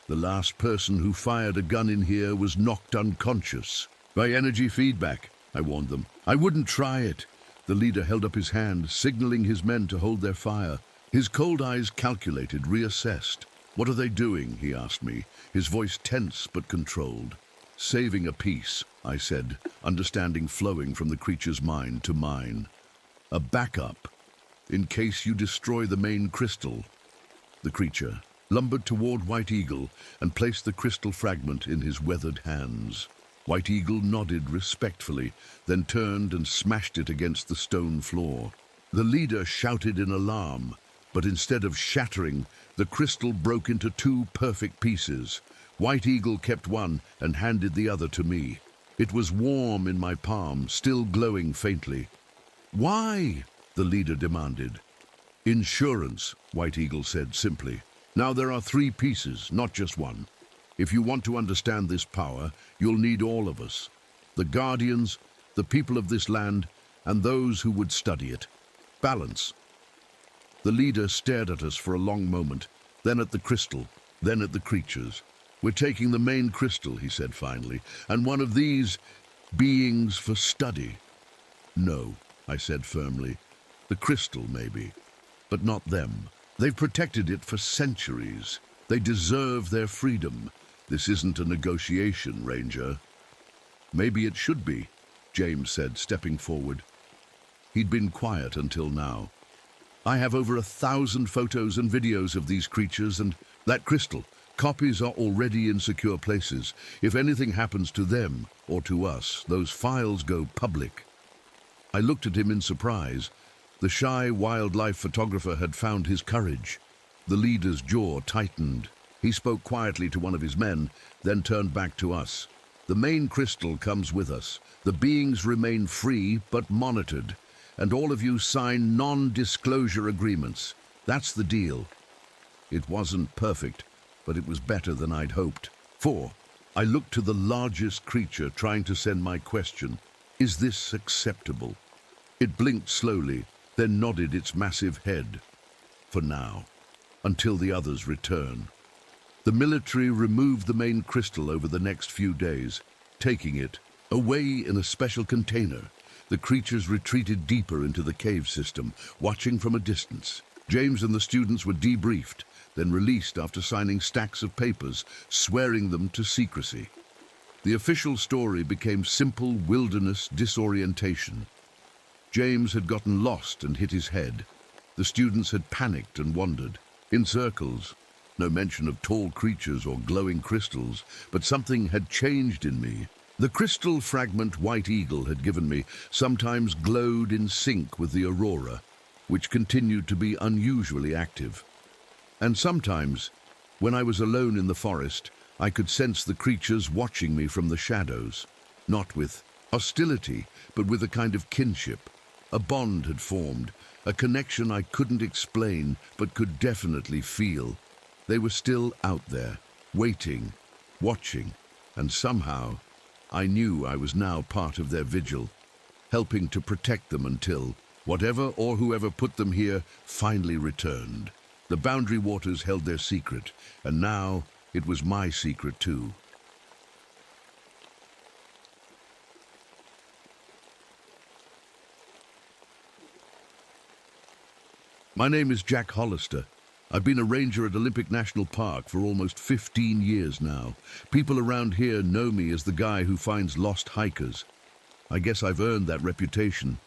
The last person who fired a gun in here was knocked unconscious. By energy feedback, I warned them. I wouldn't try it. The leader held up his hand, signaling his men to hold their fire. His cold eyes calculated, reassessed. What are they doing? He asked me, his voice tense but controlled. Saving a piece, I said, understanding flowing from the creature's mind to mine. A backup, in case you destroy the main crystal. The creature lumbered toward White Eagle and placed the crystal fragment in his weathered hands. White Eagle nodded respectfully, then turned and smashed it against the stone floor. The leader shouted in alarm, but instead of shattering, the crystal broke into two perfect pieces. White Eagle kept one and handed the other to me. It was warm in my palm, still glowing faintly. Why? The leader demanded. Insurance, White Eagle said simply. Now there are three pieces, not just one. If you want to understand this power, you'll need all of us. The guardians, the people of this land, and those who would study it. Balance. The leader stared at us for a long moment, then at the crystal, then at the creatures. We're taking the main crystal, he said finally, and one of these beings for study. No, I said firmly. The crystal, maybe, but not them. They've protected it for centuries. They deserve their freedom. This isn't a negotiation, Ranger. Maybe it should be, James said, stepping forward. He'd been quiet until now. I have over 1,000 photos and videos of these creatures and that crystal. Copies are already in secure places. If anything happens to them or to us, those files go public. I looked at him in surprise. The shy wildlife photographer had found his courage. The leader's jaw tightened. He spoke quietly to one of his men, then turned back to us. The main crystal comes with us. The beings remain free but monitored, and all of you sign non-disclosure agreements. That's the deal. It wasn't perfect, but it was better than I'd hoped. 4. I looked to the largest creature, trying to send my question. Is this acceptable? It blinked slowly, then nodded its massive head. For now, until the others return. The military removed the main crystal over the next few days, taking it away in a special container. The creatures retreated deeper into the cave system, watching from a distance. James and the students were debriefed, then released after signing stacks of papers, swearing them to secrecy. The official story became simple wilderness disorientation. James had gotten lost and hit his head. The students had panicked and wandered, in circles. No mention of tall creatures or glowing crystals, but something had changed in me. The crystal fragment White Eagle had given me sometimes glowed in sync with the aurora, which continued to be unusually active. And sometimes, when I was alone in the forest, I could sense the creatures watching me from the shadows, not with hostility, but with a kind of kinship. A bond had formed, a connection I couldn't explain, but could definitely feel. They were still out there, waiting, watching, and somehow I knew I was now part of their vigil, helping to protect them until whatever or whoever put them here finally returned. The Boundary Waters held their secret, and now it was my secret too. My name is Jack Hollister. I've been a ranger at Olympic National Park for almost 15 years now. People around here know me as the guy who finds lost hikers. I guess I've earned that reputation.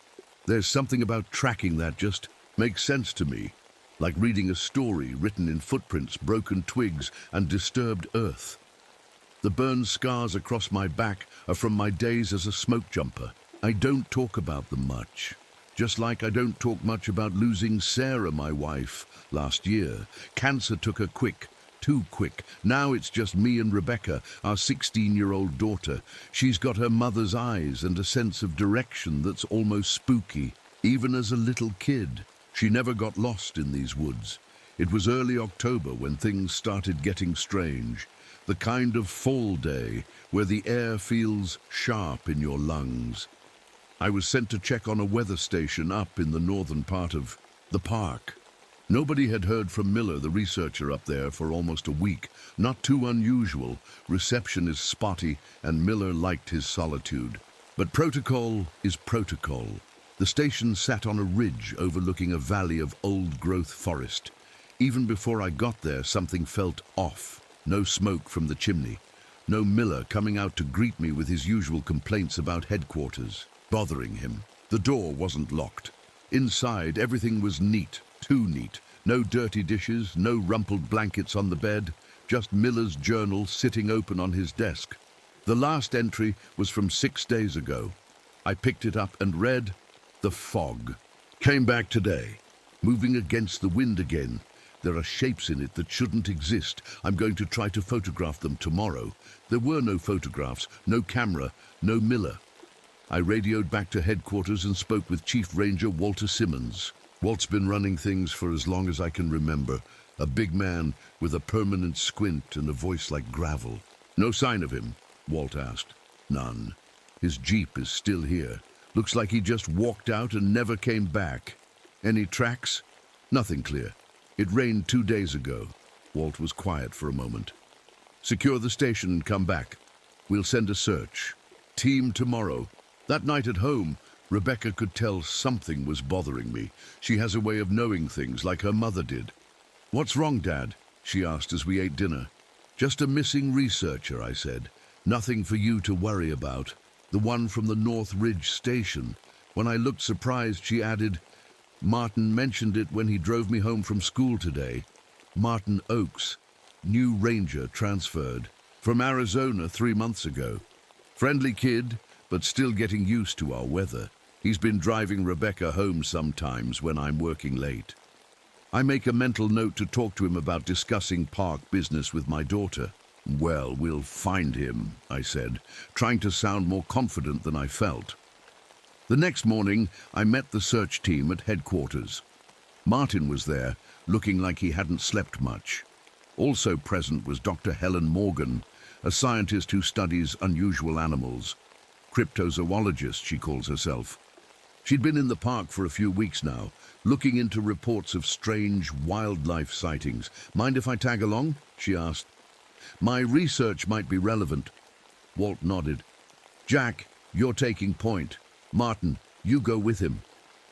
There's something about tracking that just makes sense to me, like reading a story written in footprints, broken twigs, and disturbed earth. The burned scars across my back are from my days as a smoke jumper. I don't talk about them much. Just like I don't talk much about losing Sarah, my wife, last year. Cancer took her quick, too quick. Now it's just me and Rebecca, our 16-year-old daughter. She's got her mother's eyes and a sense of direction that's almost spooky. Even as a little kid, she never got lost in these woods. It was early October when things started getting strange. The kind of fall day where the air feels sharp in your lungs. I was sent to check on a weather station up in the northern part of the park. Nobody had heard from Miller, the researcher up there, for almost a week. Not too unusual. Reception is spotty, and Miller liked his solitude. But protocol is protocol. The station sat on a ridge overlooking a valley of old-growth forest. Even before I got there, something felt off. No smoke from the chimney. No Miller coming out to greet me with his usual complaints about headquarters, bothering him. The door wasn't locked. Inside, everything was neat, too neat. No dirty dishes, no rumpled blankets on the bed, just Miller's journal sitting open on his desk. The last entry was from 6 days ago. I picked it up and read, "The fog. Came back today. Moving against the wind again. There are shapes in it that shouldn't exist. I'm going to try to photograph them tomorrow." There were no photographs, no camera, no Miller. I radioed back to headquarters and spoke with Chief Ranger Walter Simmons. Walt's been running things for as long as I can remember. A big man with a permanent squint and a voice like gravel. "No sign of him?" Walt asked. "None. His Jeep is still here. Looks like he just walked out and never came back. Any tracks?" "Nothing clear. It rained 2 days ago." Walt was quiet for a moment. "Secure the station and come back. We'll send a search. Team tomorrow." That night at home, Rebecca could tell something was bothering me. She has a way of knowing things like her mother did. "What's wrong, Dad?" she asked as we ate dinner. "Just a missing researcher," I said. "Nothing for you to worry about. The one from the North Ridge station." When I looked surprised, she added, "Martin mentioned it when he drove me home from school today. Martin Oakes, new ranger, transferred from Arizona 3 months ago. Friendly kid, but still getting used to our weather. He's been driving Rebecca home sometimes when I'm working late. I make a mental note to talk to him about discussing park business with my daughter." "Well, we'll find him," I said, trying to sound more confident than I felt. The next morning, I met the search team at headquarters. Martin was there, looking like he hadn't slept much. Also present was Dr. Helen Morgan, a scientist who studies unusual animals. Cryptozoologist, she calls herself. She'd been in the park for a few weeks now, looking into reports of strange wildlife sightings. "Mind if I tag along?" she asked. "My research might be relevant." Walt nodded. "Jack, you're taking point. Martin, you go with him.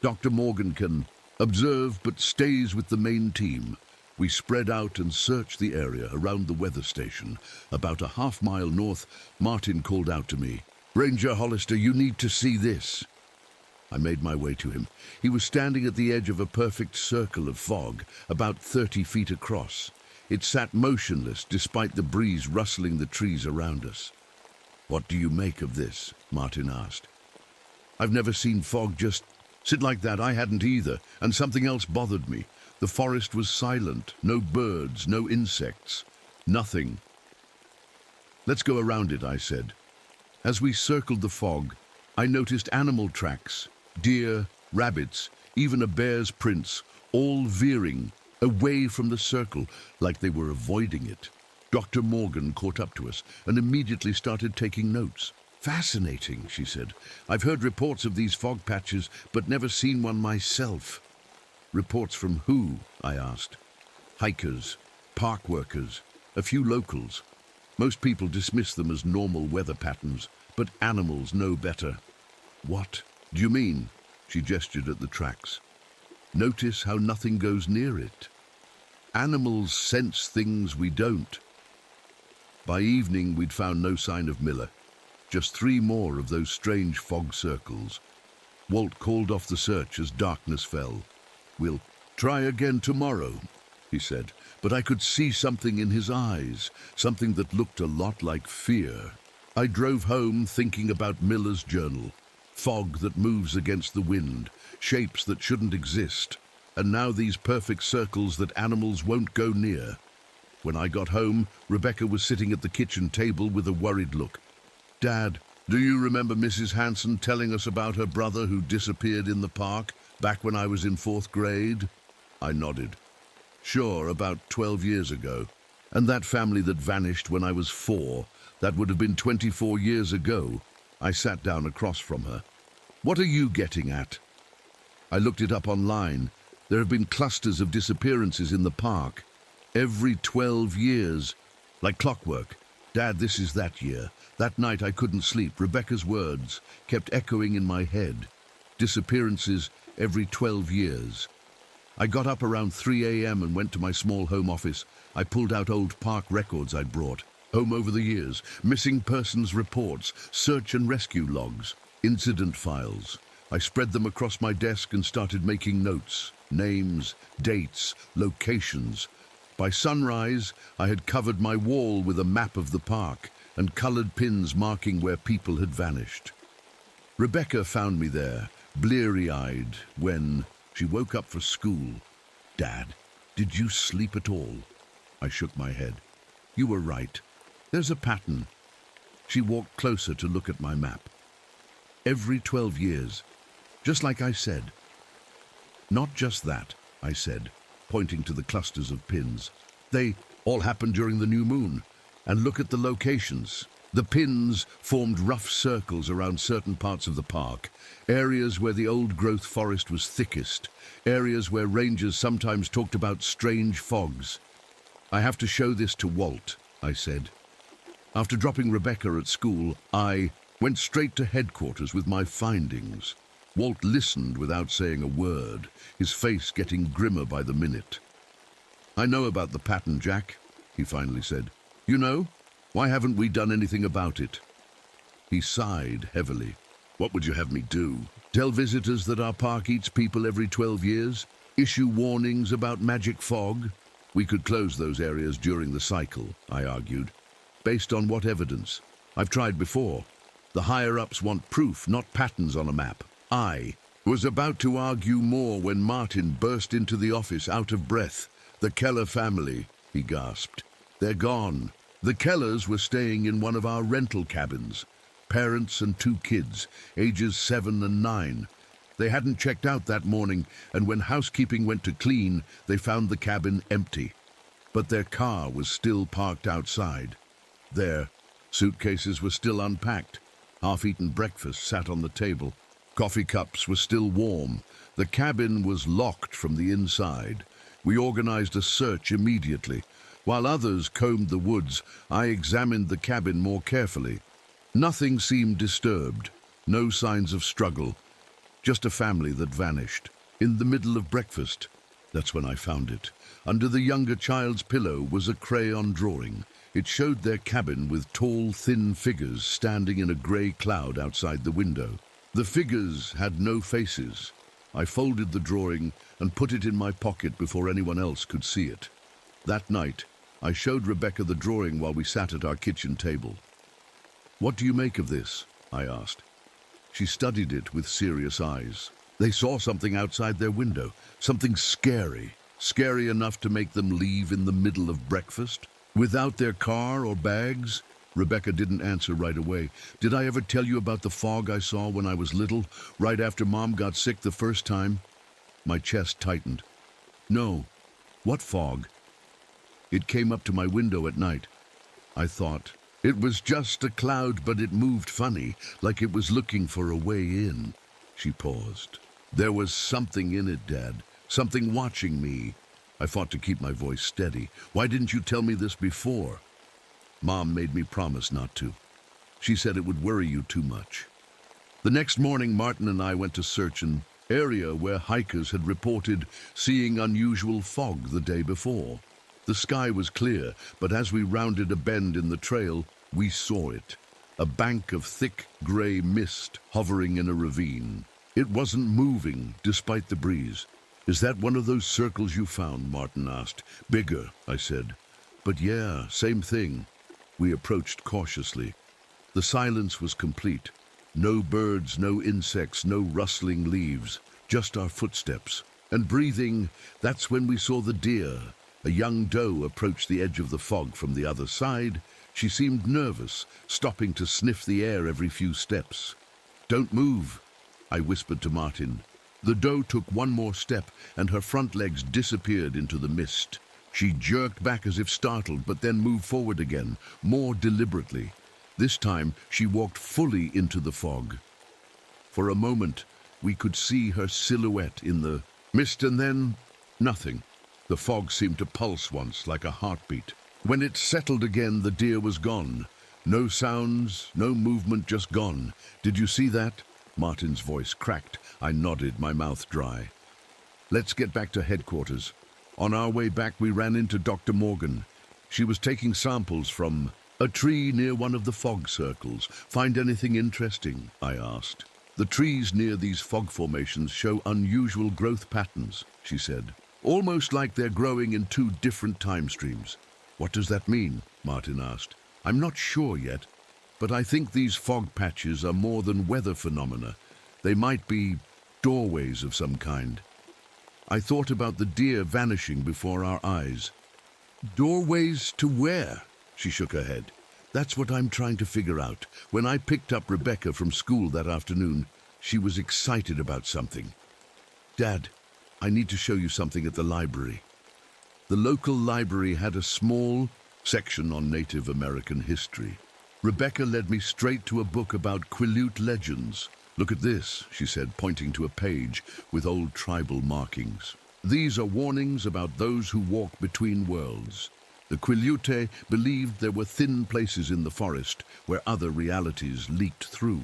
Dr. Morgan can observe but stays with the main team." We spread out and searched the area around the weather station. About a half-mile north, Martin called out to me, "Ranger Hollister, you need to see this." I made my way to him. He was standing at the edge of a perfect circle of fog, about 30 feet across. It sat motionless despite the breeze rustling the trees around us. "What do you make of this?" Martin asked. "I've never seen fog just sit like that." I hadn't either, and something else bothered me. The forest was silent, no birds, no insects, nothing. "Let's go around it," I said. As we circled the fog, I noticed animal tracks, deer, rabbits, even a bear's prints, all veering away from the circle like they were avoiding it. Dr. Morgan caught up to us and immediately started taking notes. "Fascinating," she said. "I've heard reports of these fog patches, but never seen one myself." "Reports from who?" I asked. "Hikers, park workers, a few locals. Most people dismiss them as normal weather patterns, but animals know better." "What do you mean?" She gestured at the tracks. "Notice how nothing goes near it. Animals sense things we don't." By evening, we'd found no sign of Miller. Just 3 more of those strange fog circles. Walt called off the search as darkness fell. "We'll try again tomorrow," he said, but I could see something in his eyes, something that looked a lot like fear. I drove home thinking about Miller's journal. Fog that moves against the wind, shapes that shouldn't exist, and now these perfect circles that animals won't go near. When I got home, Rebecca was sitting at the kitchen table with a worried look. "Dad, do you remember Mrs. Hanson telling us about her brother who disappeared in the park back when I was in 4th grade?" I nodded. "Sure, about 12 years ago. And that family that vanished when I was 4, that would have been 24 years ago." I sat down across from her. "What are you getting at?" I looked it up online. There have been clusters of disappearances in the park. Every 12 years. Like clockwork. Dad, this is that year. That night I couldn't sleep. Rebecca's words kept echoing in my head. Disappearances every 12 years. I got up around 3 a.m. and went to my small home office. I pulled out old park records I'd brought home over the years, missing persons reports, search and rescue logs, incident files. I spread them across my desk and started making notes, names, dates, locations. By sunrise, I had covered my wall with a map of the park and colored pins marking where people had vanished. Rebecca found me there, bleary-eyed, when she woke up for school. "Dad, did you sleep at all?" I shook my head. "You were right. There's a pattern." She walked closer to look at my map. "Every 12 years, just like I said." "Not just that," I said, pointing to the clusters of pins. "They all happened during the new moon. And look at the locations. The pins formed rough circles around certain parts of the park, areas where the old-growth forest was thickest, areas where rangers sometimes talked about strange fogs. "I have to show this to Walt," I said. After dropping Rebecca at school, I went straight to headquarters with my findings. Walt listened without saying a word, his face getting grimmer by the minute. "I know about the pattern, Jack," he finally said. "You know? Why haven't we done anything about it?" He sighed heavily. "What would you have me do? Tell visitors that our park eats people every 12 years? Issue warnings about magic fog? We could close those areas during the cycle," I argued. "Based on what evidence? I've tried before. The higher-ups want proof, not patterns on a map." I was about to argue more when Martin burst into the office out of breath. "The Keller family," he gasped. "They're gone. The Kellers were staying in one of our rental cabins. Parents and 2 kids, ages 7 and 9. They hadn't checked out that morning, and when housekeeping went to clean, they found the cabin empty. But their car was still parked outside. Their suitcases were still unpacked. Half-eaten breakfast sat on the table. Coffee cups were still warm. The cabin was locked from the inside. We organized a search immediately. While others combed the woods, I examined the cabin more carefully. Nothing seemed disturbed. No signs of struggle. Just a family that vanished. In the middle of breakfast, that's when I found it. Under the younger child's pillow was a crayon drawing. It showed their cabin with tall, thin figures standing in a grey cloud outside the window. The figures had no faces. I folded the drawing and put it in my pocket before anyone else could see it. That night, I showed Rebecca the drawing while we sat at our kitchen table. "What do you make of this?" I asked. She studied it with serious eyes. They saw something outside their window, something scary, scary enough to make them leave in the middle of breakfast, without their car or bags. Rebecca didn't answer right away. "Did I ever tell you about the fog I saw when I was little, right after Mom got sick the first time?" My chest tightened. "No. What fog?" "It came up to my window at night. I thought it was just a cloud, but it moved funny, like it was looking for a way in." She paused. "There was something in it, Dad. Something watching me." I fought to keep my voice steady. "Why didn't you tell me this before?" "Mom made me promise not to. She said it would worry you too much." The next morning, Martin and I went to search an area where hikers had reported seeing unusual fog the day before. The sky was clear, but as we rounded a bend in the trail, we saw it. A bank of thick gray mist hovering in a ravine. It wasn't moving, despite the breeze. "Is that one of those circles you found?" Martin asked. "Bigger," I said. "But yeah, same thing." We approached cautiously. The silence was complete. No birds, no insects, no rustling leaves, just our footsteps. And breathing, that's when we saw the deer. A young doe approached the edge of the fog from the other side. She seemed nervous, stopping to sniff the air every few steps. "Don't move," I whispered to Martin. The doe took one more step, and her front legs disappeared into the mist. She jerked back as if startled, but then moved forward again, more deliberately. This time, she walked fully into the fog. For a moment, we could see her silhouette in the mist, and then nothing. The fog seemed to pulse once, like a heartbeat. When it settled again, the deer was gone. No sounds, no movement, just gone. "Did you see that?" Martin's voice cracked. I nodded, my mouth dry. "Let's get back to headquarters." On our way back, we ran into Dr. Morgan. She was taking samples from a tree near one of the fog circles. "Find anything interesting?" I asked. "The trees near these fog formations show unusual growth patterns," she said. "Almost like they're growing in two different time streams." "What does that mean?" Martin asked. "I'm not sure yet, but I think these fog patches are more than weather phenomena. They might be doorways of some kind." I thought about the deer vanishing before our eyes. "Doorways to where?" She shook her head. "That's what I'm trying to figure out. When I picked up Rebecca from school that afternoon, she was excited about something. Dad, I need to show you something at the library." The local library had a small section on Native American history. Rebecca led me straight to a book about Quileute legends. "Look at this," she said, pointing to a page with old tribal markings. "These are warnings about those who walk between worlds. The Quileute believed there were thin places in the forest where other realities leaked through.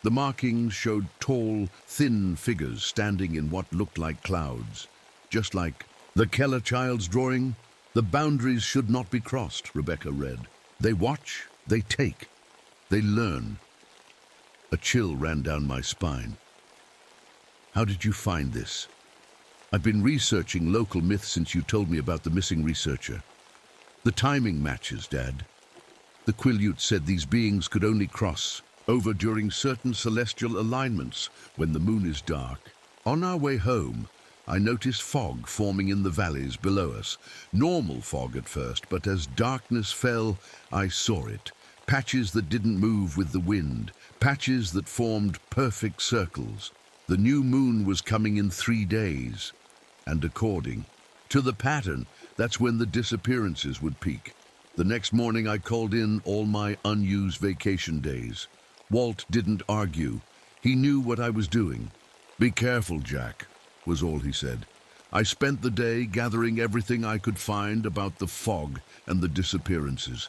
The markings showed tall, thin figures standing in what looked like clouds. Just like the Keller child's drawing. The boundaries should not be crossed," Rebecca read. "They watch, they take, they learn." A chill ran down my spine. "How did you find this?" "I've been researching local myths since you told me about the missing researcher." "The timing matches, Dad. The Quileute said these beings could only cross over during certain celestial alignments when the moon is dark. On our way home, I noticed fog forming in the valleys below us. Normal fog at first, but as darkness fell, I saw it. Patches that didn't move with the wind, patches that formed perfect circles. The new moon was coming in 3 days, and according to the pattern, that's when the disappearances would peak. The next morning I called in all my unused vacation days. Walt didn't argue. He knew what I was doing. "Be careful, Jack," was all he said. I spent the day gathering everything I could find about the fog and the disappearances.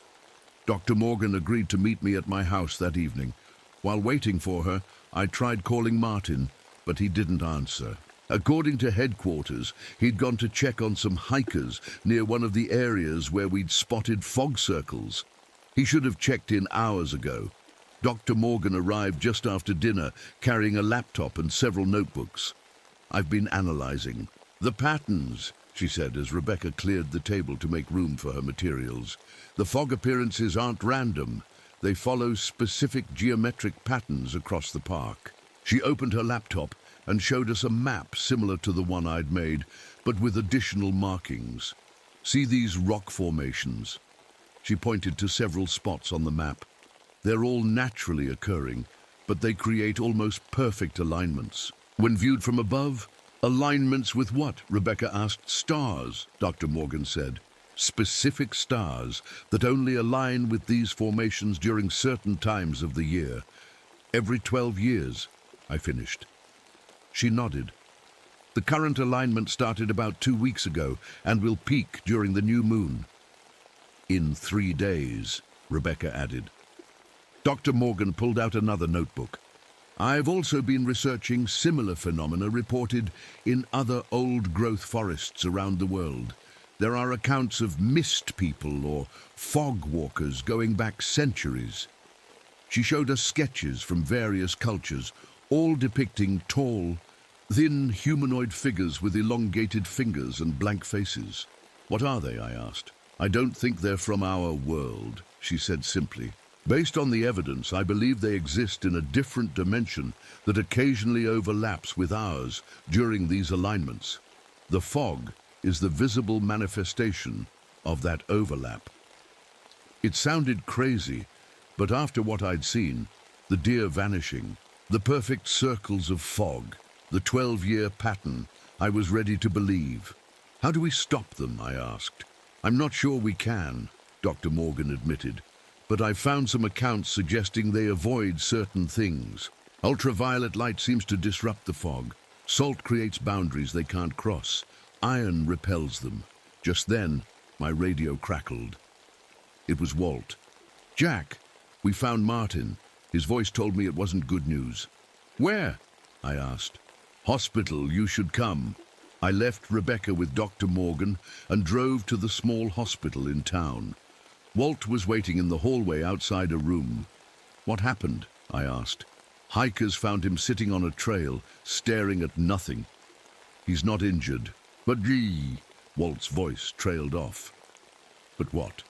Dr. Morgan agreed to meet me at my house that evening. While waiting for her, I tried calling Martin, but he didn't answer. According to headquarters, he'd gone to check on some hikers near one of the areas where we'd spotted fog circles. He should have checked in hours ago. Dr. Morgan arrived just after dinner, carrying a laptop and several notebooks. "I've been analyzing the patterns," she said as Rebecca cleared the table to make room for her materials. "The fog appearances aren't random. They follow specific geometric patterns across the park." She opened her laptop and showed us a map similar to the one I'd made, but with additional markings. "See these rock formations?" She pointed to several spots on the map. "They're all naturally occurring, but they create almost perfect alignments. When viewed from above, alignments with what?" Rebecca asked. "Stars," Dr. Morgan said. "Specific stars that only align with these formations during certain times of the year. Every 12 years, I finished. She nodded. "The current alignment started about 2 weeks ago and will peak during the new moon." "In 3 days," Rebecca added. Dr. Morgan pulled out another notebook. "I've also been researching similar phenomena reported in other old-growth forests around the world. There are accounts of mist people or fog walkers going back centuries." She showed us sketches from various cultures, all depicting tall, thin humanoid figures with elongated fingers and blank faces. "What are they?" I asked. "I don't think they're from our world," she said simply. Based on the evidence, I believe they exist in a different dimension that occasionally overlaps with ours during these alignments. The fog is the visible manifestation of that overlap. It sounded crazy, but after what I'd seen, the deer vanishing, the perfect circles of fog, the 12-year pattern, I was ready to believe. How do we stop them, I asked. I'm not sure we can, Dr. Morgan admitted, but I've found some accounts suggesting they avoid certain things. Ultraviolet light seems to disrupt the fog. Salt creates boundaries they can't cross. Iron repels them. Just then, my radio crackled. It was Walt. "Jack, we found Martin." His voice told me it wasn't good news. "Where?" I asked. "Hospital, you should come." I left Rebecca with Dr. Morgan and drove to the small hospital in town. Walt was waiting in the hallway outside a room. "What happened?" I asked. "Hikers found him sitting on a trail, staring at nothing." "He's not injured." "But gee," Walt's voice trailed off. "But what?"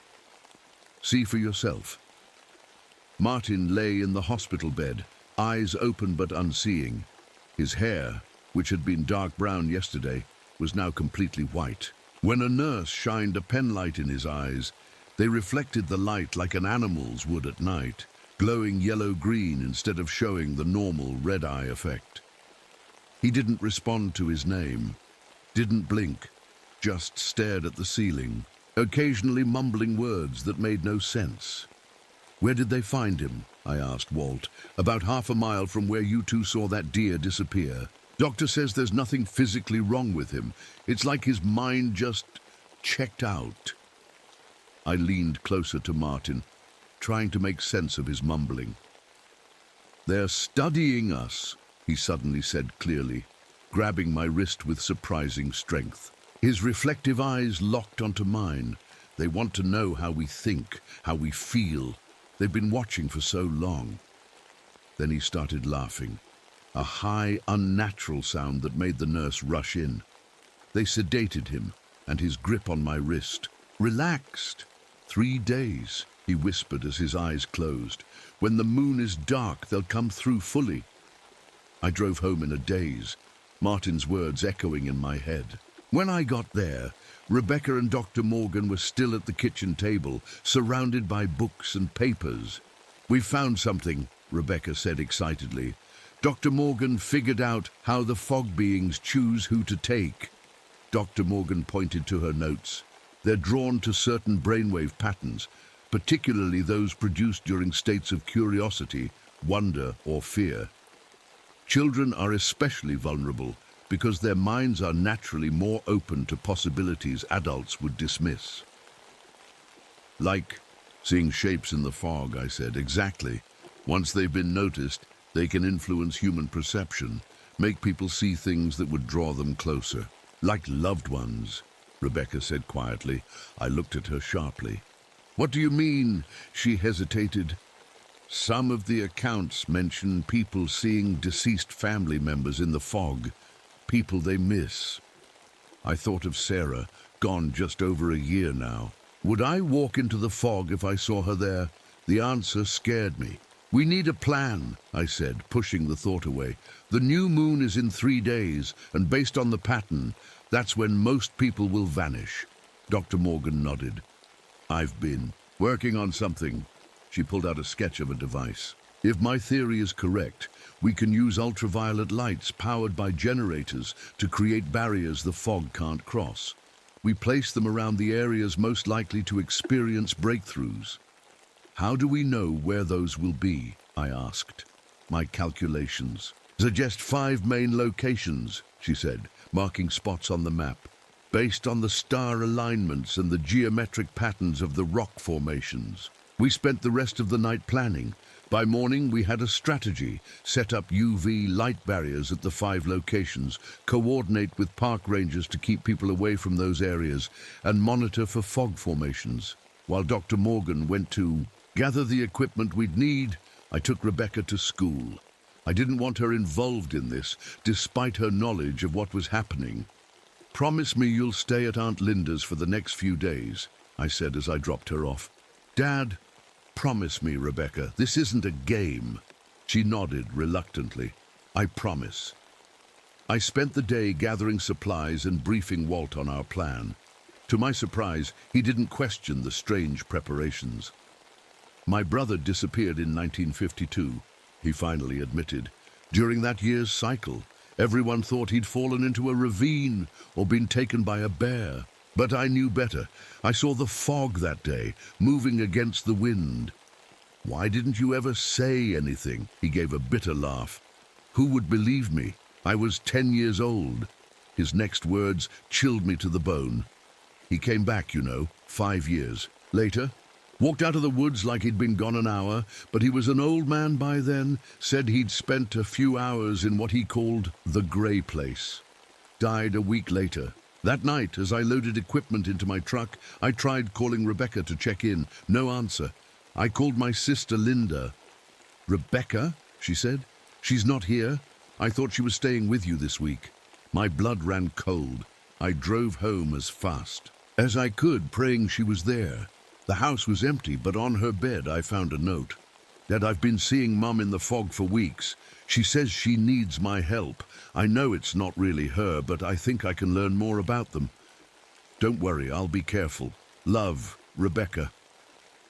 "See for yourself." Martin lay in the hospital bed, eyes open but unseeing. His hair, which had been dark brown yesterday, was now completely white. When a nurse shined a penlight in his eyes, they reflected the light like an animal's would at night, glowing yellow-green instead of showing the normal red-eye effect. He didn't respond to his name, didn't blink, just stared at the ceiling, occasionally mumbling words that made no sense. "Where did they find him?" I asked Walt. "About half a mile from where you two saw that deer disappear. Doctor says there's nothing physically wrong with him. It's like his mind just checked out." I leaned closer to Martin, trying to make sense of his mumbling. "They're studying us," he suddenly said clearly, grabbing my wrist with surprising strength. His reflective eyes locked onto mine. "They want to know how we think, how we feel. They've been watching for so long." Then he started laughing, a high, unnatural sound that made the nurse rush in. They sedated him, and his grip on my wrist relaxed. 3 days, he whispered as his eyes closed. "When the moon is dark, they'll come through fully." I drove home in a daze, Martin's words echoing in my head. When I got there, Rebecca and Dr. Morgan were still at the kitchen table, surrounded by books and papers. "We've found something," Rebecca said excitedly. "Dr. Morgan figured out how the fog beings choose who to take." Dr. Morgan pointed to her notes. "They're drawn to certain brainwave patterns, particularly those produced during states of curiosity, wonder, or fear. Children are especially vulnerable because their minds are naturally more open to possibilities adults would dismiss." "Like seeing shapes in the fog," I said. "Exactly. Once they've been noticed, they can influence human perception, make people see things that would draw them closer. Like loved ones," Rebecca said quietly. I looked at her sharply. "What do you mean?" She hesitated. "Some of the accounts mention people seeing deceased family members in the fog, people they miss." I thought of Sarah, gone just over a year now. Would I walk into the fog if I saw her there? The answer scared me. "We need a plan," I said, pushing the thought away. "The new moon is in 3 days, and based on the pattern, that's when most people will vanish." Dr. Morgan nodded. "I've been working on something." She pulled out a sketch of a device. "If my theory is correct, we can use ultraviolet lights powered by generators to create barriers the fog can't cross. We place them around the areas most likely to experience breakthroughs." "How do we know where those will be?" I asked. "My calculations suggest 5 main locations," she said, marking spots on the map, "based on the star alignments and the geometric patterns of the rock formations." We spent the rest of the night planning. By morning, we had a strategy: set up UV light barriers at the 5 locations, coordinate with park rangers to keep people away from those areas, and monitor for fog formations. While Dr. Morgan went to gather the equipment we'd need, I took Rebecca to school. I didn't want her involved in this, despite her knowledge of what was happening. "Promise me you'll stay at Aunt Linda's for the next few days," I said as I dropped her off. "Dad, promise me, Rebecca, this isn't a game." She nodded reluctantly. "I promise." I spent the day gathering supplies and briefing Walt on our plan. To my surprise, he didn't question the strange preparations. "My brother disappeared in 1952, he finally admitted. During that year's cycle, everyone thought he'd fallen into a ravine or been taken by a bear. But I knew better. I saw the fog that day, moving against the wind." "Why didn't you ever say anything?" He gave a bitter laugh. "Who would believe me? I was 10 years old." His next words chilled me to the bone. "He came back, 5 years later. Walked out of the woods like he'd been gone an hour, but he was an old man by then, said he'd spent a few hours in what he called the grey place. Died a week later. That night, as I loaded equipment into my truck, I tried calling Rebecca to check in. No answer. I called my sister Linda. "Rebecca?" she said. "She's not here. I thought she was staying with you this week." My blood ran cold. I drove home as fast as I could, praying she was there. The house was empty, but on her bed I found a note. "Dad, I've been seeing Mum in the fog for weeks. She says she needs my help. I know it's not really her, but I think I can learn more about them. Don't worry, I'll be careful. Love, Rebecca."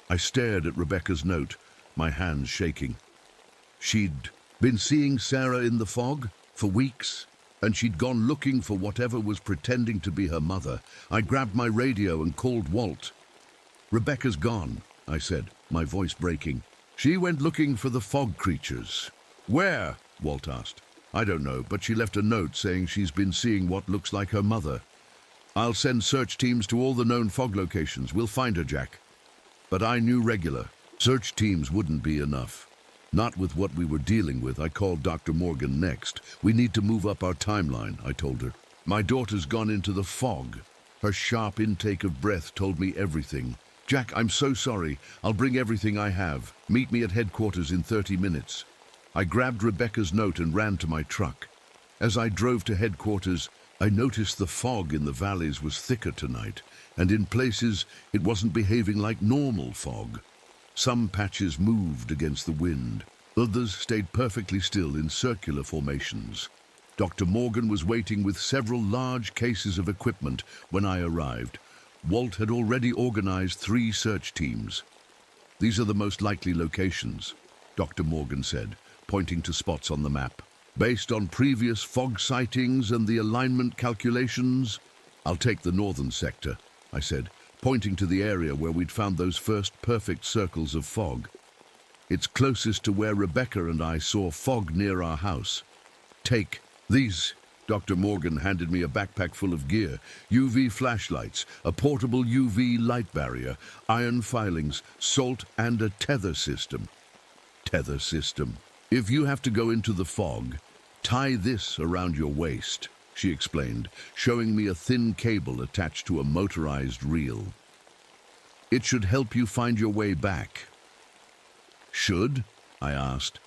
I stared at Rebecca's note, my hands shaking. She'd been seeing Sarah in the fog for weeks, and she'd gone looking for whatever was pretending to be her mother. I grabbed my radio and called Walt. "Rebecca's gone," I said, my voice breaking. "She went looking for the fog creatures." "Where?" Walt asked. "I don't know, but she left a note saying she's been seeing what looks like her mother. I'll send search teams to all the known fog locations. We'll find her, Jack." But I knew regular search teams wouldn't be enough. Not with what we were dealing with. I called Dr. Morgan next. "We need to move up our timeline," I told her. "My daughter's gone into the fog." Her sharp intake of breath told me everything. "Jack, I'm so sorry. I'll bring everything I have. Meet me at headquarters in 30 minutes. I grabbed Rebecca's note and ran to my truck. As I drove to headquarters, I noticed the fog in the valleys was thicker tonight, and in places it wasn't behaving like normal fog. Some patches moved against the wind. Others stayed perfectly still in circular formations. Dr. Morgan was waiting with several large cases of equipment when I arrived. Walt had already organized 3 search teams. "These are the most likely locations," Dr. Morgan said, pointing to spots on the map. "Based on previous fog sightings and the alignment calculations, I'll take the northern sector," I said, pointing to the area where we'd found those first perfect circles of fog. "It's closest to where Rebecca and I saw fog near our house. Take these." Dr. Morgan handed me a backpack full of gear: UV flashlights, a portable UV light barrier, iron filings, salt, and a tether system. Tether system. "If you have to go into the fog, tie this around your waist," she explained, showing me a thin cable attached to a motorized reel. "It should help you find your way back." "Should?" I asked.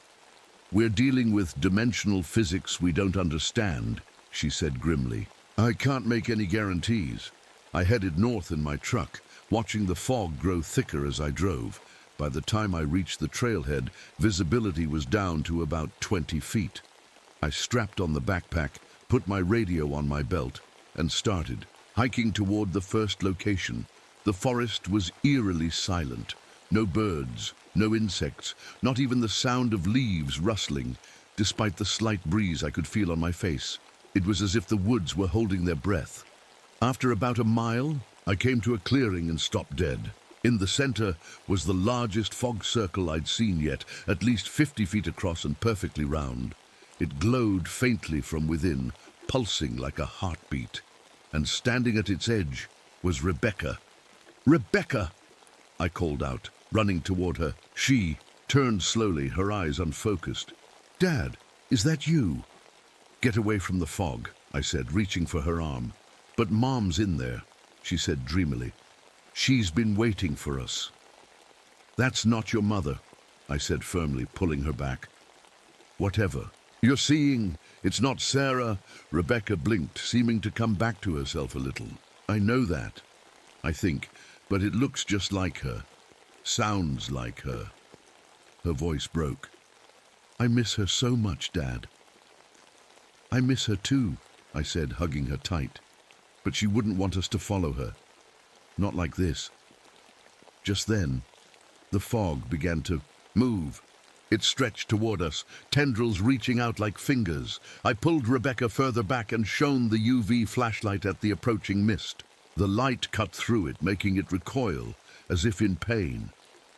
"We're dealing with dimensional physics we don't understand," she said grimly. "I can't make any guarantees." I headed north in my truck, watching the fog grow thicker as I drove. By the time I reached the trailhead, visibility was down to about 20 feet. I strapped on the backpack, put my radio on my belt, and started hiking toward the first location. The forest was eerily silent. No birds, no insects, not even the sound of leaves rustling, despite the slight breeze I could feel on my face. It was as if the woods were holding their breath. After about a mile, I came to a clearing and stopped dead. In the center was the largest fog circle I'd seen yet, at least 50 feet across and perfectly round. It glowed faintly from within, pulsing like a heartbeat. And standing at its edge was Rebecca. "Rebecca!" I called out, running toward her. She turned slowly, her eyes unfocused. "Dad, is that you?" "Get away from the fog," I said, reaching for her arm. "But Mom's in there," she said dreamily. "She's been waiting for us." "That's not your mother," I said firmly, pulling her back. "Whatever you're seeing, it's not Sarah." Rebecca blinked, seeming to come back to herself a little. "I know that, I think, but it looks just like her." Sounds like her. Her voice broke. I miss her so much, Dad. I miss her too, I said, hugging her tight. But she wouldn't want us to follow her. Not like this. Just then, the fog began to move. It stretched toward us, tendrils reaching out like fingers. I pulled Rebecca further back and shone the UV flashlight at the approaching mist. The light cut through it, making it recoil, as if in pain.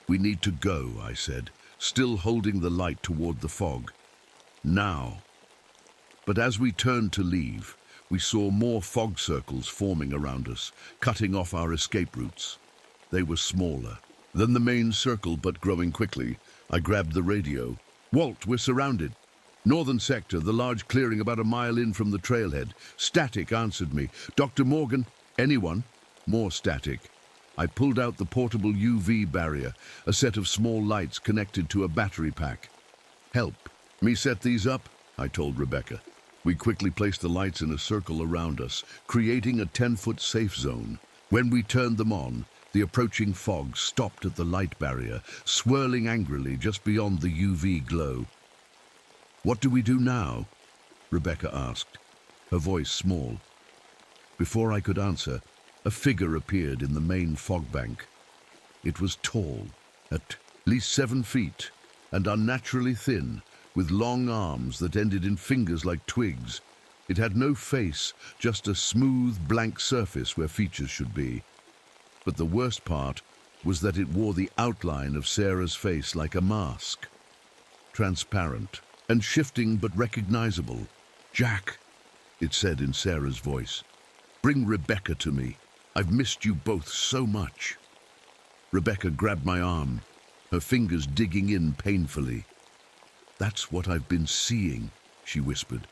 We need to go, I said, still holding the light toward the fog. Now. But as we turned to leave, we saw more fog circles forming around us, cutting off our escape routes. They were smaller than the main circle, but growing quickly. I grabbed the radio. Walt, we're surrounded. Northern sector, the large clearing about a mile in from the trailhead. Static answered me. Dr. Morgan, anyone? More static. I pulled out the portable UV barrier, a set of small lights connected to a battery pack. Help me set these up, I told Rebecca. We quickly placed the lights in a circle around us, creating a 10-foot safe zone. When we turned them on, the approaching fog stopped at the light barrier, swirling angrily just beyond the UV glow. What do we do now? Rebecca asked, her voice small. Before I could answer, a figure appeared in the main fog bank. It was tall, at least 7 feet, and unnaturally thin, with long arms that ended in fingers like twigs. It had no face, just a smooth, blank surface where features should be. But the worst part was that it wore the outline of Sarah's face like a mask. Transparent and shifting but recognizable. Jack, it said in Sarah's voice, bring Rebecca to me. I've missed you both so much. Rebecca grabbed my arm, her fingers digging in painfully. That's what I've been seeing, she whispered,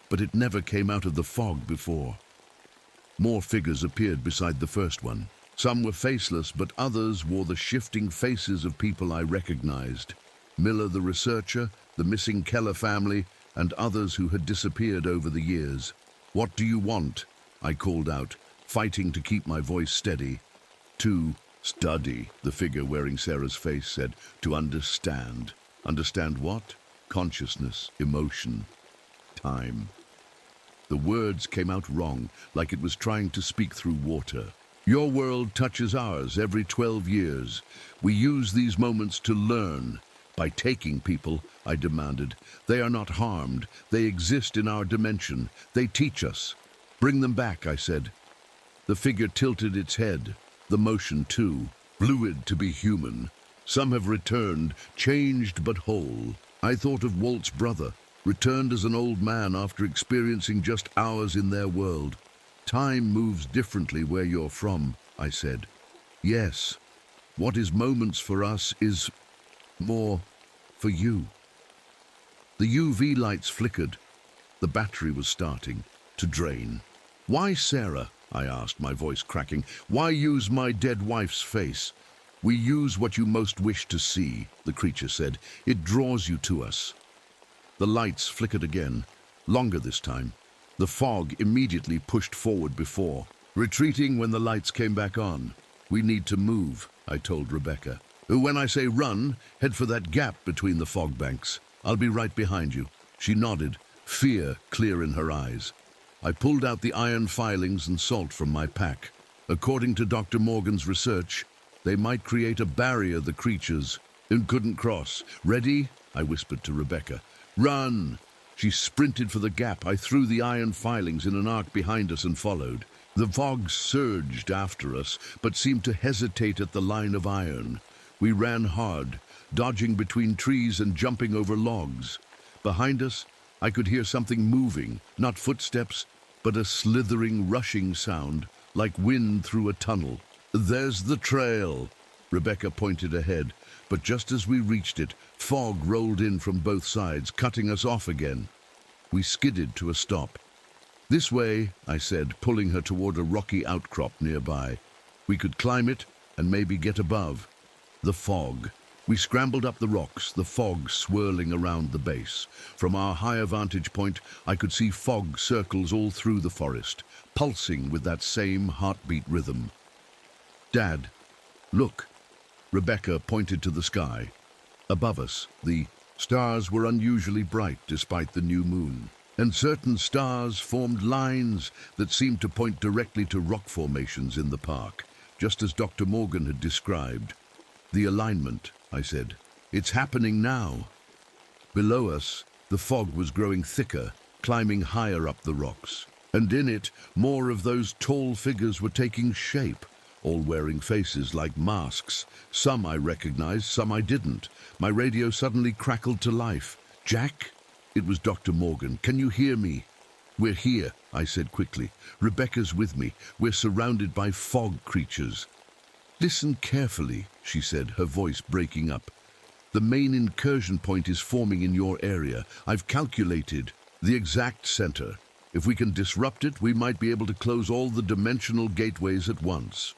but it never came out of the fog before. More figures appeared beside the first one. Some were faceless, but others wore the shifting faces of people I recognized. Miller the researcher, the missing Keller family, and others who had disappeared over the years. What do you want? I called out, fighting to keep my voice steady. To study, the figure wearing Sarah's face said. To understand. Understand what? Consciousness, emotion, time. The words came out wrong, like it was trying to speak through water. Your world touches ours every 12 years. We use these moments to learn. By taking people, I demanded. They are not harmed. They exist in our dimension. They teach us. Bring them back, I said. The figure tilted its head, the motion too, fluid to be human. Some have returned, changed but whole. I thought of Walt's brother, returned as an old man after experiencing just hours in their world. Time moves differently where you're from, I said. Yes, what is moments for us is more for you. The UV lights flickered. The battery was starting to drain. Why, Sarah? I asked, my voice cracking. Why use my dead wife's face? We use what you most wish to see, the creature said. It draws you to us. The lights flickered again, longer this time. The fog immediately pushed forward before, retreating when the lights came back on. We need to move, I told Rebecca. When I say run, head for that gap between the fog banks. I'll be right behind you. She nodded, fear clear in her eyes. I pulled out the iron filings and salt from my pack. According to Dr. Morgan's research, they might create a barrier the creatures couldn't cross. Ready? I whispered to Rebecca. Run! She sprinted for the gap. I threw the iron filings in an arc behind us and followed. The fog surged after us, but seemed to hesitate at the line of iron. We ran hard, dodging between trees and jumping over logs. Behind us, I could hear something moving, not footsteps, but a slithering, rushing sound, like wind through a tunnel. There's the trail, Rebecca pointed ahead, but just as we reached it, fog rolled in from both sides, cutting us off again. We skidded to a stop. This way, I said, pulling her toward a rocky outcrop nearby. We could climb it and maybe get above. The fog. We scrambled up the rocks, the fog swirling around the base. From our higher vantage point, I could see fog circles all through the forest, pulsing with that same heartbeat rhythm. Dad, look. Rebecca pointed to the sky. Above us, the stars were unusually bright despite the new moon, and certain stars formed lines that seemed to point directly to rock formations in the park, just as Dr. Morgan had described. The alignment, I said. It's happening now. Below us, the fog was growing thicker, climbing higher up the rocks, and in it, more of those tall figures were taking shape, all wearing faces like masks. Some I recognized, some I didn't. My radio suddenly crackled to life. "Jack?" It was Dr. Morgan. "Can you hear me?" "We're here," I said quickly. "Rebecca's with me. We're surrounded by fog creatures." "Listen carefully," she said, her voice breaking up. "The main incursion point is forming in your area. I've calculated the exact center. If we can disrupt it, we might be able to close all the dimensional gateways at once."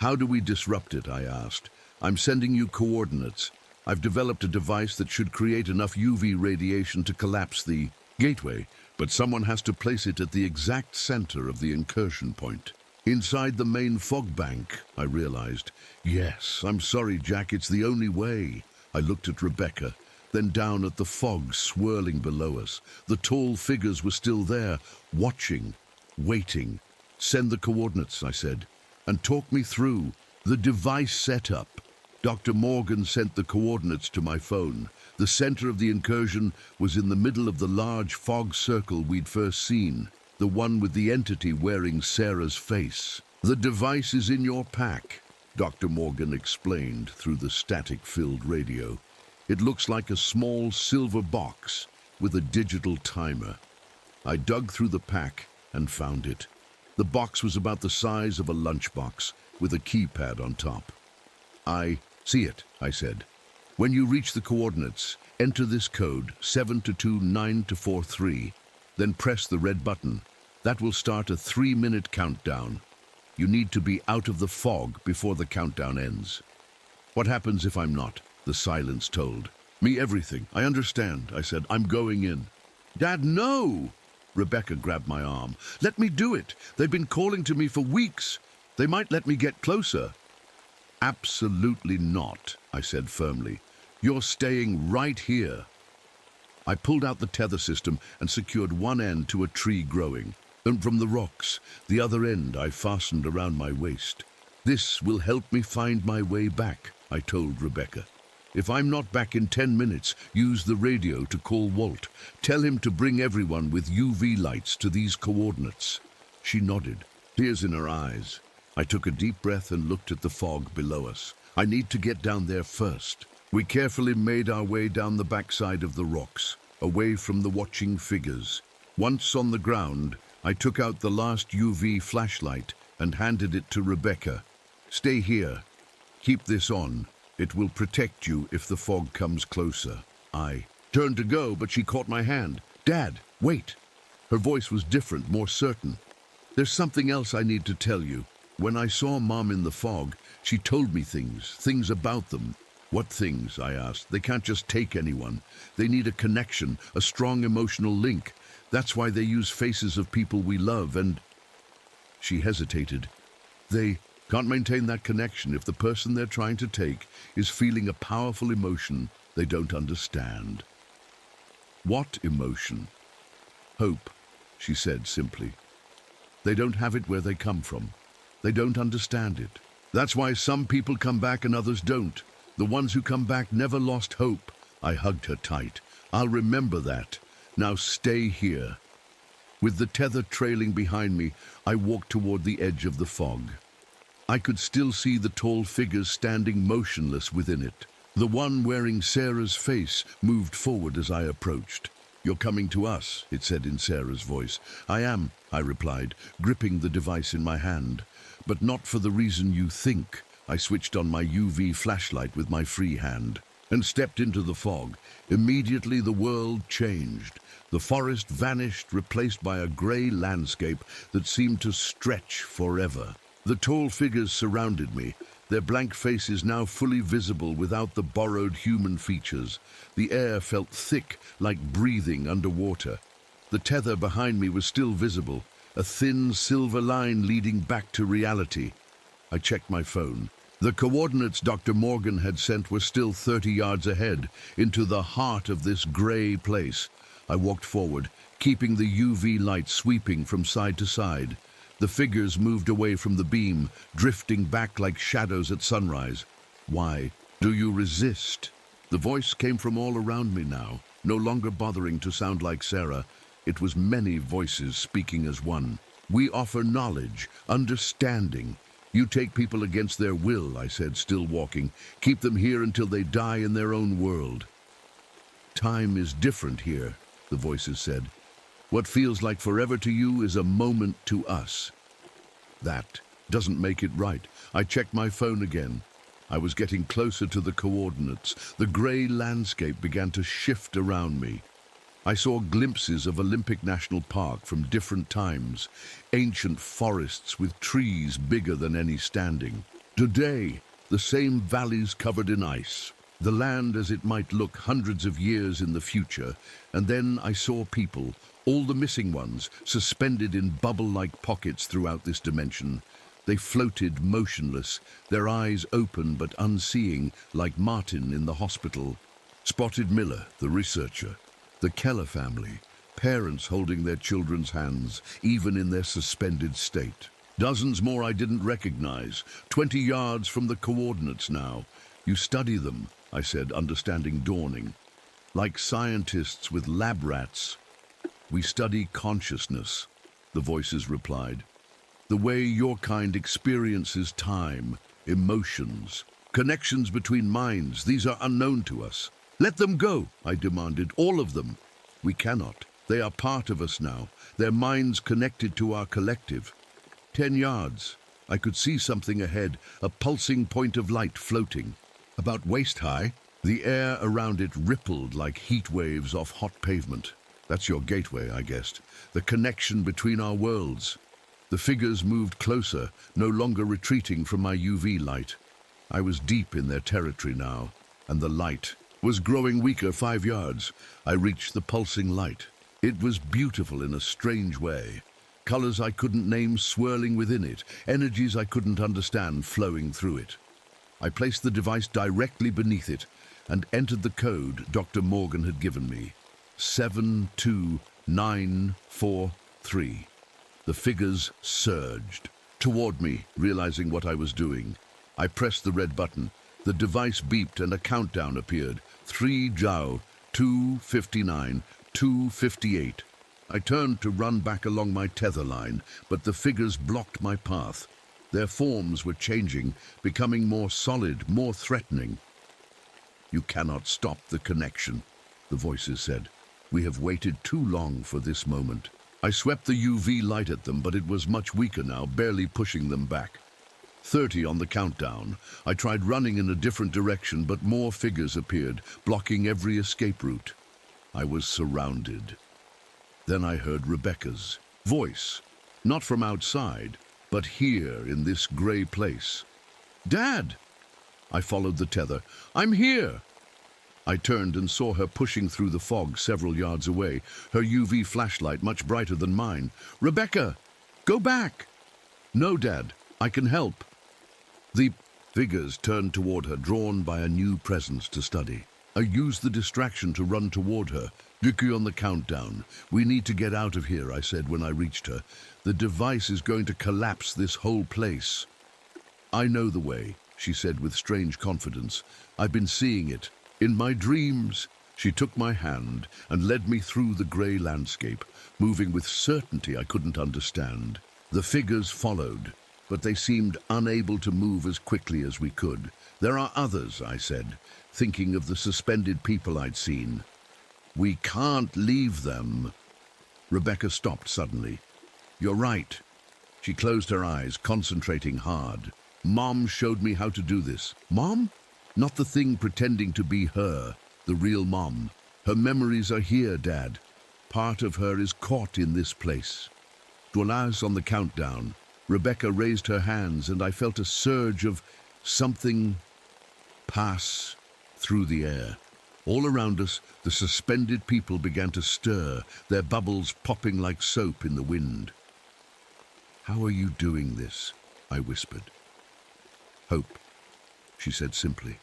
"How do we disrupt it?" I asked. "I'm sending you coordinates. I've developed a device that should create enough UV radiation to collapse the gateway, but someone has to place it at the exact center of the incursion point. Inside the main fog bank," I realized. "Yes, I'm sorry, Jack, it's the only way." I looked at Rebecca, then down at the fog swirling below us. The tall figures were still there, watching, waiting. "Send the coordinates," I said, "and talk me through the device setup." Dr. Morgan sent the coordinates to my phone. The center of the incursion was in the middle of the large fog circle we'd first seen, the one with the entity wearing Sarah's face. "The device is in your pack," Dr. Morgan explained through the static-filled radio. "It looks like a small silver box with a digital timer." I dug through the pack and found it. The box was about the size of a lunchbox with a keypad on top. "I see it," I said. "When you reach the coordinates, enter this code 729243, then press the red button. That will start a 3-minute countdown. You need to be out of the fog before the countdown ends." "What happens if I'm not?" the silence told. "Me everything. I understand," I said. "I'm going in." "Dad, no!" Rebecca grabbed my arm. "Let me do it. They've been calling to me for weeks. They might let me get closer." "Absolutely not," I said firmly. "You're staying right here." I pulled out the tether system and secured one end to a tree growing, and from the rocks, the other end I fastened around my waist. "This will help me find my way back," I told Rebecca. "If I'm not back in 10 minutes, use the radio to call Walt. Tell him to bring everyone with UV lights to these coordinates." She nodded, tears in her eyes. I took a deep breath and looked at the fog below us. "I need to get down there first." We carefully made our way down the backside of the rocks, away from the watching figures. Once on the ground, I took out the last UV flashlight and handed it to Rebecca. "Stay here. Keep this on. It will protect you if the fog comes closer." I turned to go, but she caught my hand. "Dad, wait." Her voice was different, more certain. "There's something else I need to tell you. When I saw Mom in the fog, she told me things about them." "What things?" I asked. "They can't just take anyone. They need a connection, a strong emotional link. That's why they use faces of people we love and—" She hesitated. "They can't maintain that connection if the person they're trying to take is feeling a powerful emotion they don't understand." "What emotion?" "Hope," she said simply. "They don't have it where they come from. They don't understand it. That's why some people come back and others don't. The ones who come back never lost hope." I hugged her tight. "I'll remember that. Now stay here." With the tether trailing behind me, I walked toward the edge of the fog. I could still see the tall figures standing motionless within it. The one wearing Sarah's face moved forward as I approached. "You're coming to us," it said in Sarah's voice. "I am," I replied, gripping the device in my hand. "But not for the reason you think." I switched on my UV flashlight with my free hand and stepped into the fog. Immediately the world changed. The forest vanished, replaced by a grey landscape that seemed to stretch forever. The tall figures surrounded me, their blank faces now fully visible without the borrowed human features. The air felt thick, like breathing underwater. The tether behind me was still visible, a thin silver line leading back to reality. I checked my phone. The coordinates Dr. Morgan had sent were still 30 yards ahead, into the heart of this grey place. I walked forward, keeping the UV light sweeping from side to side. The figures moved away from the beam, drifting back like shadows at sunrise. Why do you resist? The voice came from all around me now, no longer bothering to sound like Sarah. It was many voices speaking as one. We offer knowledge, understanding. You take people against their will, I said, still walking. Keep them here until they die in their own world. Time is different here, the voices said. What feels like forever to you is a moment to us. That doesn't make it right. I checked my phone again. I was getting closer to the coordinates. The grey landscape began to shift around me. I saw glimpses of Olympic National Park from different times, ancient forests with trees bigger than any standing. Today, the same valleys covered in ice, the land as it might look hundreds of years in the future, and then I saw people, all the missing ones, suspended in bubble-like pockets throughout this dimension. They floated motionless, their eyes open but unseeing, like Martin in the hospital. Spotted Miller, the researcher. The Keller family, parents holding their children's hands, even in their suspended state. Dozens more I didn't recognize, 20 yards from the coordinates now. You study them, I said, understanding dawning. Like scientists with lab rats. We study consciousness, the voices replied. The way your kind experiences time, emotions, connections between minds, these are unknown to us. Let them go, I demanded, all of them. We cannot. They are part of us now, their minds connected to our collective. 10 yards. I could see something ahead, a pulsing point of light floating. About waist-high, the air around it rippled like heat waves off hot pavement. That's your gateway, I guessed, the connection between our worlds. The figures moved closer, no longer retreating from my UV light. I was deep in their territory now, and the light was growing weaker 5 yards. I reached the pulsing light. It was beautiful in a strange way. Colors I couldn't name swirling within it, energies I couldn't understand flowing through it. I placed the device directly beneath it and entered the code Dr. Morgan had given me. 72943. The figures surged toward me, realizing what I was doing. I pressed the red button. The device beeped and a countdown appeared. 3 Zhao, 2:59, 2:58. I turned to run back along my tether line, but the figures blocked my path. Their forms were changing, becoming more solid, more threatening. You cannot stop the connection, the voices said. We have waited too long for this moment. I swept the UV light at them, but it was much weaker now, barely pushing them back. 30 on the countdown. I tried running in a different direction, but more figures appeared, blocking every escape route. I was surrounded. Then I heard Rebecca's voice, not from outside, but here in this grey place. Dad! I followed the tether. I'm here! I turned and saw her pushing through the fog several yards away, her UV flashlight much brighter than mine. Rebecca! Go back! No, Dad, I can help. The figures turned toward her, drawn by a new presence to study. I used the distraction to run toward her. Vicky on the countdown. We need to get out of here, I said when I reached her. The device is going to collapse this whole place. I know the way, she said with strange confidence. I've been seeing it. In my dreams. She took my hand and led me through the grey landscape, moving with certainty I couldn't understand. The figures followed, but they seemed unable to move as quickly as we could. There are others, I said, thinking of the suspended people I'd seen. We can't leave them. Rebecca stopped suddenly. You're right. She closed her eyes, concentrating hard. Mom showed me how to do this. Mom? Not the thing pretending to be her, the real Mom. Her memories are here, Dad. Part of her is caught in this place. Dwellers on the countdown. Rebecca raised her hands and I felt a surge of something pass through the air. All around us, the suspended people began to stir, their bubbles popping like soap in the wind. How are you doing this? I whispered. Hope, she said simply.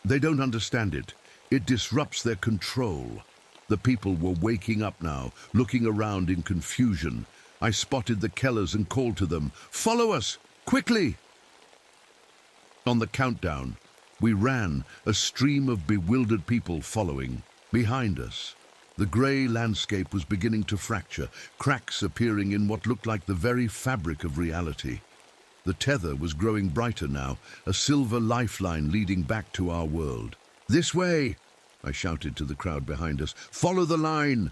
They don't understand it. It disrupts their control. The people were waking up now, looking around in confusion. I spotted the Kellers and called to them, "Follow us, quickly!" On the countdown, we ran, a stream of bewildered people following. Behind us, the grey landscape was beginning to fracture, cracks appearing in what looked like the very fabric of reality. The tether was growing brighter now, a silver lifeline leading back to our world. "This way!" I shouted to the crowd behind us. "Follow the line!"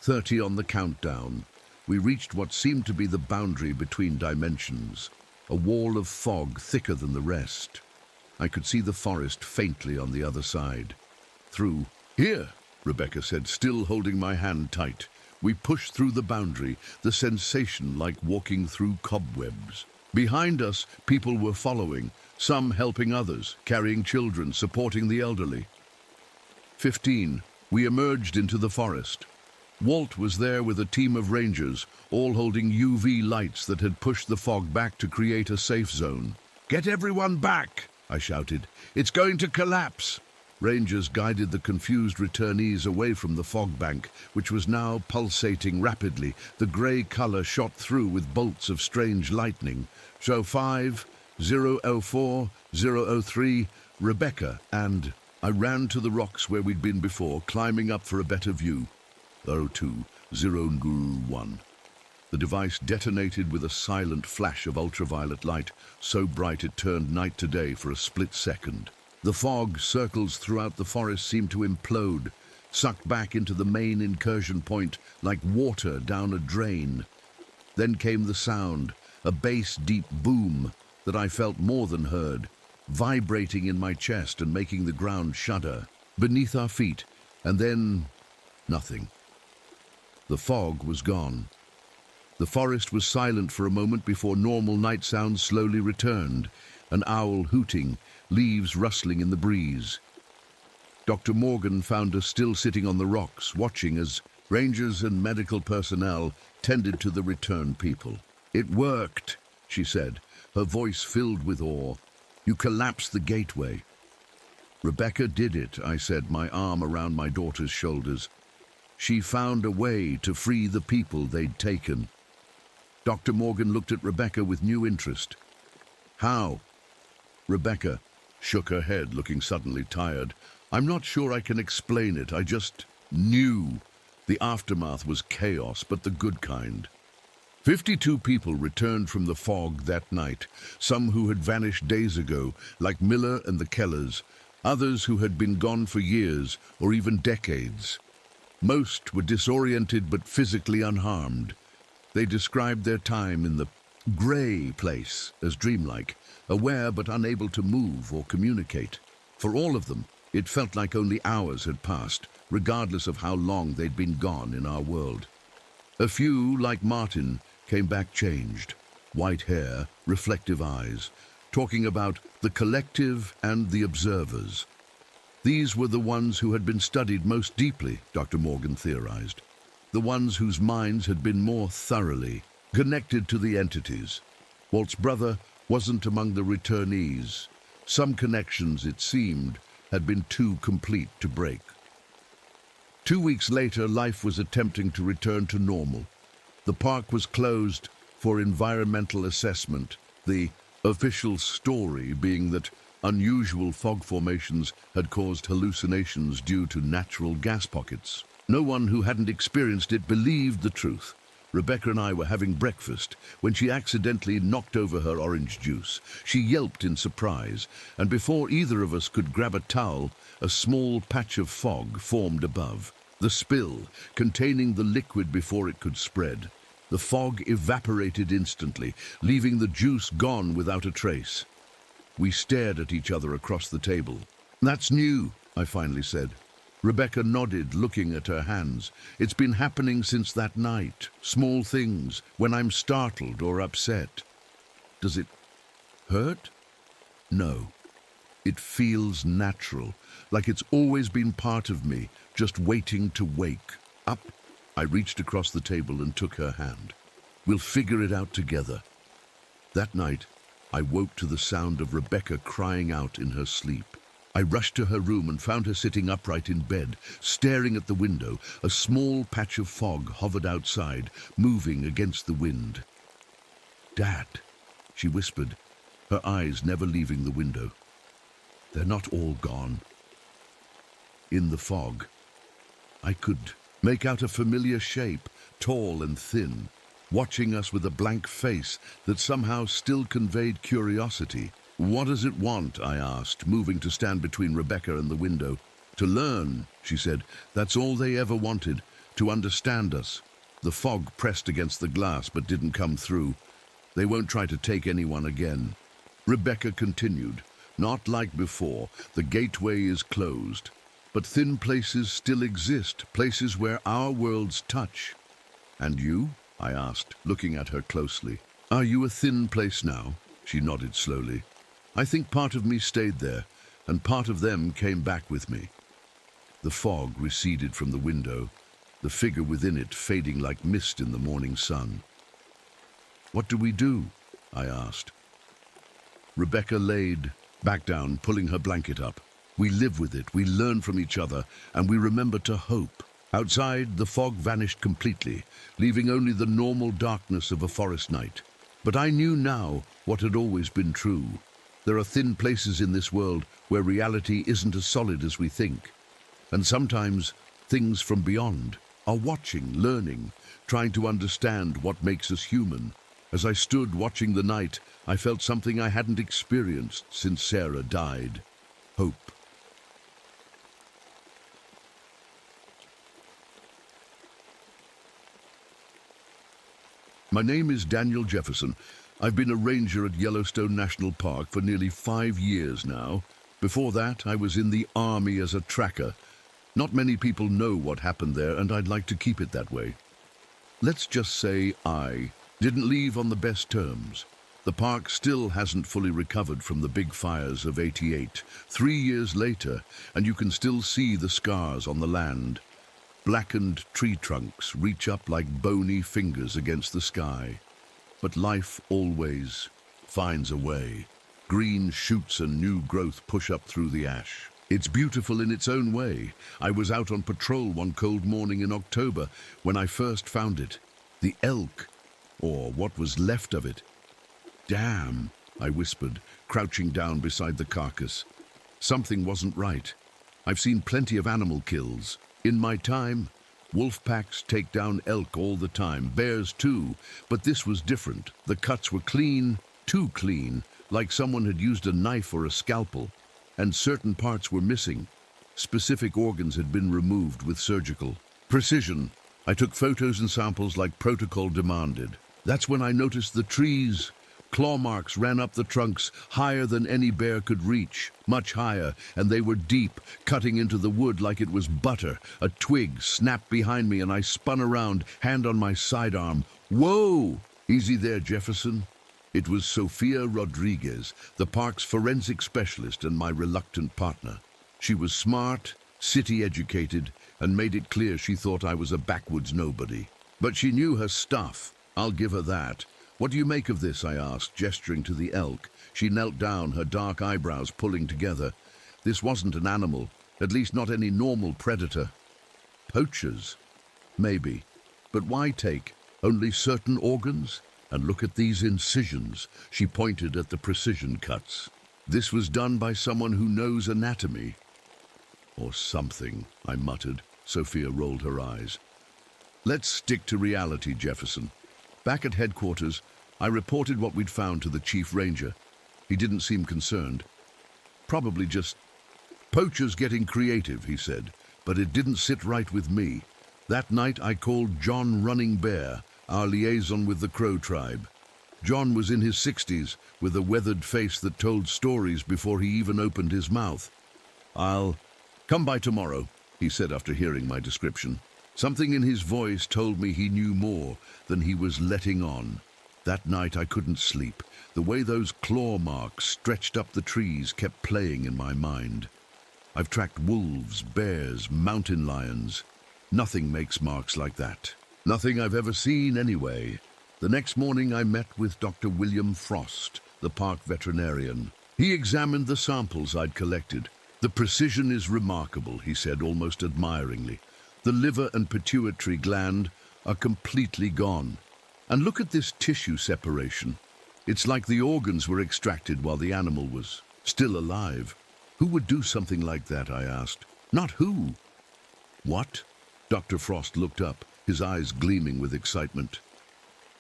30 on the countdown. We reached what seemed to be the boundary between dimensions, a wall of fog thicker than the rest. I could see the forest faintly on the other side. Through. "Here," Rebecca said, still holding my hand tight. We pushed through the boundary, the sensation like walking through cobwebs. Behind us, people were following, some helping others, carrying children, supporting the elderly. 15. We emerged into the forest. Walt was there with a team of rangers, all holding UV lights that had pushed the fog back to create a safe zone. "Get everyone back!" I shouted. "It's going to collapse!" Rangers guided the confused returnees away from the fog bank, which was now pulsating rapidly. The grey colour shot through with bolts of strange lightning. So 5, 004, 003, Rebecca, and I ran to the rocks where we'd been before, climbing up for a better view. 02, 001. The device detonated with a silent flash of ultraviolet light, so bright it turned night to day for a split second. The fog circles throughout the forest seemed to implode, sucked back into the main incursion point like water down a drain. Then came the sound, a bass deep boom that I felt more than heard, vibrating in my chest and making the ground shudder. Beneath our feet, and then nothing. The fog was gone. The forest was silent for a moment before normal night sounds slowly returned, an owl hooting, leaves rustling in the breeze. Dr. Morgan found us still sitting on the rocks, watching as rangers and medical personnel tended to the returned people. "It worked," she said, her voice filled with awe. "You collapsed the gateway." "Rebecca did it," I said, my arm around my daughter's shoulders. "She found a way to free the people they'd taken." Dr. Morgan looked at Rebecca with new interest. "How?" Rebecca shook her head, looking suddenly tired. "I'm not sure I can explain it. I just knew. The aftermath was chaos, but the good kind." 52 people returned from the fog that night, some who had vanished days ago, like Miller and the Kellers, others who had been gone for years or even decades. Most were disoriented but physically unharmed. They described their time in the grey place as dreamlike, aware but unable to move or communicate. For all of them, it felt like only hours had passed, regardless of how long they'd been gone in our world. A few, like Martin, came back changed, white hair, reflective eyes, talking about the collective and the observers. These were the ones who had been studied most deeply, Dr. Morgan theorized, the ones whose minds had been more thoroughly connected to the entities. Walt's brother wasn't among the returnees. Some connections, it seemed, had been too complete to break. 2 weeks later, life was attempting to return to normal. The park was closed for environmental assessment, the official story being that unusual fog formations had caused hallucinations due to natural gas pockets. No one who hadn't experienced it believed the truth. Rebecca and I were having breakfast when she accidentally knocked over her orange juice. She yelped in surprise, and before either of us could grab a towel, a small patch of fog formed above. The spill, containing the liquid before it could spread. The fog evaporated instantly, leaving the juice gone without a trace. We stared at each other across the table. "That's new," I finally said. Rebecca nodded, looking at her hands. "It's been happening since that night. Small things, when I'm startled or upset." "Does it hurt?" "No. It feels natural, like it's always been part of me, just waiting to wake up." I reached across the table and took her hand. "We'll figure it out together." That night, I woke to the sound of Rebecca crying out in her sleep. I rushed to her room and found her sitting upright in bed, staring at the window. A small patch of fog hovered outside, moving against the wind. "Dad," she whispered, her eyes never leaving the window. "They're not all gone." In the fog, I could make out a familiar shape, tall and thin, watching us with a blank face that somehow still conveyed curiosity. "What does it want?" I asked, moving to stand between Rebecca and the window. "To learn," she said. "That's all they ever wanted, to understand us." The fog pressed against the glass but didn't come through. "They won't try to take anyone again." Rebecca continued. "Not like before. The gateway is closed. But thin places still exist, places where our worlds touch." "And you?" I asked, looking at her closely. "Are you a thin place now?" She nodded slowly. "I think part of me stayed there, and part of them came back with me." The fog receded from the window, the figure within it fading like mist in the morning sun. "What do we do?" I asked. Rebecca laid back down, pulling her blanket up. "We live with it, we learn from each other, and we remember to hope." Outside, the fog vanished completely, leaving only the normal darkness of a forest night. But I knew now what had always been true. There are thin places in this world where reality isn't as solid as we think. And sometimes things from beyond are watching, learning, trying to understand what makes us human. As I stood watching the night, I felt something I hadn't experienced since Sarah died. Hope. My name is Daniel Jefferson. I've been a ranger at Yellowstone National Park for nearly 5 years now. Before that, I was in the army as a tracker. Not many people know what happened there, and I'd like to keep it that way. Let's just say I didn't leave on the best terms. The park still hasn't fully recovered from the big fires of '88, 3 years later, and you can still see the scars on the land. Blackened tree trunks reach up like bony fingers against the sky. But life always finds a way. Green shoots and new growth push up through the ash. It's beautiful in its own way. I was out on patrol one cold morning in October when I first found it. The elk, or what was left of it. "Damn," I whispered, crouching down beside the carcass. Something wasn't right. I've seen plenty of animal kills. In my time, wolf packs take down elk all the time, bears too, but this was different. The cuts were clean, too clean, like someone had used a knife or a scalpel, and certain parts were missing. Specific organs had been removed with surgical precision. I took photos and samples like protocol demanded. That's when I noticed the trees. Claw marks ran up the trunks, higher than any bear could reach, much higher, and they were deep, cutting into the wood like it was butter. A twig snapped behind me and I spun around, hand on my sidearm. "Whoa!" "Easy there, Jefferson." It was Sofia Rodriguez, the park's forensic specialist and my reluctant partner. She was smart, city-educated, and made it clear she thought I was a backwoods nobody. But she knew her stuff. I'll give her that. "What do you make of this?" I asked, gesturing to the elk. She knelt down, her dark eyebrows pulling together. This wasn't an animal, at least not any normal predator. Poachers? Maybe. But why take only certain organs? And look at these incisions. She pointed at the precision cuts. This was done by someone who knows anatomy. Or something, I muttered. Sophia rolled her eyes. "Let's stick to reality, Jefferson." Back at headquarters, I reported what we'd found to the chief ranger. He didn't seem concerned. "Probably just poachers getting creative," he said, but it didn't sit right with me. That night I called John Running Bear, our liaison with the Crow tribe. John was in his 60s, with a weathered face that told stories before he even opened his mouth. "I'll come by tomorrow," he said after hearing my description. Something in his voice told me he knew more than he was letting on. That night I couldn't sleep. The way those claw marks stretched up the trees kept playing in my mind. I've tracked wolves, bears, mountain lions. Nothing makes marks like that. Nothing I've ever seen anyway. The next morning I met with Dr. William Frost, the park veterinarian. He examined the samples I'd collected. "The precision is remarkable," he said almost admiringly. "The liver and pituitary gland are completely gone. And look at this tissue separation. It's like the organs were extracted while the animal was still alive." "Who would do something like that?" I asked. "Not who." "What?" Dr. Frost looked up, his eyes gleaming with excitement.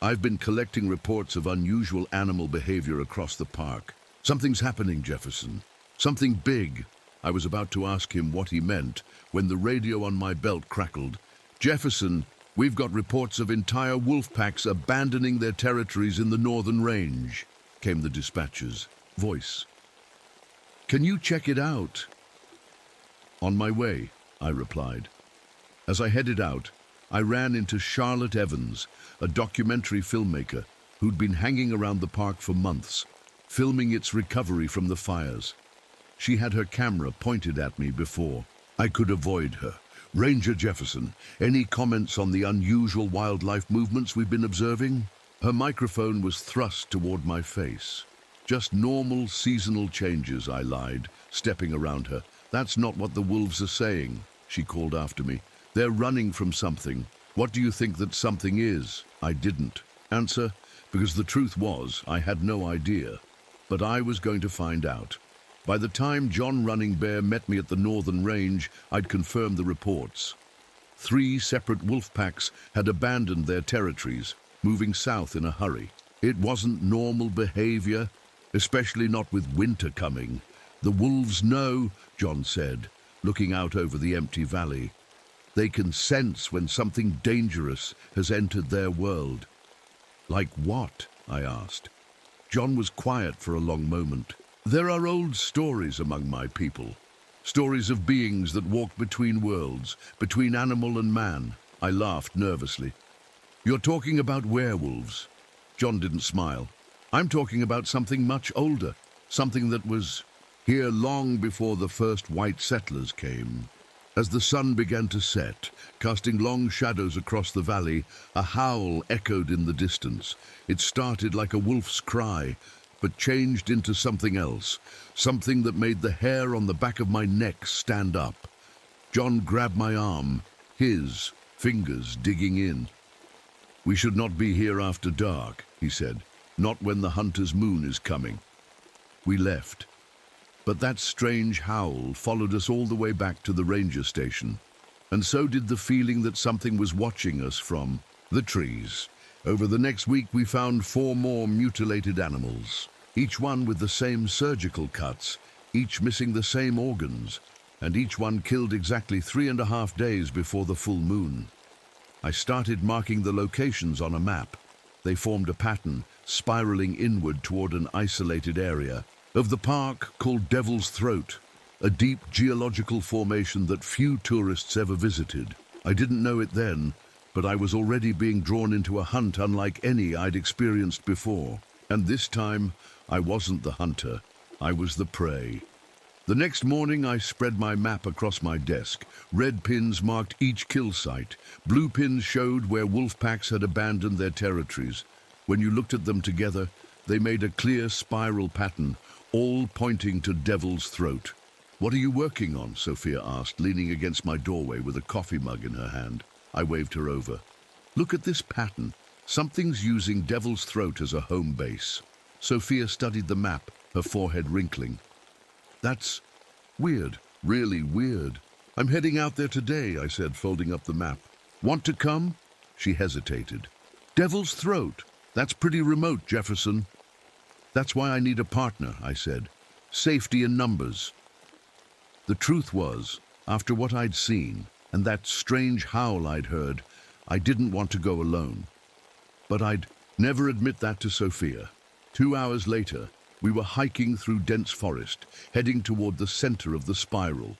"I've been collecting reports of unusual animal behavior across the park. Something's happening, Jefferson. Something big." I was about to ask him what he meant when the radio on my belt crackled. "Jefferson, we've got reports of entire wolf packs abandoning their territories in the northern range," came the dispatcher's voice. "Can you check it out?" "On my way," I replied. As I headed out, I ran into Charlotte Evans, a documentary filmmaker who'd been hanging around the park for months, filming its recovery from the fires. She had her camera pointed at me before I could avoid her. "Ranger Jefferson, any comments on the unusual wildlife movements we've been observing?" Her microphone was thrust toward my face. "Just normal seasonal changes," I lied, stepping around her. "That's not what the wolves are saying," she called after me. "They're running from something. What do you think that something is?" I didn't answer, because the truth was I had no idea. But I was going to find out. By the time John Running Bear met me at the northern range, I'd confirmed the reports. 3 separate wolf packs had abandoned their territories, moving south in a hurry. It wasn't normal behavior, especially not with winter coming. "The wolves know," John said, looking out over the empty valley. "They can sense when something dangerous has entered their world." "Like what?" I asked. John was quiet for a long moment. "There are old stories among my people. Stories of beings that walk between worlds, between animal and man." I laughed nervously. "You're talking about werewolves." John didn't smile. "I'm talking about something much older, something that was here long before the first white settlers came." As the sun began to set, casting long shadows across the valley, a howl echoed in the distance. It started like a wolf's cry, but changed into something else, something that made the hair on the back of my neck stand up. John grabbed my arm, his fingers digging in. "We should not be here after dark," he said. "Not when the hunter's moon is coming." We left. But that strange howl followed us all the way back to the ranger station. And so did the feeling that something was watching us from the trees. Over the next week we found 4 more mutilated animals, each one with the same surgical cuts, each missing the same organs, and each one killed exactly 3.5 days before the full moon. I started marking the locations on a map. They formed a pattern, spiraling inward toward an isolated area of the park called Devil's Throat, a deep geological formation that few tourists ever visited. I didn't know it then, but I was already being drawn into a hunt unlike any I'd experienced before. And this time, I wasn't the hunter, I was the prey. The next morning, I spread my map across my desk. Red pins marked each kill site. Blue pins showed where wolf packs had abandoned their territories. When you looked at them together, they made a clear spiral pattern, all pointing to Devil's Throat. "What are you working on?" Sophia asked, leaning against my doorway with a coffee mug in her hand. I waved her over. "Look at this pattern. Something's using Devil's Throat as a home base." Sophia studied the map, her forehead wrinkling. "That's weird, really weird." "I'm heading out there today," I said, folding up the map. "Want to come?" She hesitated. "Devil's Throat. That's pretty remote, Jefferson." "That's why I need a partner," I said. "Safety in numbers." The truth was, after what I'd seen, and that strange howl I'd heard, I didn't want to go alone. But I'd never admit that to Sophia. 2 hours later, we were hiking through dense forest, heading toward the center of the spiral.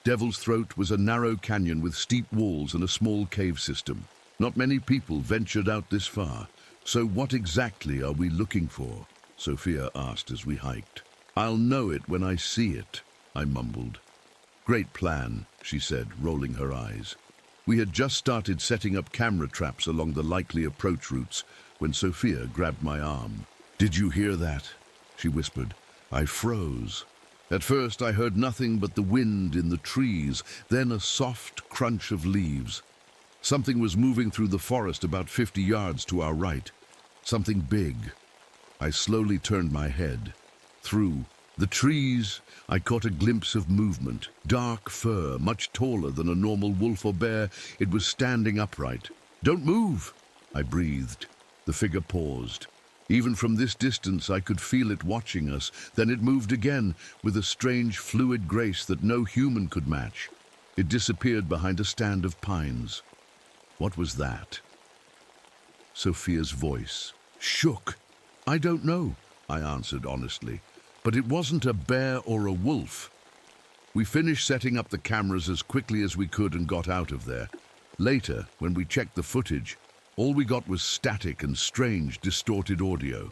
Devil's Throat was a narrow canyon with steep walls and a small cave system. Not many people ventured out this far. "So what exactly are we looking for?" Sophia asked as we hiked. "I'll know it when I see it," I mumbled. "Great plan," she said, rolling her eyes. We had just started setting up camera traps along the likely approach routes when Sophia grabbed my arm. "Did you hear that?" she whispered. I froze. At first I heard nothing but the wind in the trees, then a soft crunch of leaves. Something was moving through the forest about 50 yards to our right. Something big. I slowly turned my head. Through the trees, I caught a glimpse of movement. Dark fur, much taller than a normal wolf or bear. It was standing upright. "Don't move," I breathed. The figure paused. Even from this distance, I could feel it watching us. Then it moved again, with a strange, fluid grace that no human could match. It disappeared behind a stand of pines. What was that? Sophia's voice shook. "I don't know," I answered honestly, "but it wasn't a bear or a wolf." We finished setting up the cameras as quickly as we could and got out of there. Later, when we checked the footage, all we got was static and strange, distorted audio.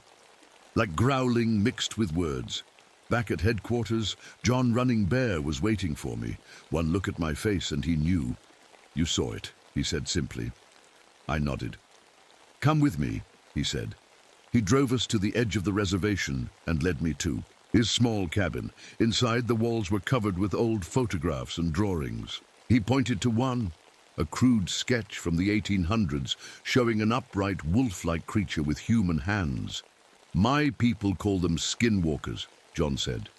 Like growling mixed with words. Back at headquarters, John Running Bear was waiting for me. One look at my face and he knew. "You saw it," he said simply. I nodded. "Come with me," he said. He drove us to the edge of the reservation and led me to his small cabin. Inside, the walls were covered with old photographs and drawings. He pointed to one, a crude sketch from the 1800s, showing an upright wolf-like creature with human hands. "My people call them skinwalkers," John said.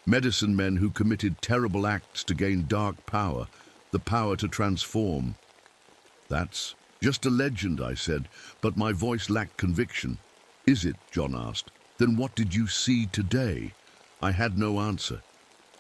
"Medicine men who committed terrible acts to gain dark power, the power to transform." "That's just a legend," I said, but my voice lacked conviction. "Is it?" John asked. "Then what did you see today?" I had no answer.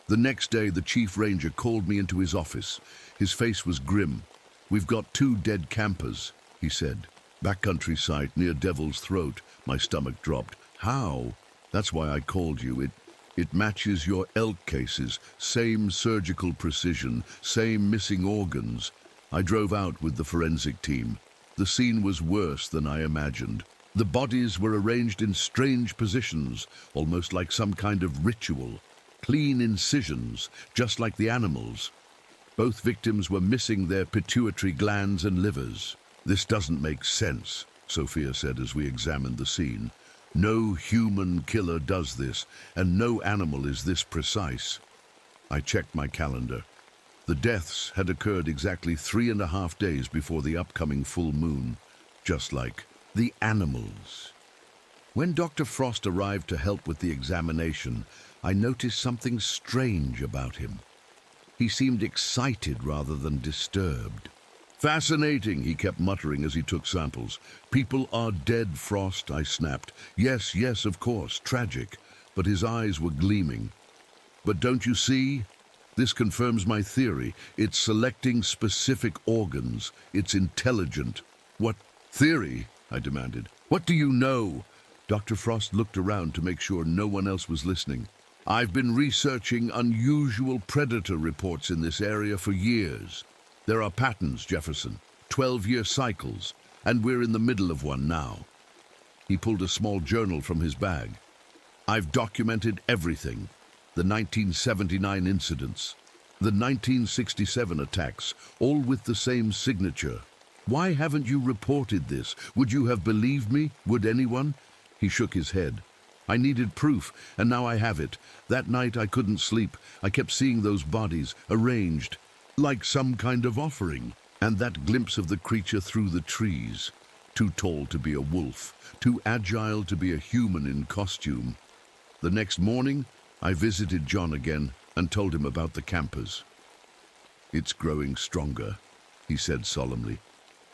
The next day, the chief ranger called me into his office. His face was grim. "We've got 2 dead campers," he said. "Backcountry site near Devil's Throat." My stomach dropped. "How?" "That's why I called you. It matches your elk cases. Same surgical precision, same missing organs. I drove out with the forensic team. The scene was worse than I imagined. The bodies were arranged in strange positions, almost like some kind of ritual. Clean incisions, just like the animals. Both victims were missing their pituitary glands and livers. "This doesn't make sense," Sophia said as we examined the scene. "No human killer does this, and no animal is this precise." I checked my calendar. The deaths had occurred exactly 3.5 days before the upcoming full moon, just like the animals. When Dr. Frost arrived to help with the examination, I noticed something strange about him. He seemed excited rather than disturbed. "Fascinating," he kept muttering as he took samples. "People are dead, Frost," I snapped. Yes, of course, tragic." But his eyes were gleaming. "But don't you see? This confirms my theory. It's selecting specific organs. It's intelligent." "What theory?" I demanded. "What do you know?" Dr. Frost looked around to make sure no one else was listening. "I've been researching unusual predator reports in this area for years. There are patterns, Jefferson, 12-year cycles, and we're in the middle of one now." He pulled a small journal from his bag. "I've documented everything. The 1979 incidents, the 1967 attacks, all with the same signature. Why haven't you reported this? Would you have believed me? Would anyone?" He shook his head. "I needed proof, and now I have it. That night I couldn't sleep. I kept seeing those bodies, arranged, like some kind of offering. And that glimpse of the creature through the trees. Too tall to be a wolf, too agile to be a human in costume." The next morning, I visited John again and told him about the campers. "It's growing stronger," he said solemnly.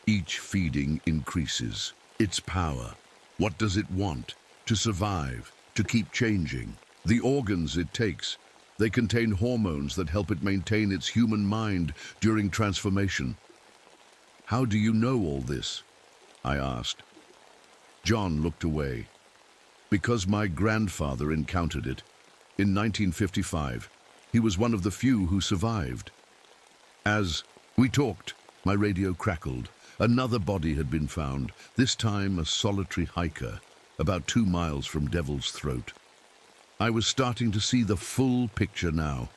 "Each feeding increases its power. What does it want? To survive, to keep changing. The organs it takes, they contain hormones that help it maintain its human mind during transformation." "How do you know all this?" I asked. John looked away. "Because my grandfather encountered it. In 1955, he was one of the few who survived. As we talked, my radio crackled. Another body had been found, this time a solitary hiker, about 2 miles from Devil's Throat. I was starting to see the full picture now,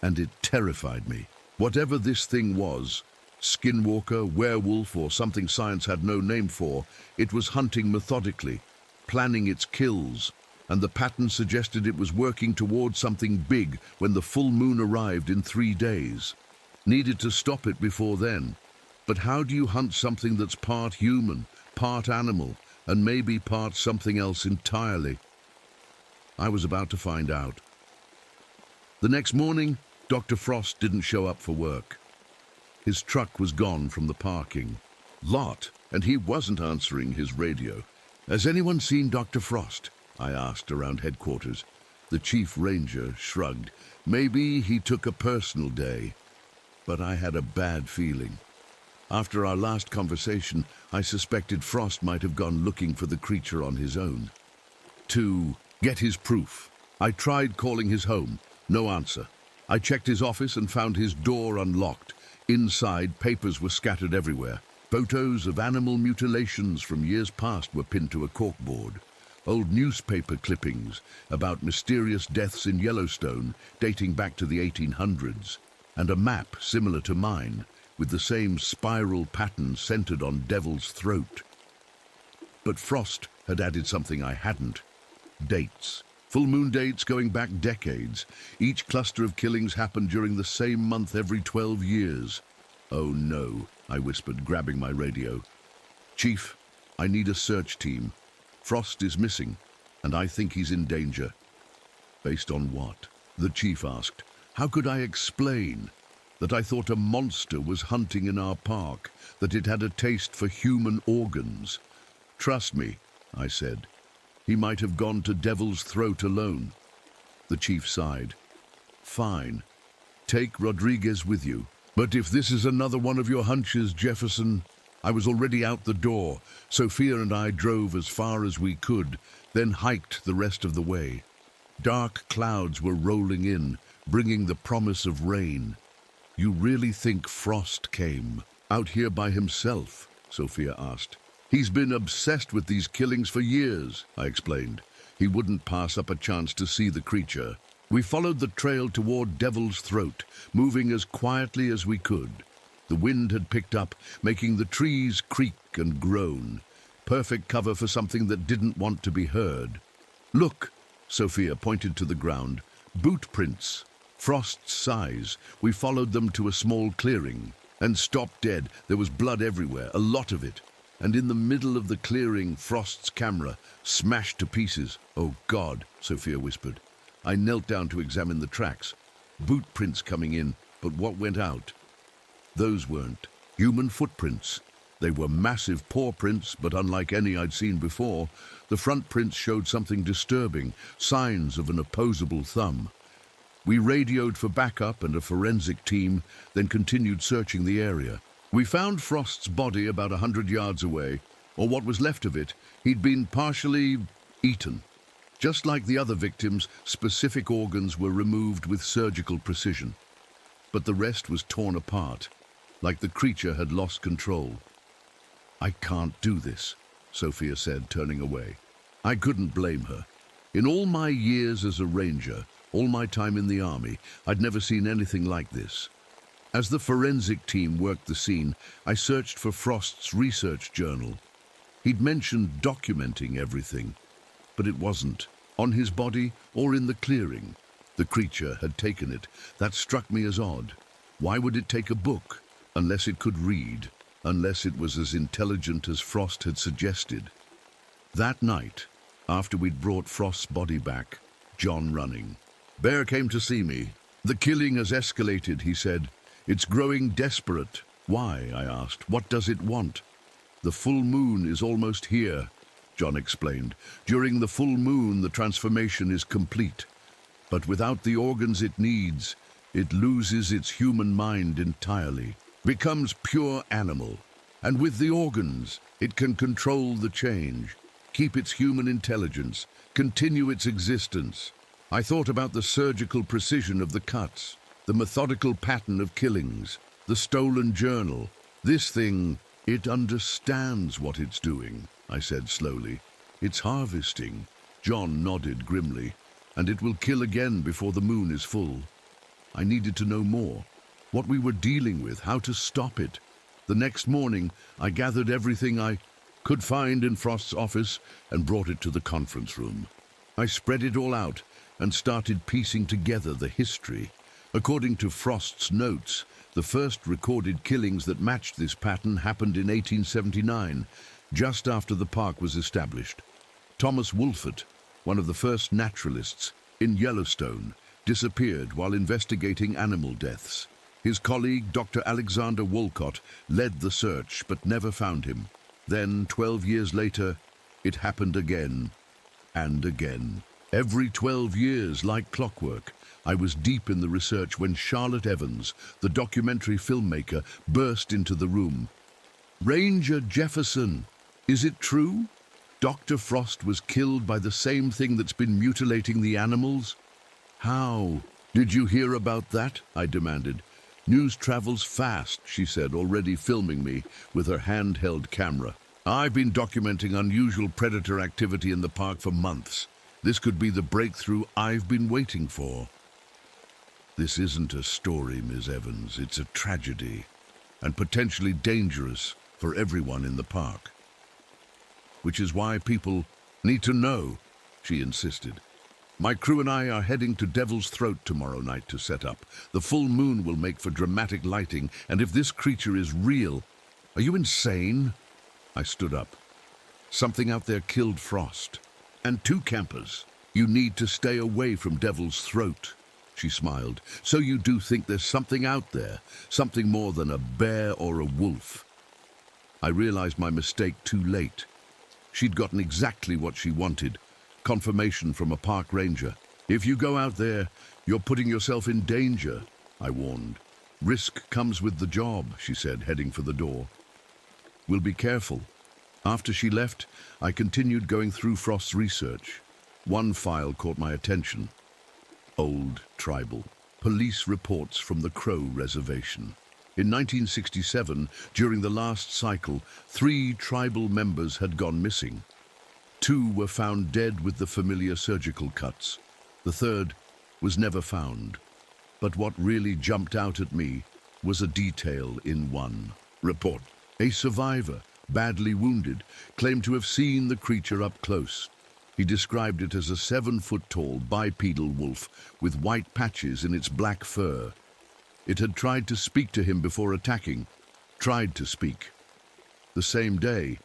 and it terrified me. Whatever this thing was, skinwalker, werewolf, or something science had no name for, it was hunting methodically, planning its kills. and the pattern suggested it was working towards something big when the full moon arrived in 3 days. Needed to stop it before then. But how do you hunt something that's part human, part animal, and maybe part something else entirely? I was about to find out. The next morning, Dr. Frost didn't show up for work. His truck was gone from the parking lot, and he wasn't answering his radio. Has anyone seen Dr. Frost? I asked around headquarters. The chief ranger shrugged. Maybe he took a personal day. But I had a bad feeling. After our last conversation, I suspected Frost might have gone looking for the creature on his own. To get his proof, I tried calling his home. No answer. I checked his office and found his door unlocked. Inside, papers were scattered everywhere. Photos of animal mutilations from years past were pinned to a corkboard. Old newspaper clippings about mysterious deaths in Yellowstone dating back to the 1800s. And a map similar to mine, with the same spiral pattern centered on Devil's Throat. But Frost had added something I hadn't. Dates. Full moon dates going back decades. Each cluster of killings happened during the same month every 12 years. Oh no, I whispered, grabbing my radio. Chief, I need a search team. Frost is missing, and I think he's in danger. Based on what? The chief asked. How could I explain that I thought a monster was hunting in our park, that it had a taste for human organs? Trust me, I said. He might have gone to Devil's Throat alone. The chief sighed. Fine. Take Rodriguez with you. But if this is another one of your hunches, Jefferson... I was already out the door. Sophia and I drove as far as we could, then hiked the rest of the way. Dark clouds were rolling in, bringing the promise of rain. You really think Frost came out here by himself? Sophia asked. He's been obsessed with these killings for years, I explained. He wouldn't pass up a chance to see the creature. We followed the trail toward Devil's Throat, moving as quietly as we could. The wind had picked up, making the trees creak and groan. Perfect cover for something that didn't want to be heard. Look, Sophia pointed to the ground. Boot prints. Frost's size. We followed them to a small clearing and stopped dead. There was blood everywhere, a lot of it. And in the middle of the clearing, Frost's camera, smashed to pieces. Oh God, Sophia whispered. I knelt down to examine the tracks. Boot prints coming in, but what went out? Those weren't human footprints. They were massive paw prints, but unlike any I'd seen before. The front prints showed something disturbing, signs of an opposable thumb. We radioed for backup and a forensic team, then continued searching the area. We found Frost's body about 100 yards away, or what was left of it. He'd been partially eaten. Just like the other victims, specific organs were removed with surgical precision. But the rest was torn apart, like the creature had lost control. I can't do this, Sophia said, turning away. I couldn't blame her. In all my years as a ranger, all my time in the army, I'd never seen anything like this. As the forensic team worked the scene, I searched for Frost's research journal. He'd mentioned documenting everything, but it wasn't on his body or in the clearing. The creature had taken it. That struck me as odd. Why would it take a book? Unless it could read, unless it was as intelligent as Frost had suggested. That night, after we'd brought Frost's body back, John running. Bear came to see me. The killing has escalated, he said. It's growing desperate. Why? I asked. What does it want? The full moon is almost here, John explained. During the full moon, the transformation is complete. But without the organs it needs, it loses its human mind entirely, becomes pure animal. And with the organs, it can control the change, keep its human intelligence, continue its existence. I thought about the surgical precision of the cuts, the methodical pattern of killings, the stolen journal. This thing, it understands what it's doing, I said slowly. It's harvesting. John nodded grimly. And it will kill again before the moon is full. I needed to know more, what we were dealing with, how to stop it. The next morning, I gathered everything I could find in Frost's office and brought it to the conference room. I spread it all out and started piecing together the history. According to Frost's notes, the first recorded killings that matched this pattern happened in 1879, just after the park was established. Thomas Wolfert, one of the first naturalists in Yellowstone, disappeared while investigating animal deaths. His colleague, Dr. Alexander Wolcott, led the search but never found him. Then, 12 years later, it happened again and again. Every 12 years, like clockwork, I was deep in the research when Charlotte Evans, the documentary filmmaker, burst into the room. "Ranger Jefferson, is it true? Dr. Frost was killed by the same thing that's been mutilating the animals?" "How? Did you hear about that?" I demanded. "News travels fast," she said, already filming me with her handheld camera. "I've been documenting unusual predator activity in the park for months. This could be the breakthrough I've been waiting for." "This isn't a story, Ms. Evans. It's a tragedy, and potentially dangerous for everyone in the park. Which is why people need to know," she insisted. "My crew and I are heading to Devil's Throat tomorrow night to set up. The full moon will make for dramatic lighting, and if this creature is real—" "Are you insane?" I stood up. "Something out there killed Frost. And 2 campers. You need to stay away from Devil's Throat." She smiled. "So you do think there's something out there, something more than a bear or a wolf?" I realized my mistake too late. She'd gotten exactly what she wanted, confirmation from a park ranger. "If you go out there, you're putting yourself in danger," I warned. "Risk comes with the job," she said, heading for the door. "We'll be careful." After she left, I continued going through Frost's research. One file caught my attention. Old tribal. Police reports from the Crow Reservation. In 1967, during the last cycle, 3 tribal members had gone missing. 2 were found dead with the familiar surgical cuts. The 3rd was never found. But what really jumped out at me was a detail in one report. A survivor, badly wounded, claimed to have seen the creature up close. He described it as a 7-foot-tall bipedal wolf with white patches in its black fur. It had tried to speak to him before attacking. Tried to speak. The same day,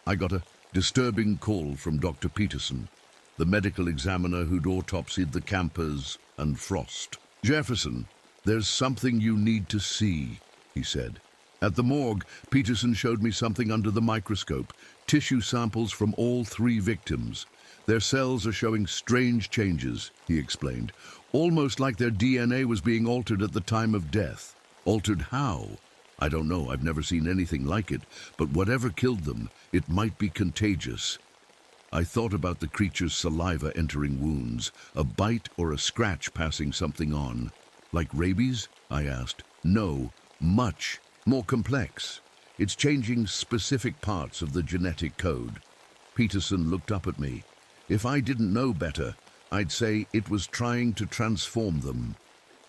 I got a disturbing call from Dr. Peterson, the medical examiner who'd autopsied the campers and Frost. "Jefferson, there's something you need to see," he said. At the morgue, Peterson showed me something under the microscope, tissue samples from all 3 victims. "Their cells are showing strange changes," he explained, "almost like their DNA was being altered at the time of death." "Altered how?" "I don't know, I've never seen anything like it, but whatever killed them, it might be contagious." I thought about the creature's saliva entering wounds, a bite or a scratch passing something on. "Like rabies?" I asked. "No, much more complex. It's changing specific parts of the genetic code." Peterson looked up at me. "If I didn't know better, I'd say it was trying to transform them."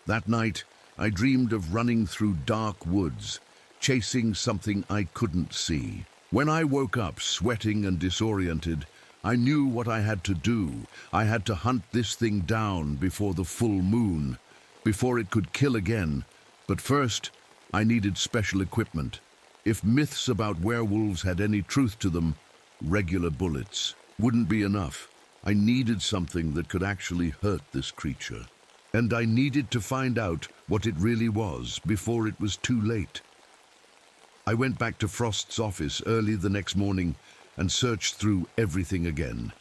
That night, I dreamed of running through dark woods, chasing something I couldn't see. When I woke up, sweating and disoriented, I knew what I had to do. I had to hunt this thing down before the full moon, before it could kill again. But first, I needed special equipment. If myths about werewolves had any truth to them, regular bullets wouldn't be enough. I needed something that could actually hurt this creature. And I needed to find out what it really was before it was too late. I went back to Frost's office early the next morning and searched through everything again.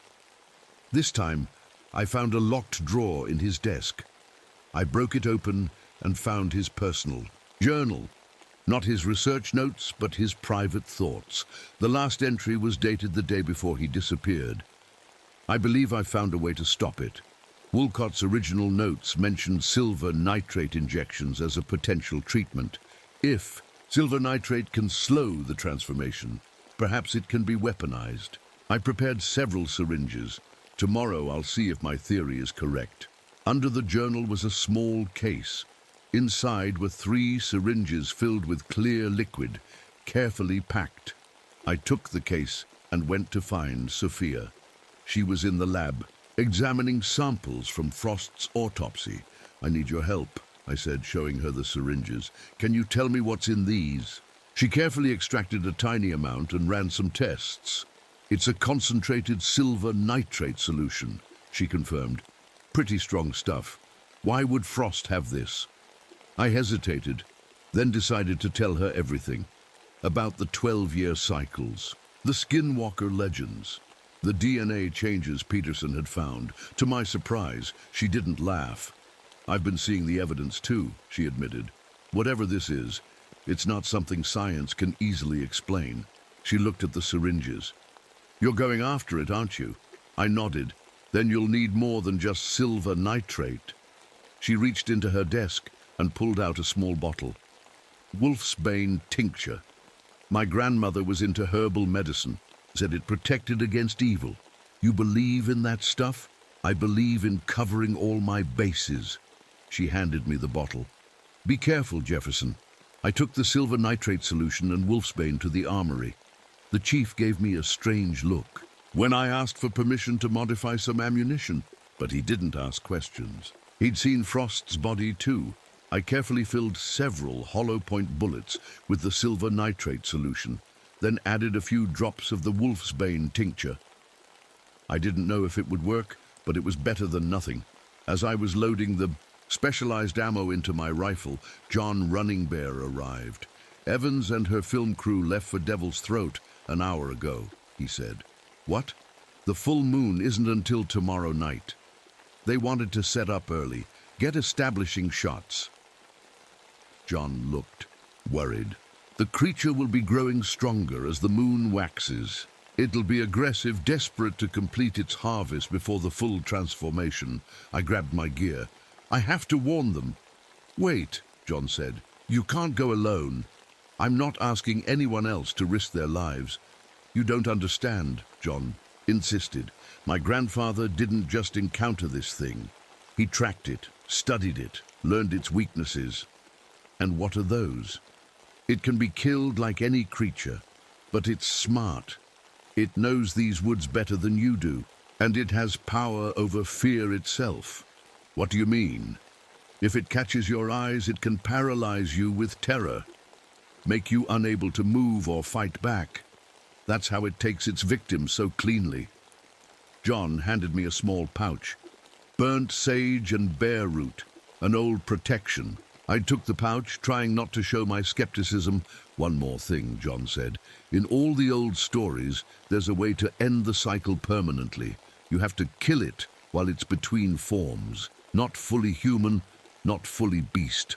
This time, I found a locked drawer in his desk. I broke it open and found his personal journal. Not his research notes, but his private thoughts. The last entry was dated the day before he disappeared. I believe I found a way to stop it. Wolcott's original notes mentioned silver nitrate injections as a potential treatment. If silver nitrate can slow the transformation, perhaps it can be weaponized. I prepared several syringes. Tomorrow I'll see if my theory is correct. Under the journal was a small case. Inside were 3 syringes filled with clear liquid, carefully packed. I took the case and went to find Sophia. She was in the lab, examining samples from Frost's autopsy. I need your help, I said, showing her the syringes. Can you tell me what's in these? She carefully extracted a tiny amount and ran some tests. It's a concentrated silver nitrate solution, she confirmed. Pretty strong stuff. Why would Frost have this? I hesitated, then decided to tell her everything. About the 12-year cycles, the skinwalker legends, the DNA changes Peterson had found. To my surprise, she didn't laugh. I've been seeing the evidence too, she admitted. Whatever this is, it's not something science can easily explain. She looked at the syringes. You're going after it, aren't you? I nodded. Then you'll need more than just silver nitrate. She reached into her desk and pulled out a small bottle. Wolfsbane tincture. My grandmother was into herbal medicine, said it protected against evil. You believe in that stuff? I believe in covering all my bases. She handed me the bottle. Be careful, Jefferson. I took the silver nitrate solution and wolfsbane to the armory. The chief gave me a strange look when I asked for permission to modify some ammunition, but he didn't ask questions. He'd seen Frost's body too. I carefully filled several hollow-point bullets with the silver nitrate solution, then added a few drops of the wolfsbane tincture. I didn't know if it would work, but it was better than nothing. As I was loading the specialized ammo into my rifle, John Running Bear arrived. Evans and her film crew left for Devil's Throat an hour ago, he said. What? The full moon isn't until tomorrow night. They wanted to set up early, get establishing shots. John looked worried. The creature will be growing stronger as the moon waxes. It'll be aggressive, desperate to complete its harvest before the full transformation. I grabbed my gear. I have to warn them. Wait, John said. You can't go alone. I'm not asking anyone else to risk their lives. You don't understand, John insisted. My grandfather didn't just encounter this thing. He tracked it, studied it, learned its weaknesses. And what are those? It can be killed like any creature, but it's smart. It knows these woods better than you do, and it has power over fear itself. What do you mean? If it catches your eyes, it can paralyze you with terror, make you unable to move or fight back. That's how it takes its victims so cleanly. John handed me a small pouch. Burnt sage and bear root, an old protection. I took the pouch, trying not to show my skepticism. One more thing, John said. In all the old stories, there's a way to end the cycle permanently. You have to kill it while it's between forms. Not fully human, not fully beast.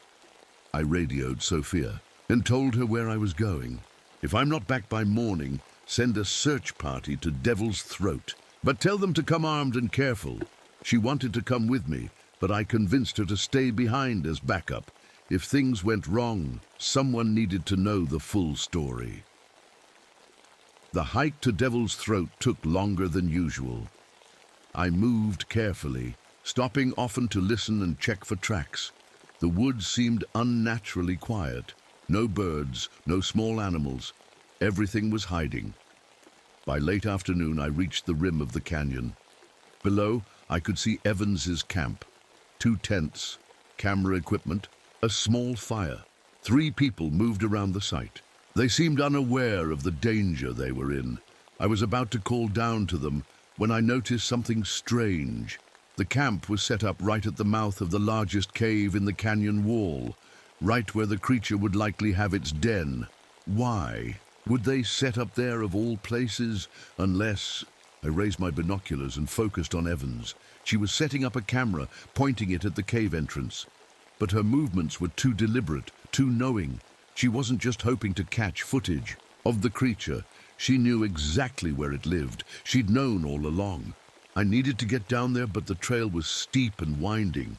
I radioed Sophia and told her where I was going. If I'm not back by morning, send a search party to Devil's Throat. But tell them to come armed and careful. She wanted to come with me, but I convinced her to stay behind as backup. If things went wrong, someone needed to know the full story. The hike to Devil's Throat took longer than usual. I moved carefully, stopping often to listen and check for tracks. The woods seemed unnaturally quiet. No birds, no small animals. Everything was hiding. By late afternoon, I reached the rim of the canyon. Below, I could see Evans's camp. 2 tents, camera equipment, a small fire. 3 people moved around the site. They seemed unaware of the danger they were in. I was about to call down to them when I noticed something strange. The camp was set up right at the mouth of the largest cave in the canyon wall, right where the creature would likely have its den. Why would they set up there of all places, unless... I raised my binoculars and focused on Evans. She was setting up a camera, pointing it at the cave entrance. But her movements were too deliberate, too knowing. She wasn't just hoping to catch footage of the creature. She knew exactly where it lived. She'd known all along. I needed to get down there, but the trail was steep and winding.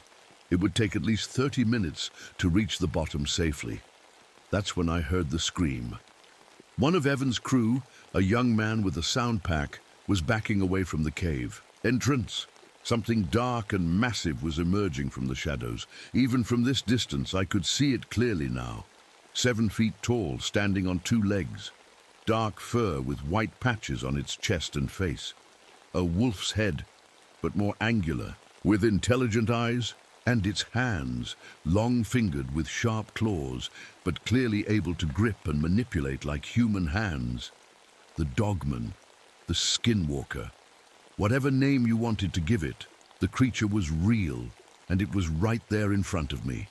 It would take at least 30 minutes to reach the bottom safely. That's when I heard the scream. One of Evans' crew, a young man with a sound pack, was backing away from the cave entrance. Something dark and massive was emerging from the shadows. Even from this distance, I could see it clearly now. 7 feet tall, standing on 2 legs. Dark fur with white patches on its chest and face. A wolf's head, but more angular, with intelligent eyes, and its hands, long-fingered with sharp claws, but clearly able to grip and manipulate like human hands. The dogman, the skinwalker. Whatever name you wanted to give it, the creature was real, and it was right there in front of me.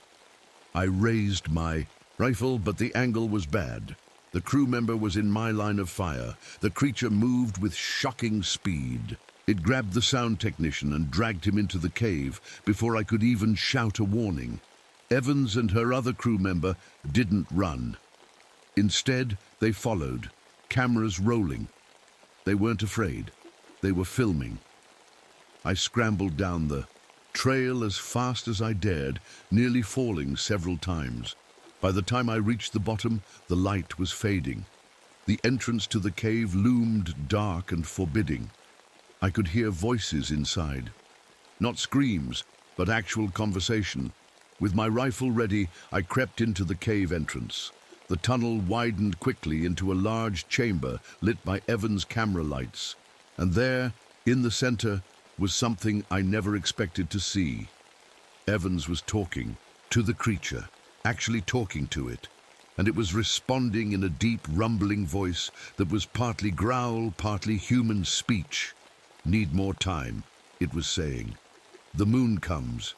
I raised my rifle, but the angle was bad. The crew member was in my line of fire. The creature moved with shocking speed. It grabbed the sound technician and dragged him into the cave before I could even shout a warning. Evans and her other crew member didn't run. Instead, they followed, cameras rolling. They weren't afraid. They were filming. I scrambled down the trail as fast as I dared, nearly falling several times. By the time I reached the bottom, the light was fading. The entrance to the cave loomed dark and forbidding. I could hear voices inside. Not screams, but actual conversation. With my rifle ready, I crept into the cave entrance. The tunnel widened quickly into a large chamber lit by Evans' camera lights. And there, in the center, was something I never expected to see. Evans was talking to the creature, actually talking to it. And it was responding in a deep, rumbling voice that was partly growl, partly human speech. "Need more time," it was saying. "The moon comes.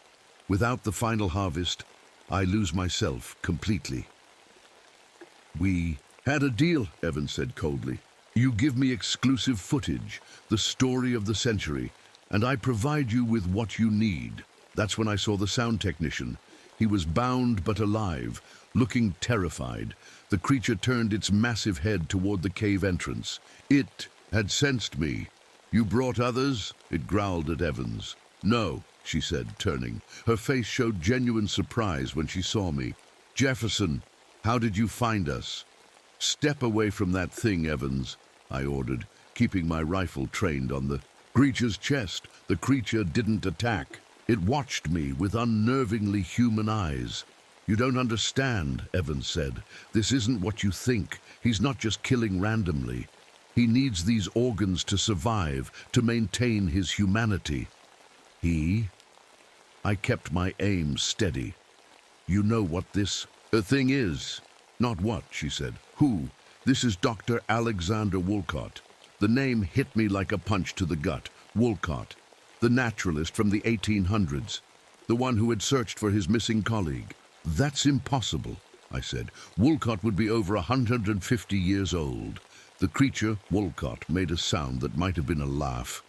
Without the final harvest, I lose myself completely." "We had a deal," Evans said coldly. "You give me exclusive footage, the story of the century, and I provide you with what you need." That's when I saw the sound technician. He was bound but alive, looking terrified. The creature turned its massive head toward the cave entrance. It had sensed me. "You brought others?" It growled at Evans. "No," she said, turning. Her face showed genuine surprise when she saw me. "Jefferson, how did you find us?" "Step away from that thing, Evans," I ordered, keeping my rifle trained on the creature's chest. The creature didn't attack. It watched me with unnervingly human eyes. "You don't understand," Evans said. "This isn't what you think. He's not just killing randomly. He needs these organs to survive, to maintain his humanity." "He?" I kept my aim steady. "You know what this thing is?" "Not what," she said. "Who?" "This is Dr. Alexander Woolcott." The name hit me like a punch to the gut. Woolcott, the naturalist from the 1800s, the one who had searched for his missing colleague. "That's impossible," I said. "Woolcott would be over 150 years old." The creature, Woolcott, made a sound that might have been a laugh.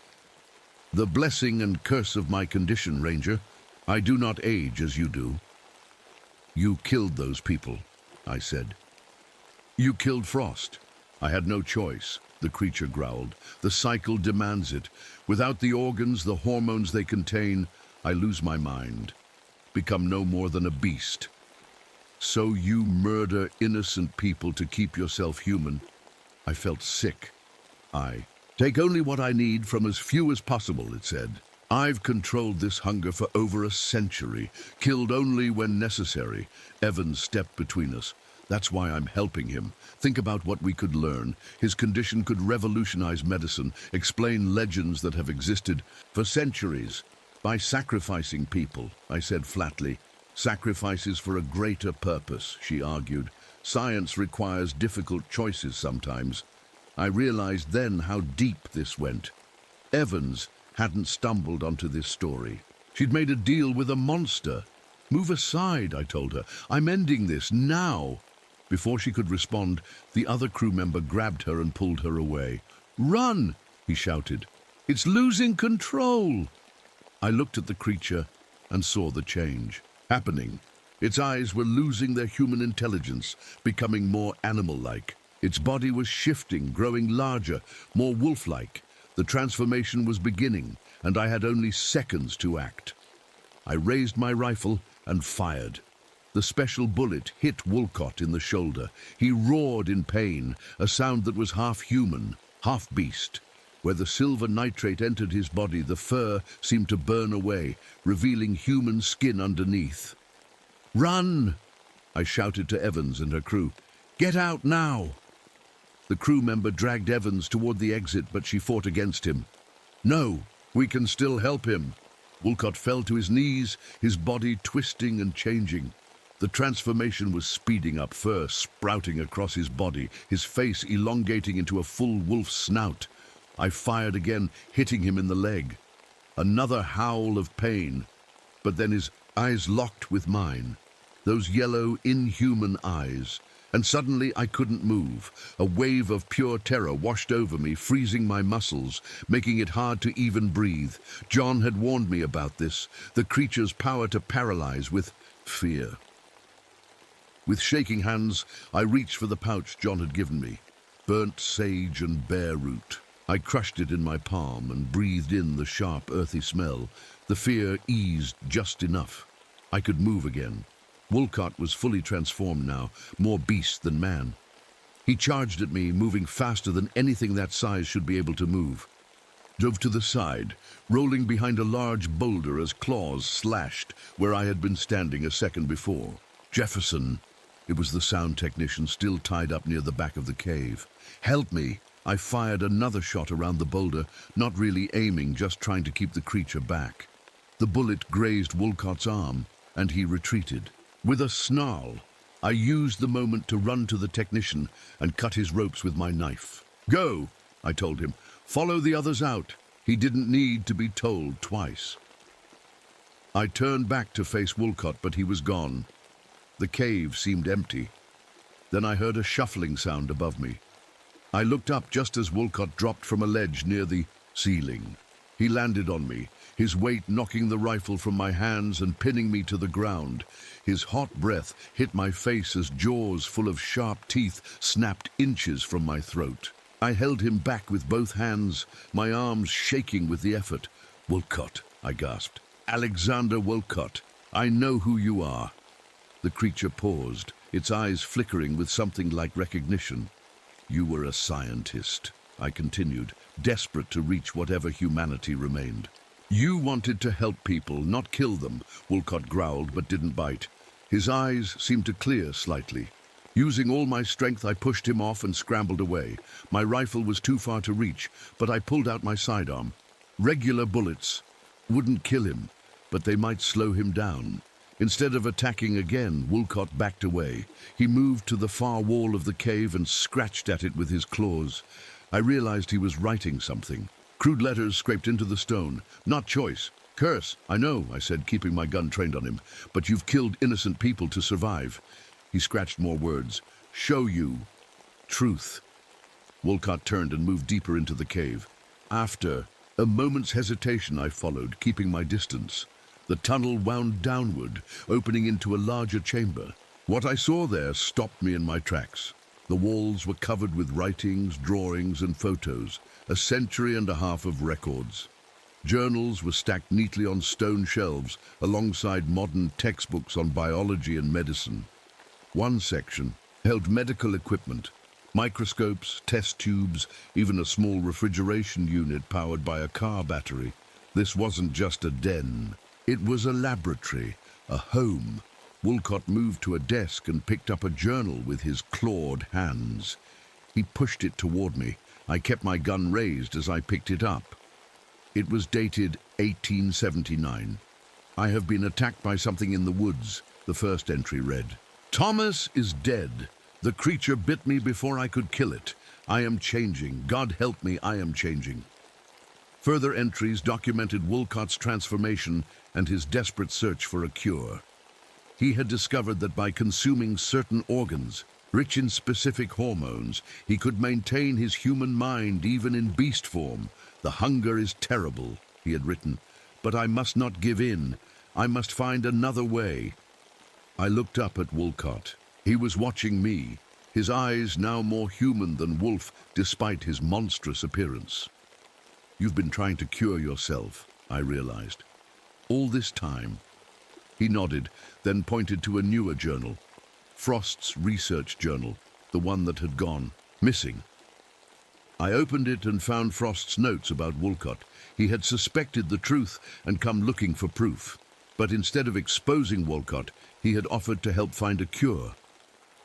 "The blessing and curse of my condition, Ranger. I do not age as you do." "You killed those people," I said. "You killed Frost." "I had no choice," the creature growled. "The cycle demands it. Without the organs, the hormones they contain, I lose my mind, become no more than a beast." "So you murder innocent people to keep yourself human?" I felt sick. "I take only what I need from as few as possible," it said. "I've controlled this hunger for over a century, killed only when necessary." Evans stepped between us. "That's why I'm helping him. Think about what we could learn. His condition could revolutionize medicine, explain legends that have existed for centuries. By sacrificing people," I said flatly. "Sacrifices for a greater purpose," she argued. "Science requires difficult choices sometimes." I realized then how deep this went. Evans hadn't stumbled onto this story. She'd made a deal with a monster. "Move aside," I told her. "I'm ending this now." Before she could respond, the other crew member grabbed her and pulled her away. "Run!" he shouted. "It's losing control!" I looked at the creature and saw the change happening. Its eyes were losing their human intelligence, becoming more animal-like. Its body was shifting, growing larger, more wolf-like. The transformation was beginning, and I had only seconds to act. I raised my rifle and fired. The special bullet hit Woolcott in the shoulder. He roared in pain, a sound that was half human, half beast. Where the silver nitrate entered his body, the fur seemed to burn away, revealing human skin underneath. "Run!" I shouted to Evans and her crew. "Get out now!" The crew member dragged Evans toward the exit, but she fought against him. "No," We can still help him. Wolcott fell to his knees, his body twisting and changing. The transformation was speeding up, fur sprouting across his body, his face elongating into a full wolf's snout. I fired again, hitting him in the leg. Another howl of pain, but then his eyes locked with mine. Those yellow, inhuman eyes. And suddenly I couldn't move. A wave of pure terror washed over me, freezing my muscles, making it hard to even breathe. John had warned me about this, the creature's power to paralyze with fear. With shaking hands, I reached for the pouch John had given me. Burnt sage and bear root. I crushed it in my palm and breathed in the sharp, earthy smell. The fear eased just enough. I could move again. Wolcott was fully transformed now, more beast than man. He charged at me, moving faster than anything that size should be able to move. Dove to the side, rolling behind a large boulder as claws slashed where I had been standing a second before. Jefferson. It was the sound technician still tied up near the back of the cave. Help me! I fired another shot around the boulder, not really aiming, just trying to keep the creature back. The bullet grazed Wolcott's arm, and he retreated. With a snarl, I used the moment to run to the technician and cut his ropes with my knife. Go, I told him. Follow the others out. He didn't need to be told twice. I turned back to face Wolcott, but he was gone. The cave seemed empty. Then I heard a shuffling sound above me. I looked up just as Wolcott dropped from a ledge near the ceiling. He landed on me, his weight knocking the rifle from my hands and pinning me to the ground. His hot breath hit my face as jaws full of sharp teeth snapped inches from my throat. I held him back with both hands, my arms shaking with the effort. Wolcott, I gasped. Alexander Wolcott, I know who you are. The creature paused, its eyes flickering with something like recognition. You were a scientist, I continued, desperate to reach whatever humanity remained. You wanted to help people, not kill them, Wolcott growled but didn't bite. His eyes seemed to clear slightly. Using all my strength, I pushed him off and scrambled away. My rifle was too far to reach, but I pulled out my sidearm. Regular bullets wouldn't kill him, but they might slow him down. Instead of attacking again, Wolcott backed away. He moved to the far wall of the cave and scratched at it with his claws. I realized he was writing something. Crude letters scraped into the stone. Not choice. Curse. I know, I said, keeping my gun trained on him. But you've killed innocent people to survive. He scratched more words. Show you. Truth. Wolcott turned and moved deeper into the cave. After a moment's hesitation, I followed, keeping my distance. The tunnel wound downward, opening into a larger chamber. What I saw there stopped me in my tracks. The walls were covered with writings, drawings, and photos, a century and a half of records. Journals were stacked neatly on stone shelves, alongside modern textbooks on biology and medicine. One section held medical equipment, microscopes, test tubes, even a small refrigeration unit powered by a car battery. This wasn't just a den. It was a laboratory, a home. Wolcott moved to a desk and picked up a journal with his clawed hands. He pushed it toward me. I kept my gun raised as I picked it up. It was dated 1879. I have been attacked by something in the woods, the first entry read. Thomas is dead. The creature bit me before I could kill it. I am changing. God help me, I am changing. Further entries documented Wolcott's transformation and his desperate search for a cure. He had discovered that by consuming certain organs, rich in specific hormones, he could maintain his human mind even in beast form. The hunger is terrible, he had written, but I must not give in. I must find another way. I looked up at Wolcott. He was watching me, his eyes now more human than wolf despite his monstrous appearance. You've been trying to cure yourself, I realized. All this time. He nodded, then pointed to a newer journal. Frost's research journal, the one that had gone missing. I opened it and found Frost's notes about Wolcott. He had suspected the truth and come looking for proof. But instead of exposing Wolcott, he had offered to help find a cure.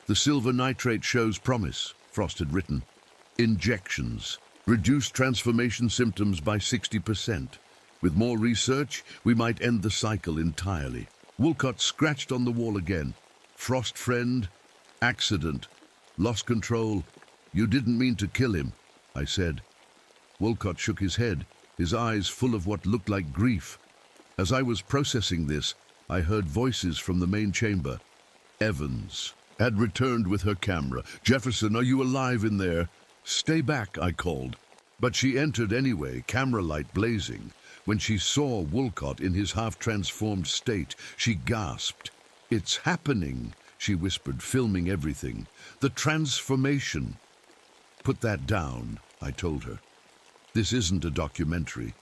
The silver nitrate shows promise, Frost had written. Injections. Reduce transformation symptoms by 60%. With more research, we might end the cycle entirely. Woolcott scratched on the wall again. Frost friend, accident, lost control. You didn't mean to kill him, I said. Woolcott shook his head, his eyes full of what looked like grief. As I was processing this, I heard voices from the main chamber. Evans had returned with her camera. Jefferson, are you alive in there? Stay back, I called. But she entered anyway, camera light blazing. When she saw Woolcott in his half-transformed state, she gasped. It's happening, she whispered, filming everything. The transformation. Put that down, I told her. This isn't a documentary.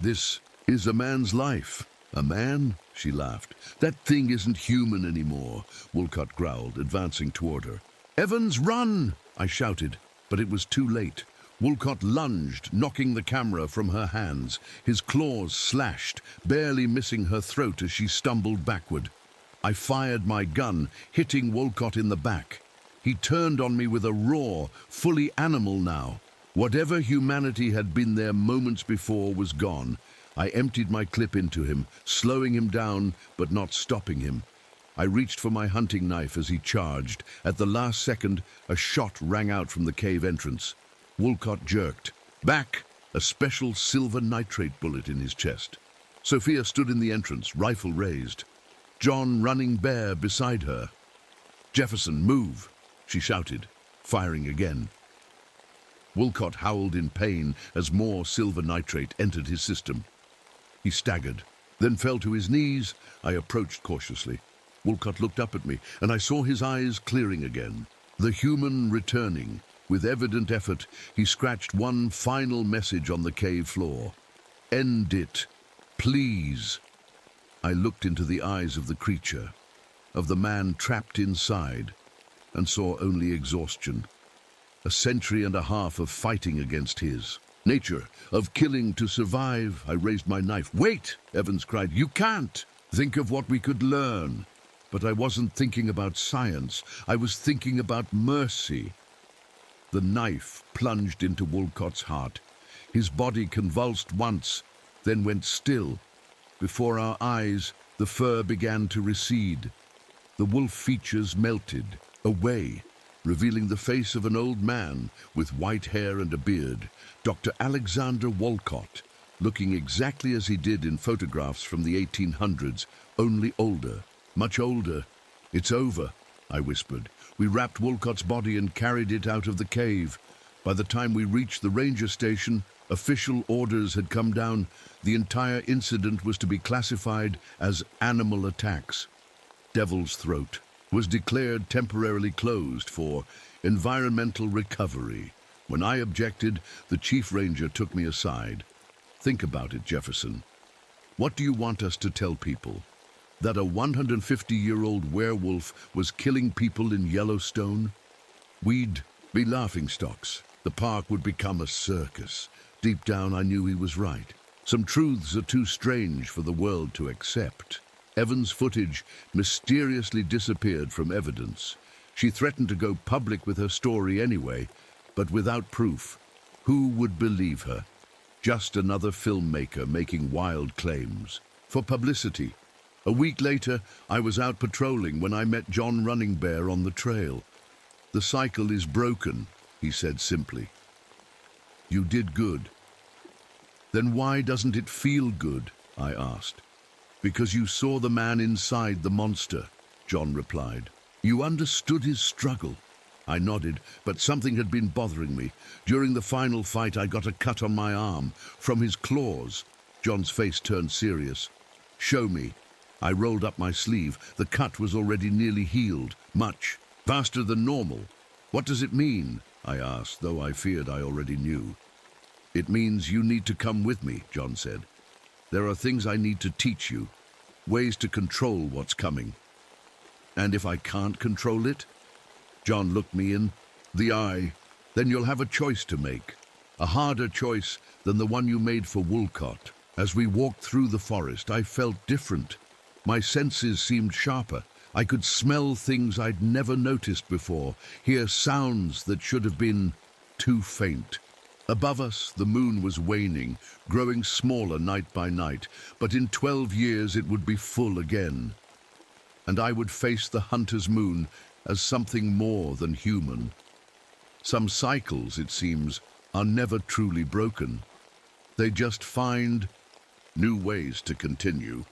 This is a man's life. A man? She laughed. That thing isn't human anymore, Woolcott growled, advancing toward her. Evans, run! I shouted, but it was too late. Woolcott lunged, knocking the camera from her hands. His claws slashed, barely missing her throat as she stumbled backward. I fired my gun, hitting Woolcott in the back. He turned on me with a roar, fully animal now. Whatever humanity had been there moments before was gone. I emptied my clip into him, slowing him down, but not stopping him. I reached for my hunting knife as he charged. At the last second, a shot rang out from the cave entrance. Woolcott jerked. Back! A special silver nitrate bullet in his chest. Sophia stood in the entrance, rifle raised. John running bare beside her. Jefferson, move! She shouted, firing again. Woolcott howled in pain as more silver nitrate entered his system. He staggered, then fell to his knees. I approached cautiously. Woolcott looked up at me, and I saw his eyes clearing again. The human returning. With evident effort, he scratched one final message on the cave floor. End it. Please. I looked into the eyes of the creature, of the man trapped inside, and saw only exhaustion. A century and a half of fighting against his nature, of killing to survive. I raised my knife. Wait, Evans cried. You can't. Think of what we could learn. But I wasn't thinking about science. I was thinking about mercy. The knife plunged into Woolcott's heart. His body convulsed once, then went still. Before our eyes, the fur began to recede. The wolf features melted, away, revealing the face of an old man with white hair and a beard, Dr. Alexander Woolcott, looking exactly as he did in photographs from the 1800s, only older, much older. It's over, I whispered. We wrapped Woolcott's body and carried it out of the cave. By the time we reached the ranger station, official orders had come down. The entire incident was to be classified as animal attacks. Devil's Throat was declared temporarily closed for environmental recovery. When I objected, the chief ranger took me aside. Think about it, Jefferson. What do you want us to tell people? That a 150-year-old werewolf was killing people in Yellowstone? We'd be laughingstocks. The park would become a circus. Deep down, I knew he was right. Some truths are too strange for the world to accept. Evans' footage mysteriously disappeared from evidence. She threatened to go public with her story anyway, but without proof. Who would believe her? Just another filmmaker making wild claims. For publicity. A week later, I was out patrolling when I met John Running Bear on the trail. The cycle is broken, he said simply. You did good. Then why doesn't it feel good? I asked. Because you saw the man inside the monster, John replied. You understood his struggle. I nodded, but something had been bothering me. During the final fight, I got a cut on my arm from his claws. John's face turned serious. Show me. I rolled up my sleeve. The cut was already nearly healed, much faster than normal. What does it mean? I asked, though I feared I already knew. It means you need to come with me, John said. There are things I need to teach you, ways to control what's coming. And if I can't control it? John looked me in the eye. Then you'll have a choice to make, a harder choice than the one you made for Woolcott. As we walked through the forest, I felt different. My senses seemed sharper. I could smell things I'd never noticed before, hear sounds that should have been too faint. Above us, the moon was waning, growing smaller night by night, but in 12 years it would be full again. And I would face the hunter's moon as something more than human. Some cycles, it seems, are never truly broken. They just find new ways to continue.